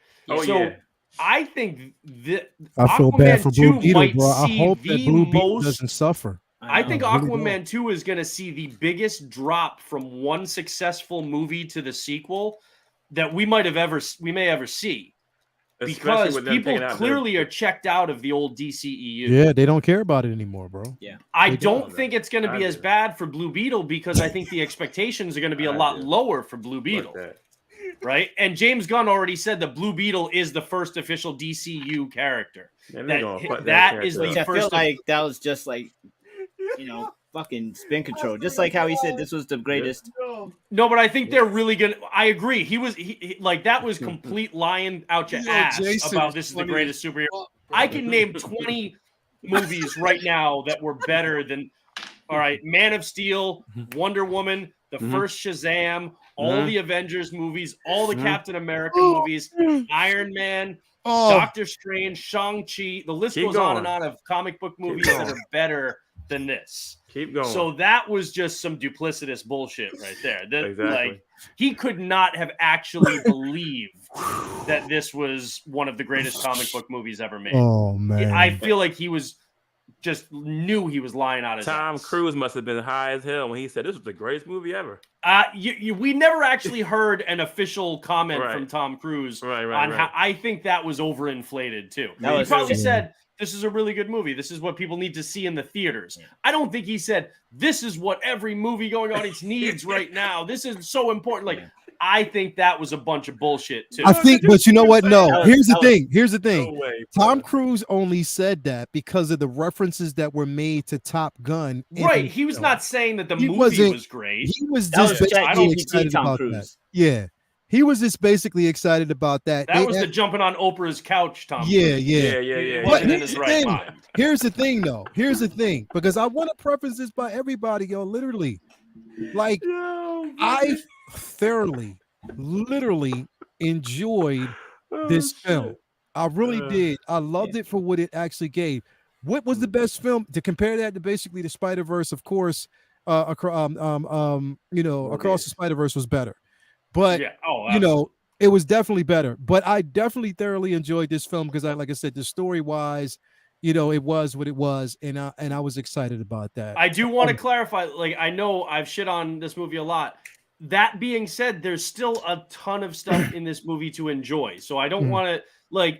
I think that
I feel bad for Blue Beetle, bro. I hope that Blue Beetle doesn't suffer.
I think Aquaman 2 is going to see the biggest drop from one successful movie to the sequel that we may ever see. Because people clearly are checked out of the old DCEU.
Yeah, they don't care about it anymore, bro.
Yeah,
I don't think it's going to be as bad for Blue Beetle because I think the expectations are going to be a lot lower for Blue Beetle. Right? And James Gunn already said that Blue Beetle is the first official DCU character. That is the first.
I feel like that was just like, fucking spin control. Just like how he said this was the greatest.
No, but I think they're really gonna. I agree. He like that was complete lying out your ass about this is the greatest superhero. I can name 20 movies right now that were better than. All right, Man of Steel, Wonder Woman, the first Shazam, all the Avengers movies, all the Captain America movies, Iron Man, Doctor Strange, Shang-Chi. The list goes on and on of comic book movies that are better than this.
Keep going.
So that was just some duplicitous bullshit right there.
Exactly.
Like he could not have actually believed that this was one of the greatest comic book movies ever made.
Oh man.
I feel like he was just knew he was lying out his
Tom
ass.
Cruise must have been high as hell when he said this was the greatest movie ever.
We never actually heard an official comment
Right.
from Tom Cruise
Right.
how I think that was overinflated too.
That
He
was
probably
too.
said this is a really good movie. This is what people need to see in the theaters.
Yeah.
I don't think he said this is what every movie-going audience needs right now. This is so important. Like, I think that was a bunch of bullshit too.
I think, but you know what? No, here's the thing. Here's the thing.
No way,
Tom Cruise only said that because of the references that were made to Top Gun.
Right. He was not saying that the movie was great.
He was
That
just
was
basically
ChatGPT
excited
Tom
about
Cruise.
that. Yeah. He was just basically excited about that.
That was the jumping on Oprah's couch, Tom.
Yeah.
He
But
wasn't in
here's
his
the
right
thing.
mind.
Here's the thing, though. Here's the thing, because I want to preface this by everybody, yo. Literally, like I thoroughly, literally enjoyed this film. I really did. I loved it for what it actually gave. What was the best film to compare that to? Basically, the Spider-Verse, of course. Across the Spider-Verse was better, but it was definitely better. But I definitely thoroughly enjoyed this film because like I said, the story-wise, it was what it was, and I was excited about that.
I do want to clarify. Like, I know I've shit on this movie a lot. That being said, there's still a ton of stuff in this movie to enjoy. So I don't want to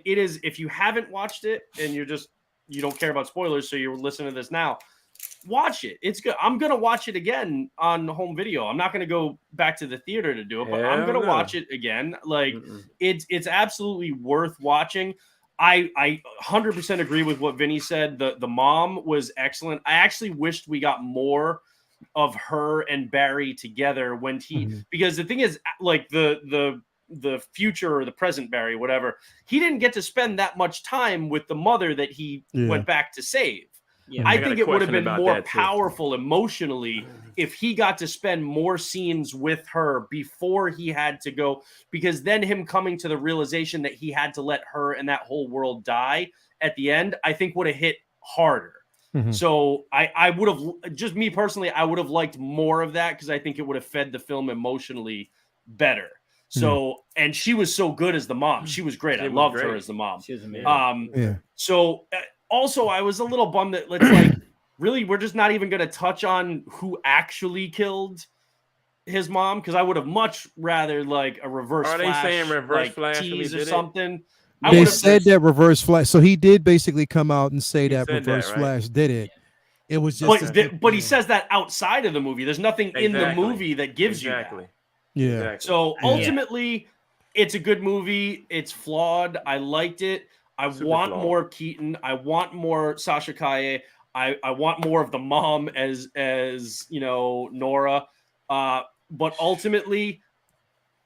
it is, if you haven't watched it and you don't care about spoilers, so you're listening to this now, watch it. It's good. I'm gonna watch it again on home video. I'm not gonna go back to the theater to do it, but I'm gonna watch it again. Like it's absolutely worth watching. I 100% agree with what Vinny said. The mom was excellent. I actually wished we got more of her and Barry together when because the thing is, like the future or the present Barry, whatever, he didn't get to spend that much time with the mother that he went back to save.
Yeah.
I think it would have been more powerful emotionally if he got to spend more scenes with her before he had to go, because then him coming to the realization that he had to let her and that whole world die at the end, I think would have hit harder. So I would have, just me personally, I would have liked more of that because I think it would have fed the film emotionally better. So, and she was so good as the mom. She was great. I loved her as the mom.
She was amazing.
So also I was a little bummed that like, really, we're just not even going to touch on who actually killed his mom, because I would have much rather like a reverse flash.
Are they saying reverse flash
tease or something?
They said that reverse flash. So he did basically come out and say that reverse
right?
flash did it. It was just,
but he says that outside of the movie. There's nothing in the movie that gives you that.
Yeah.
Exactly.
So ultimately, it's a good movie. It's flawed. I liked it. I want more Keaton. I want more Sasha Kaye. I want more of the mom as Nora. But ultimately,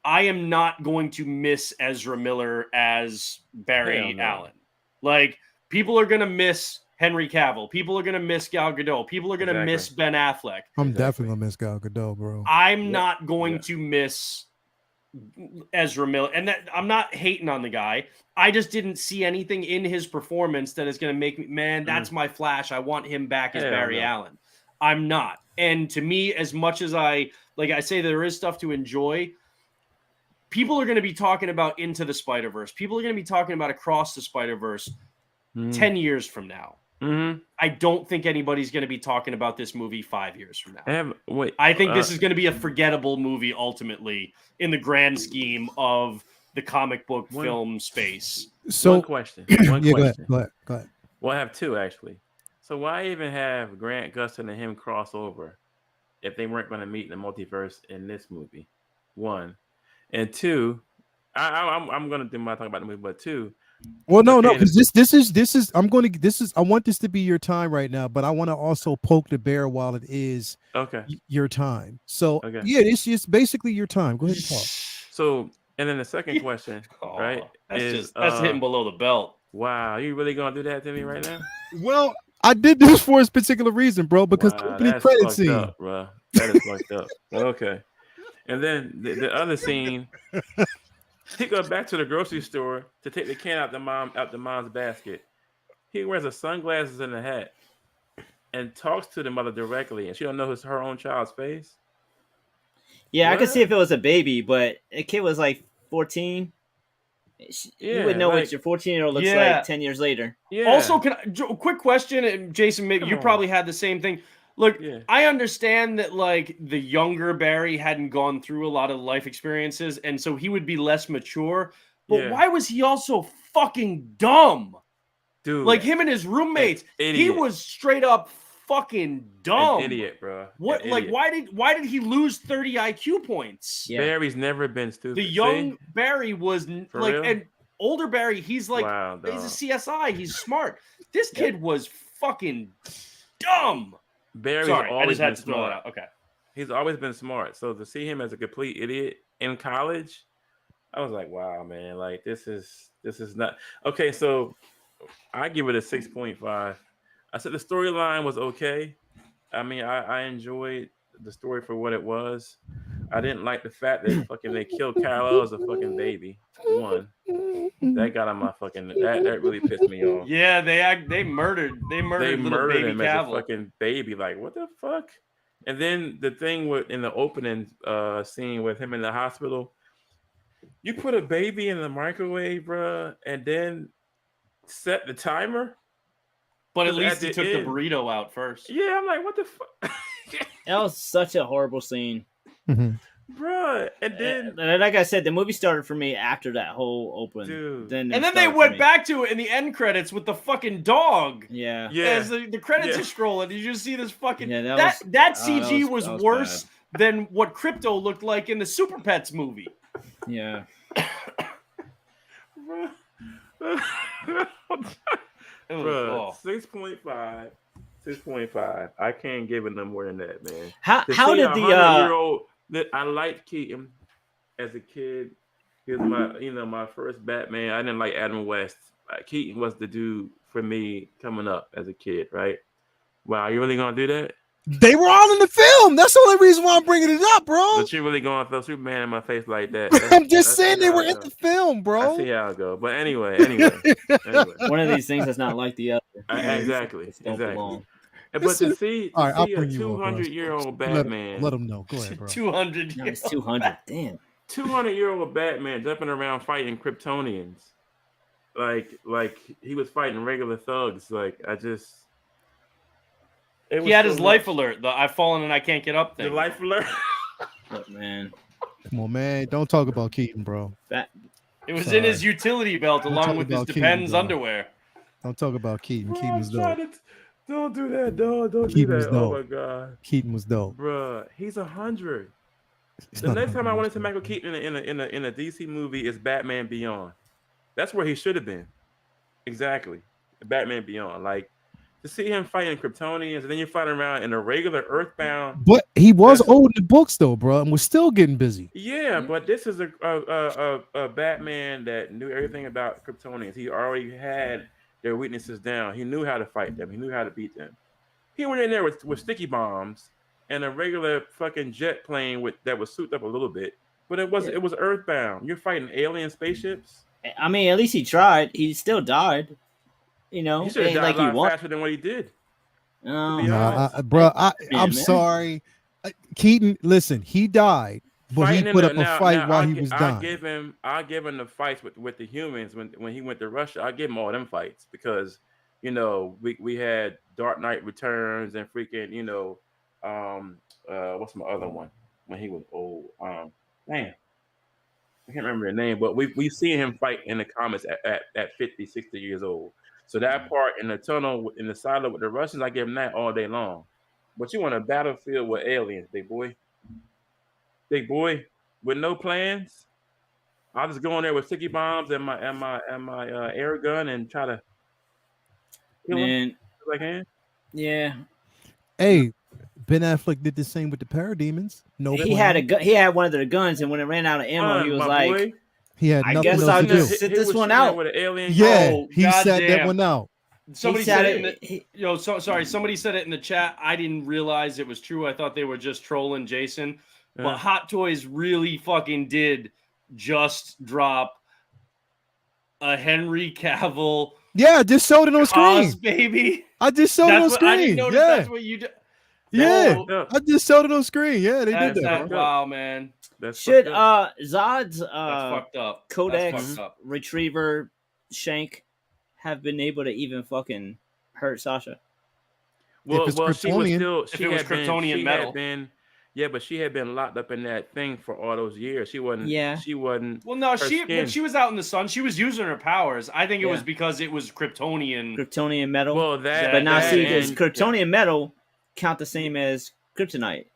I am not going to miss Ezra Miller as Barry Allen. Like, people are going to miss Henry Cavill. People are going to miss Gal Gadot. People are going to miss Ben Affleck.
I'm definitely going to miss Gal Gadot, bro.
I'm not going to miss Ezra Miller. And that, I'm not hating on the guy. I just didn't see anything in his performance that is going to make me, man, that's my Flash. I want him back as Barry Allen. I'm not. And to me, as much as I say, there is stuff to enjoy, people are going to be talking about Into the Spider-Verse. People are going to be talking about Across the Spider-Verse 10 years from now. I don't think anybody's going to be talking about this movie 5 years from now. I think this is going to be a forgettable movie ultimately in the grand scheme of the comic book film space.
So,
one question.
Go ahead.
Well, I have two actually. So why even have Grant Gustin and him cross over if they weren't going to meet in the multiverse in this movie? One. And two, I'm going to do my talk about the movie, but two.
Well, no, because this is I want this to be your time right now, but I want to also poke the bear while it is your time. So it's just basically your time. Go ahead and talk.
So, and then the second question, right?
That's hitting below the belt.
Wow, you really gonna do that to me right now?
Well, I did this for a particular reason, bro, because the opening credit scene.
Up, bro. That is fucked up. Okay. And then the other scene, he goes back to the grocery store to take the can out the mom's basket. He wears a sunglasses and a hat and talks to the mother directly, and she don't know it's her own child's face.
Yeah, what? I could see if it was a baby, but the kid was like 14. You would know what your 14-year-old looks like 10 years later.
Yeah.
Also, quick question, and Jason, maybe you probably had the same thing. Look, I understand that like the younger Barry hadn't gone through a lot of life experiences, and so he would be less mature. But why was he also fucking dumb?
Dude,
like him and his roommates, he was straight up fucking dumb.
An idiot, bro.
What? Like, why did he lose 30 IQ points?
Yeah. Barry's never been stupid.
The young Barry was like, real? And older Barry, he's like, he's a CSI. He's smart. This kid was fucking dumb.
Barry's always been smart.
Okay.
He's always been smart. So to see him as a complete idiot in college, I was like, wow, man, like this is not okay. So I give it a 6.5. I said the storyline was okay. I mean, I enjoyed the story for what it was. I didn't like the fact that fucking they killed Kal-El as a fucking baby. One. That got on my fucking that really pissed me off.
Yeah, they murdered little baby
him as a fucking baby. Like, what the fuck? And then the thing with in the opening scene with him in the hospital, you put a baby in the microwave, bro, and then set the timer.
But at least he took the burrito out first.
Yeah, I'm like, what the fuck?
That was such a horrible scene.
Bruh, and then
like I said, the movie started for me after that whole open.
Dude.
And then they went back to it in the end credits with the fucking dog.
Yeah.
As the credits are scrolling, you just see this fucking that CG was worse than what Crypto looked like in the Super Pets movie.
Yeah.
Bro, 6.5. 6.5. I can't give it no more than that, man.
How did the
I liked Keaton as a kid. He was my first Batman. I didn't like Adam West. Keaton was the dude for me coming up as a kid, right? Wow, are you really gonna do that?
They were all in the film. That's the only reason why I'm bringing it up, bro.
But you really gonna throw Superman in my face like that?
I'm just saying they were in the film, bro.
I see how it go. But anyway.
One of these things is not like the other.
Exactly. But to see a 200-year-old Batman.
Let him know. Go ahead, bro.
200.
No, it's 200. Damn.
200-year-old Batman jumping around fighting Kryptonians. Like he was fighting regular thugs. Like,
he had his life alert. The I've fallen and I can't get up thing.
The life alert.
Look, man.
Come on, man. Don't talk about Keaton, bro.
It was in his utility belt along with his Depends underwear.
Don't talk about Keaton. Keaton was dope.
Don't do that, dog. Don't
Keaton
do
was
that.
dope.
Oh my god.
Keaton was dope.
Bruh, he's 100. The next time I want to see Michael Keaton in a DC movie is Batman Beyond. That's where he should have been. Exactly. Batman Beyond. Like, to see him fighting Kryptonians and then you're fighting around in a regular Earthbound.
But he was old in the books though, bro, and was still getting busy.
Yeah, but this is a Batman that knew everything about Kryptonians. He already had their weaknesses down. He knew how to fight them. He knew how to beat them. He went in there with sticky bombs and a regular fucking jet plane that was souped up a little bit, but it was Earthbound. You're fighting alien spaceships.
I mean, at least he tried. He still died. You know,
he should have died a lot faster than what he did.
Bro, I'm sorry, Keaton. Listen, he died, but he put up a fight while he was dying.
I give him the fights with the humans when he went to Russia. I give him all them fights because we had Dark Knight Returns and freaking what's my other one when he was old. Man, I can't remember the name, but we seen him fight in the comics at 50, 60 years old. So that part in the tunnel, in the silo with the Russians, I give him that all day long. But you want a battlefield with aliens, big boy, with no plans. I'll just go in there with sticky bombs and my air gun and try to kill him if I can.
Yeah.
Hey, Ben Affleck did the same with the Parademons.
He had a gun. He had one of their guns, and when it ran out of ammo, he was like.
Boy.
He had nothing
I guess I'll just sit this one out.
With an alien.
Yeah, he sat that one out.
Somebody said it. Somebody said it in the chat. I didn't realize it was true. I thought they were just trolling Jason. But Hot Toys really fucking did just drop a Henry Cavill.
Yeah, I just showed it on screen,
baby.
I just showed it on screen.
I didn't notice that's what you did.
Yeah,
Oh,
I just showed it on screen. Yeah, they did
that's
that.
that. Wow, man.
That's
Should
fucked up.
Zod's
That's fucked up.
Codex
That's fucked up.
Retriever Shank have been able to even fucking hurt Sasha?
If it's
Well, she was
Kryptonian,
still.
If it was Kryptonian metal.
Yeah, but she had been locked up in that thing for all those years. She wasn't.
Yeah.
She wasn't.
Well, no,
her
when
skin-
she was out in the sun, she was using her powers. I think it was
Yeah.
because it was Kryptonian.
Kryptonian metal.
Well, that.
but now
that
see,
and-
does Kryptonian metal count the same as kryptonite?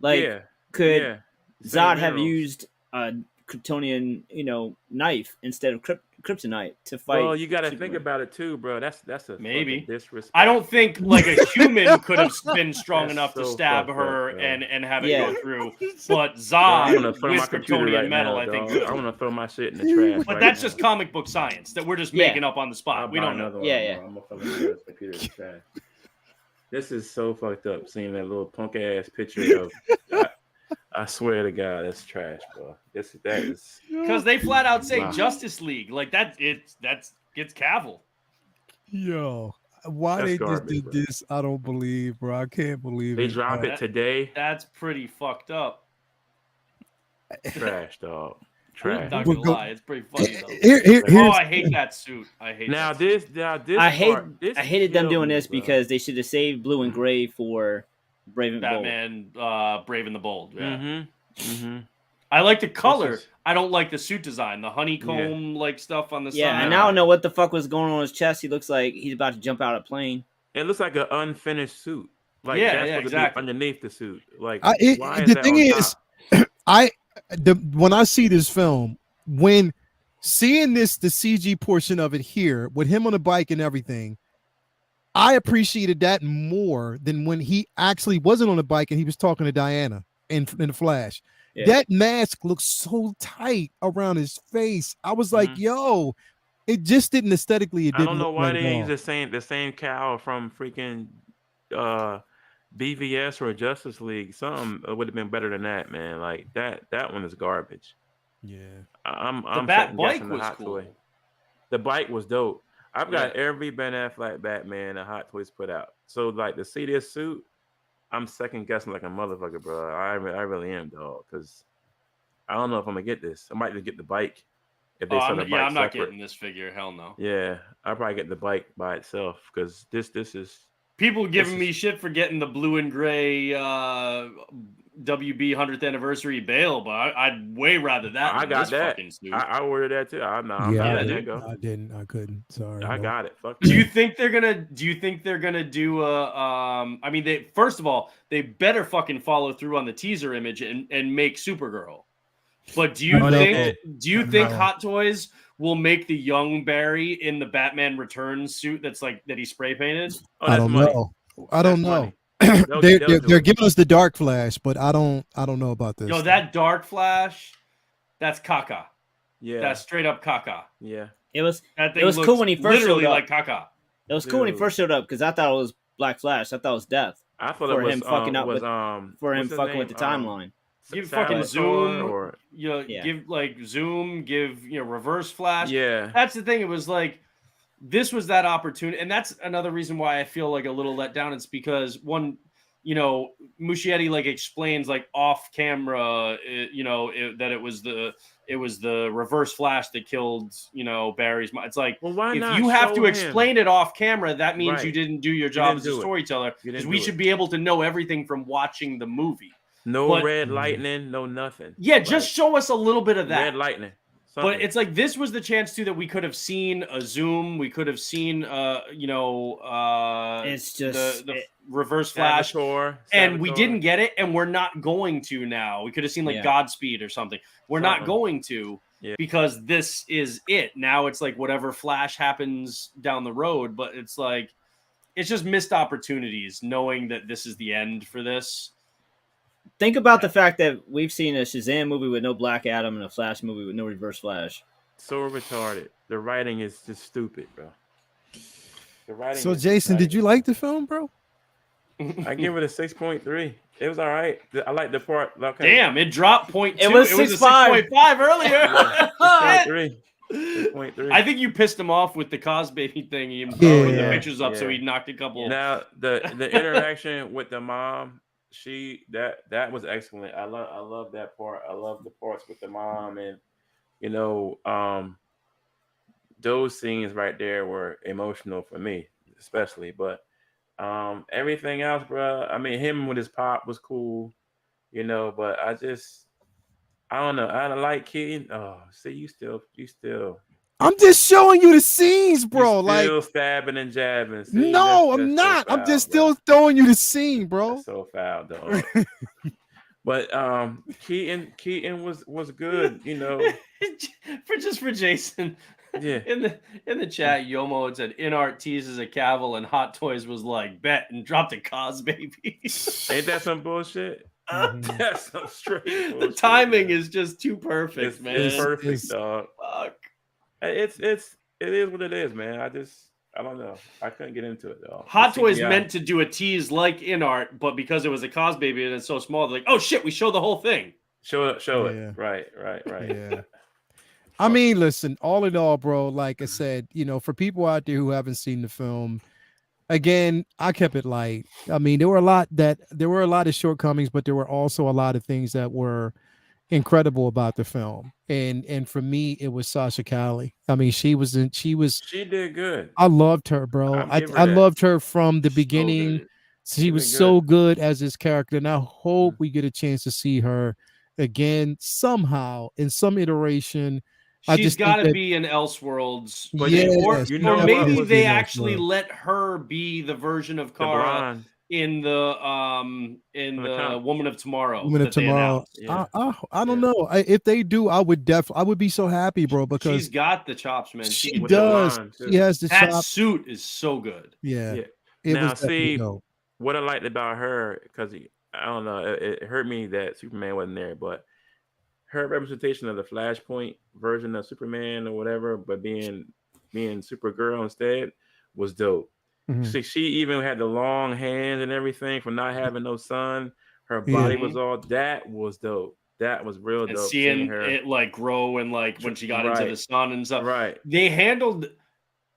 Like,
yeah.
could
yeah. Same
Zod have
minerals.
used a Kryptonian, knife instead of kryptonite to fight?
Well, you got to think
Superman?
about it too, bro. That's a
Maybe.
fucking disrespect.
I don't think like a human could have been strong
That's
enough to
so
stab
fucked
her
up, man.
and have it
Yeah.
go through. But
I'm
Zod
gonna throw my
with
computer
Kryptonian
right
metal,
now,
I think.
dog.
Could.
I'm gonna throw my shit in the trash.
But
right
that's
now.
just comic book science that we're just
Yeah.
making up on the spot.
I'll
We
buy
don't know.
another one,
Yeah,
bro. I'm gonna throw this computer in the trash. This is so fucked up. Seeing that little punk ass picture of. I swear to God, that's trash, bro. That is.
Because they flat out say
Wow.
Justice League. Like that's gets Cavill.
yo, why
That's
they
garbage,
just
bro.
did this? I don't believe, bro. I can't believe
They
it.
drop it today.
That's pretty fucked up.
Trash, dog.
I'm
Trash.
not
We'll
gonna
go-
lie, it's pretty funny though.
Here's
Oh, I hate that suit. I hate
Now
that suit.
this.
I hated them
killed
doing
me,
this
bro.
because they should have saved Blue and Gray for Brave and Bold.
Batman, Brave and the Bold. Yeah.
Mm-hmm.
I like the color.
is-
I don't like the suit design. The honeycomb like stuff on the
Yeah,
side.
and I don't know what the fuck was going on his chest. He looks like he's about to jump out of a plane.
It looks like an unfinished suit. Like
Yeah,
that's
yeah,
supposed
exactly.
to be underneath the suit. Like
why
is
the
that
thing
on
is,
top?
when I see this film, when seeing the CG portion of it here with him on the bike and everything, I appreciated that more than when he actually wasn't on the bike and he was talking to Diana in the Flash.
Yeah.
That mask looks so tight around his face. I was like,
Mhm.
yo, it just didn't aesthetically. It
I
didn't
don't know
look
why
right
they
at all.
use the same cowl from freaking BVS or Justice League. Something would have been better than that, man. Like that one is garbage.
Yeah.
I'm
Bat
second
bike
guessing the
was
Hot
cool.
Toy. The bike was dope. I've got every Ben Affleck Batman that Hot Toys put out. So like to see this suit, I'm second guessing like a motherfucker, bro. I really am, dog. Because I don't know if I'm gonna get this. I might just get the bike if they sell the bike
I'm not
separate.
getting this figure. Hell no.
Yeah, I'll probably get the bike by itself because this is
People giving
is-
me shit for getting the blue and gray WB 100th anniversary Bale, but I'd way rather that.
I
than
got
this
that.
fucking suit.
I ordered that too. I'm not
Yeah,
letting
dude.
that go.
I didn't. I couldn't. Sorry.
I
no.
got it. Fuck
Do you
that.
think they're gonna? Do you think they're gonna do a? I mean, they first of all, they better fucking follow through on the teaser image and make Supergirl. But do you
No.
think? Do you think
No.
Hot Toys will make the young Barry in the Batman Returns suit that's like that he spray painted?
Oh,
I
that's
don't
money.
know. I don't
That's
know.
money. They'll
They're
do it.
giving us the Dark Flash, but I don't know about this.
Yo, that Dark Flash, that's caca.
Yeah,
That's straight up caca.
yeah.
It was
That thing
was
looks
cool when he first
literally
showed up.
like caca.
It was cool when he
Dude.
first showed up because I thought it was Black Flash. I thought it was Death
I thought
For
it was
him fucking up
was,
with- for him
what's his
fucking with
name?
the timeline.
Give
Salazar
fucking zoom
or
Yeah.
give like zoom, give reverse flash.
yeah.
That's the thing. It was like this was that opportunity, and that's another reason why I feel like a little let down. It's because one, Muschietti like explains like off camera, that it was the reverse flash that killed Barry's mom. It's like
Well, why
if
not
you have
show
to
him?
explain it off camera, that means
Right.
you didn't do your job
didn't
as a
do it.
storyteller.
You
Because
didn't
we
do
should
it.
be able to know everything from watching the movie.
No
But-
red lightning, no nothing.
Yeah, just show us a little bit of that.
Red lightning.
But
Something.
it's like this was the chance too that we could have seen a zoom, we could have seen
It's just
the reverse flash,
Saboteur,
and we
Saboteur.
didn't get it, and we're not going to now. We could have seen like
Yeah.
Godspeed or something. We're not
Something.
going to
Yeah.
because this is it. Now it's like whatever flash happens down the road, but it's like it's just missed opportunities knowing that this is the end for this.
Think about the fact that we've seen a Shazam movie with no Black Adam and a Flash movie with no Reverse Flash.
So retarded. The writing is just stupid, bro. The writing.
So
is
Jason, did you
retarded.
like the film, bro?
I give it a 6.3. It was all right. I like the part. Okay.
Damn, it dropped 0.2.
It was
a
6.5.
6.5 earlier.
6.3. 3.3.
I think you pissed him off with the Cos baby thing. He
Yeah.
throwing the pictures up, so he knocked a couple.
Now the interaction with the mom, that was excellent. I love that part. I love the parts with the mom, and you know, those scenes right there were emotional for me, especially. But everything else, bro. I mean, him with his pop was cool, you know. But I don't know. I like Keaton. Oh, see, you still.
I'm just showing you the scenes,
You
bro. Like,
still stabbing and jabbing. See,
no, I'm
that's so
not. I'm
foul,
just
bro.
still throwing you the scene, bro.
That's so foul, dog. But Keaton was good, you know.
for Jason.
Yeah.
In the chat, Yomo had said Inart teases a Cavill and Hot Toys was like bet and dropped a Cos baby.
Ain't that some bullshit?
Mhm.
That's some straight bullshit.
The timing
man.
is just too perfect, man.
It's perfect,
It's-
dog.
Fuck.
It is what it is, man. I don't know. I couldn't get into it though.
Hot
The
Toys
CGI.
meant to do a tease like Inart, but because it was a Cos baby and it's so small, they're like, oh shit, we show the whole thing.
Show
Yeah.
it. Right.
Yeah. I mean, listen, all in all, bro, like I said, for people out there who haven't seen the film, again, I kept it light. I mean, there were a lot of shortcomings, but there were also a lot of things that were incredible about the film. And for me, it was Sasha Cali. I mean, she
did good.
I loved her, bro.
I'm giving her
I
that.
loved her from the
So
beginning.
good.
She was
did
so
good.
good as this character. And I hope we get a chance to see her again somehow in some iteration. I
She's
just
got
think
to
that
be in Elseworlds.
But
yes,
or
she
know
or
what
maybe
was
they
in
actually
Elseworlds.
let her be the version of
The
Kara
blonde.
in the
comics.
Woman of Tomorrow
Woman of
that they
Tomorrow.
announced.
Yeah.
I don't know. If they do, I would be so happy, bro, because
She's got the chops, man.
she
can
With the
do it.
does.
blonde,
She
too.
has the
That
chop.
suit is so good.
Yeah.
Yeah.
It was
Now,
definitely
see,
dope.
what I liked about her, because I don't know, it hurt me that Superman wasn't there, but her representation of the Flashpoint version of Superman or whatever, but being Supergirl instead was dope.
Mhm.
She even had the long hands and everything from not having no sun. Her
Yeah.
body was all that was dope. That was real
And
dope.
seeing
her
it like grow and like when she got into
Right.
the sun and stuff.
right.
They handled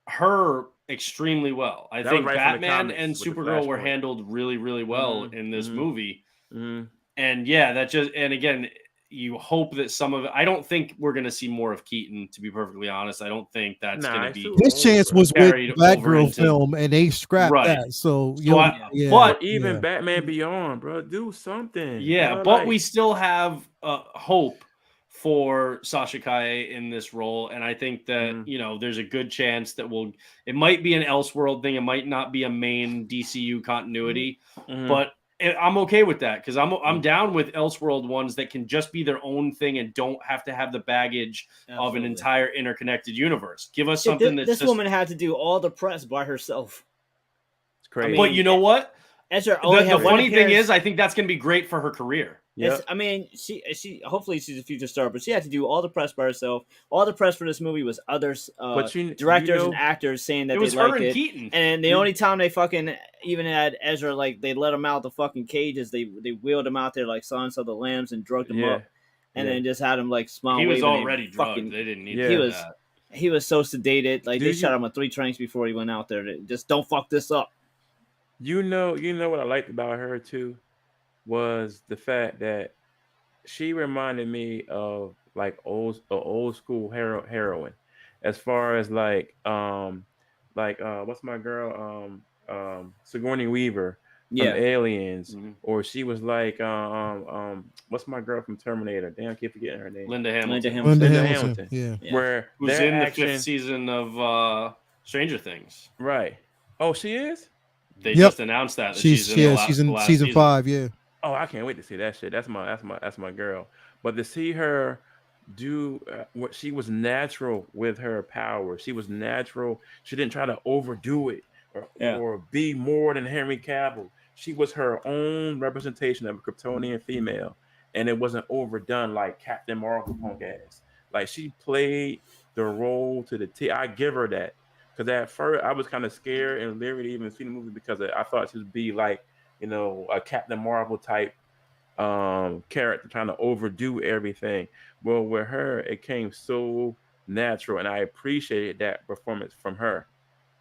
her extremely well. I
That was
think
right from the
Batman
comics
and
with the
Supergirl were
Flashpoint.
handled really, really well in this movie.
Mm-hmm.
And yeah, and again, you hope that some of it. I don't think we're going to see more of Keaton, to be perfectly honest. I don't think that's
Nah,
going to
it's
be
too
His
old,
chance
bro.
was with
carried
the
over
Batgirl
into
film, and they scrapped
right.
that. So
So
yeah,
Or
but
even
yeah.
Batman Beyond, bro. Do something.
yeah,
bro.
but we still have hope for Sasha Kaye in this role, and I think that there's a good chance that it might be an Elseworld thing. It might not be a main DCU continuity, but I'm okay with that because I'm down with Elseworld ones that can just be their own thing and don't have to have the baggage of an entire interconnected universe. Give us something that's
this woman had to do all the press by herself.
It's crazy.
But you know what?
Ezra
The funny thing is, I think that's going to be great for her career.
Yep.
I mean, she hopefully she's a future star, but she had to do all the press by herself. All the press for this movie was others, directors and actors saying that
it was
they
her
liked
and
it.
Keaton.
And the only time they fucking even had Ezra, like they let him out the fucking cages, they wheeled him out there like Silence of the Lambs and drugged him up, and then just had him like smile.
He was
waving
already drugged. They didn't need that.
He was so sedated. Like they shot him with 3 tranks before he went out there. Just don't fuck this up.
You know what I liked about her too was the fact that she reminded me of like old school heroine, as far as like what's my girl Sigourney Weaver from Aliens, or she was like what's my girl from Terminator? Damn, I keep forgetting her name.
Linda Hamilton.
Linda Hamilton. Yeah.
Where
who's in the 5th season of Stranger Things.
Right. Oh, she is?
They just announced that
she's in season 5, yeah.
Oh, I can't wait to see that shit. That's my girl. But to see her do what she was natural with her power. She was natural. She didn't try to overdo it or be more than Henry Cavill. She was her own representation of a Kryptonian female, and it wasn't overdone like Captain Marvel punk ass. Like she played the role to the T. I give her that. Because at first I was kind of scared and leery to even see the movie because I thought she would be like, a Captain Marvel type character trying to overdo everything. Well, with her, it came so natural, and I appreciated that performance from her.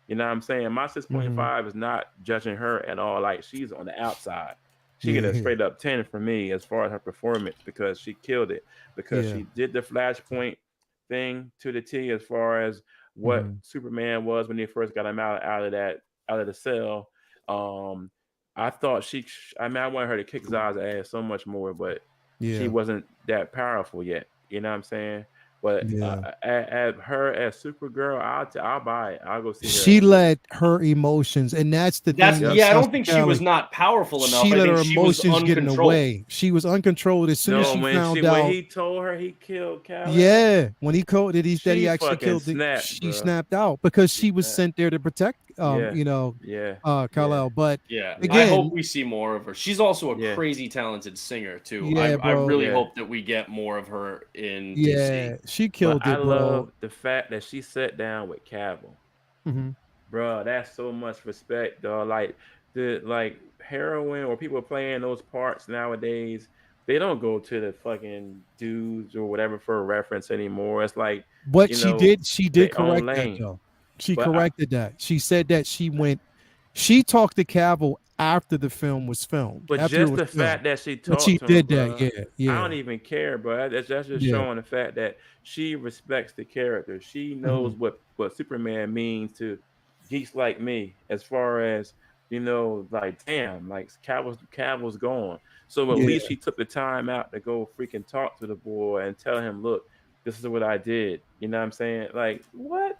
You know what I'm saying? My 6.5 is not judging her at all. Like, she's on the outside. She get a
Yeah.
straight up 10 for me as far as her performance, because she killed it. Because
Yeah.
she did the Flashpoint thing to the T as far as what Superman was when they first got him out of the cell. Um, I thought I mean, I wanted her to kick Zod's ass so much more, but she
Yeah.
wasn't that powerful yet. You know what I'm saying? But
Yeah.
at her as Supergirl, I'll buy it. I'll go see her.
She let her emotions, and that's the thing.
I don't think she was not powerful enough.
She
I
let
think
her
she was
emotions get in the
uncontrolled.
way. She was uncontrolled as soon as she found out.
When he told her he killed Kal-El.
Yeah, when he called that he actually
fucking
killed
snapped,
she
bro.
snapped out because she was sent there to protect Kal-El. But
Yeah,
again,
I hope we see more of her. She's also a crazy talented singer too.
Yeah,
I really
bro.
hope that we get more of her in
Yeah,
DC.
she killed
But
it,
I
bro.
love the fact that she sat down with Cavill. Bro, that's so much respect, dog. Like heroin or people playing those parts nowadays, they don't go to the fucking dudes or whatever for a reference anymore. It's like,
but she did correct that though. She corrected that. She said that she talked to Cavill after the film was filmed.
But just the fact that she talked to him,
did
bro,
that, yeah.
I don't even care, bro. That's just showing the fact that she respects the character. She knows what Superman means to geeks like me, as far as, like, damn, like Cavill's gone. So at least she took the time out to go freaking talk to the boy and tell him, look, this is what I did. You know what I'm saying? Like, what?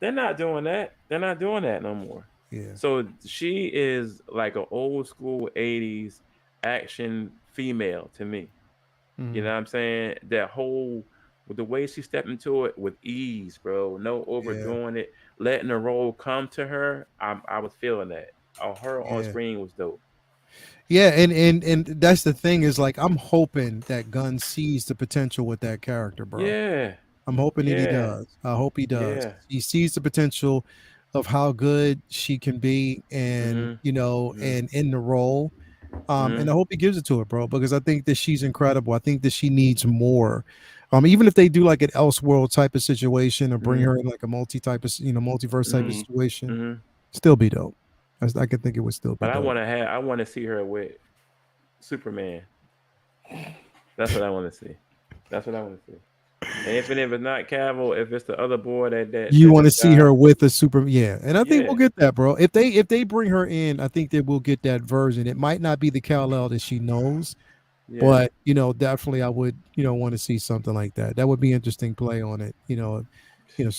They're not doing that. They're not doing that no more.
Yeah.
So she is like an old school 80s action female to me. You know what I'm saying? That whole, with the way she stepped into it with ease, bro. No overdoing it, letting the role come to her. I was feeling that. Her on screen was dope.
Yeah, and that's the thing, is like, I'm hoping that Gunn sees the potential with that character, bro.
Yeah.
I'm hoping that he does. I hope he does.
Yeah.
He sees the potential of how good she can be, and and in the role. And I hope he gives it to her, bro, because I think that she's incredible. I think that she needs more. Even if they do like an Elseworld type of situation, or bring her in like a multiverse type of situation, still be dope. I can think it would still be
but
dope.
I want to see her with Superman. That's what I want to see. That's what I want to see. And if it's not Cavill, if it's the other boy that
you want to see her with a super, and I think we'll get that, bro. If they bring her in, I think that we'll get that version. It might not be the Kal-El that she knows, but definitely I would want to see something like that. That would be interesting play on it. So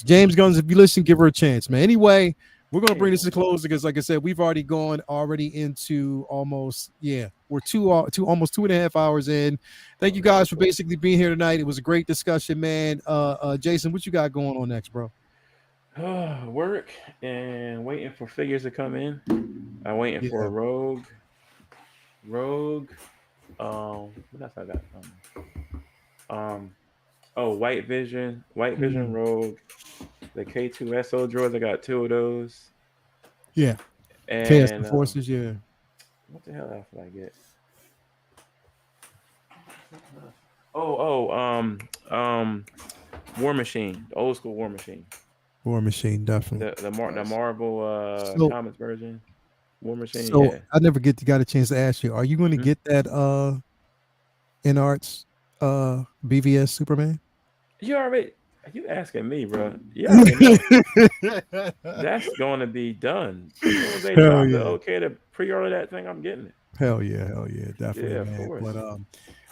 James Guns, if you listen, give her a chance, man. Anyway, we're gonna bring this to close because, like I said, we've already gone into almost we're almost 2.5 hours in. Thank you guys for basically being here tonight. It was a great discussion, man. Jason, what you got going on next, bro?
Work and waiting for figures to come in. I'm waiting for a Rogue. What else I got? White Vision, Rogue. The K2SO droids, I got 2 of those.
Yeah.
And
Chaos Forces,
what the hell else did I get? War Machine, the old school War Machine.
War Machine, definitely.
The Marvel comics version. War Machine.
So I never got a chance to ask you, are you going to get that InArts BVS Superman?
You asking me, bro? Yeah, that's going to be done. As they drop the okay to pre-order that thing, I'm getting it.
Hell yeah, definitely.
Yeah,
man.
of course.
But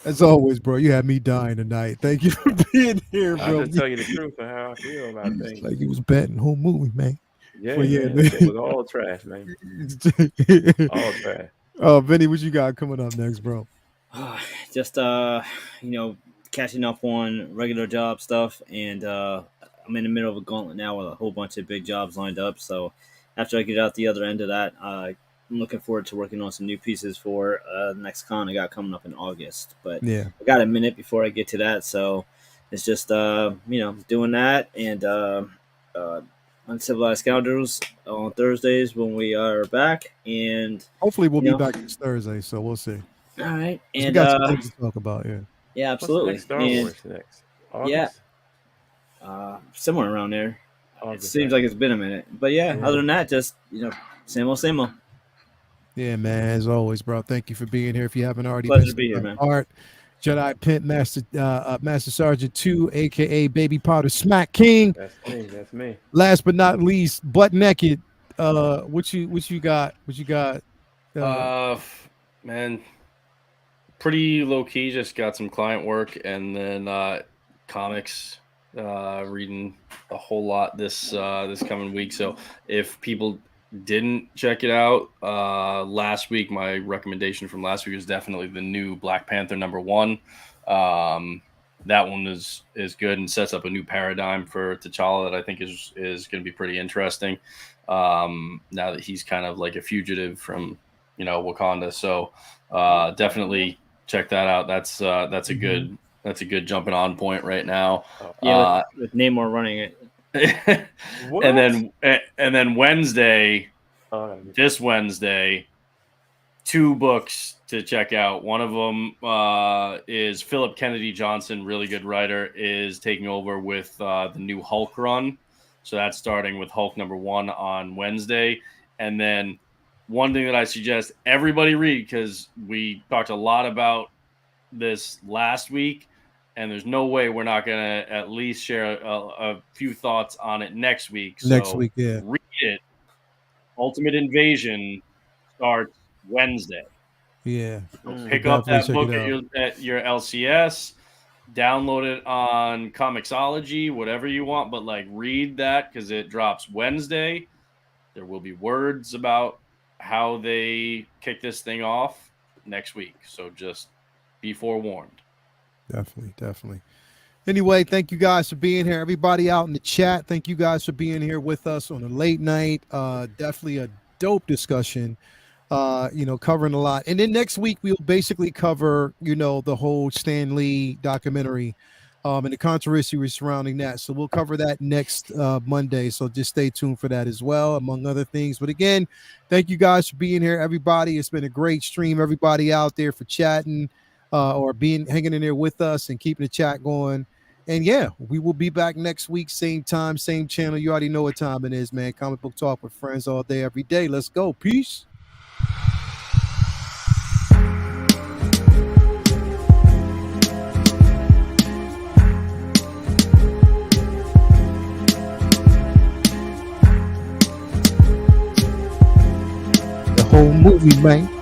as always, bro, you had me dying tonight. Thank you for being here, bro.
I'll just tell you the truth of how I feel about things.
Like you was betting the whole movie, man.
Yeah, man. It was all trash, man. All trash.
Vinny, what you got coming up next, bro?
Just catching up on regular job stuff, and I'm in the middle of a gauntlet now with a whole bunch of big jobs lined up. So after I get out the other end of that, I'm looking forward to working on some new pieces for the next con I got coming up in August. But I got a minute before I get to that, so it's just doing that, and Uncivilized Scoundrels on Thursdays when we are back, and
hopefully we'll be back this Thursday, so we'll see.
All right, and
we got some things to talk about.
Yeah, absolutely.
What's next? Star Wars next? August?
Yeah. somewhere around there. It
August,
seems
right?
like it's been a minute, but yeah.
Yeah.
Other than that, just same old, same old.
Yeah, man. As always, bro. Thank you for being here. If you haven't already,
Pleasure to be here, man.
Art, Jedi Pimp, Master Sergeant 2, aka Baby Powder Smack King.
That's me. That's me.
Last but not least, Butt Naked. What you got? What you got?
Man, pretty low key. Just got some client work and then comics. Reading a whole lot this coming week. So if people didn't check it out last week, my recommendation from last week is definitely the new Black Panther #1. That one is good and sets up a new paradigm for T'Challa that I think is going to be pretty interesting. Now that he's kind of like a fugitive from Wakanda, so definitely check that out. That's a good jumping on point right now.
Yeah, with Namor running it.
and then Wednesday, this Wednesday, 2 books to check out. One of them is Philip Kennedy Johnson, really good writer, is taking over with the new Hulk run. So that's starting with Hulk #1 on Wednesday. And then one thing that I suggest everybody read, because we talked a lot about this last week, and there's no way we're not going to at least share a few thoughts on it next week.
Next week, yeah.
Read it. Ultimate Invasion starts Wednesday.
Yeah.
Pick up that book at your LCS, download it on Comixology, whatever you want, but read that because it drops Wednesday. There will be words about how they kick this thing off next week. So just be forewarned.
Definitely. Anyway, thank you guys for being here. Everybody out in the chat, thank you guys for being here with us on a late night. Definitely a dope discussion. Covering a lot. And then next week we'll basically cover, the whole Stan Lee documentary and the controversy surrounding that. So we'll cover that next Monday. So just stay tuned for that as well, among other things. But again, thank you guys for being here, everybody. It's been a great stream. Everybody out there for chatting or hanging in there with us and keeping the chat going. And yeah, we will be back next week, same time, same channel. You already know what time it is, man. Comic book talk with friends all day, every day. Let's go. Peace. The whole movie, man.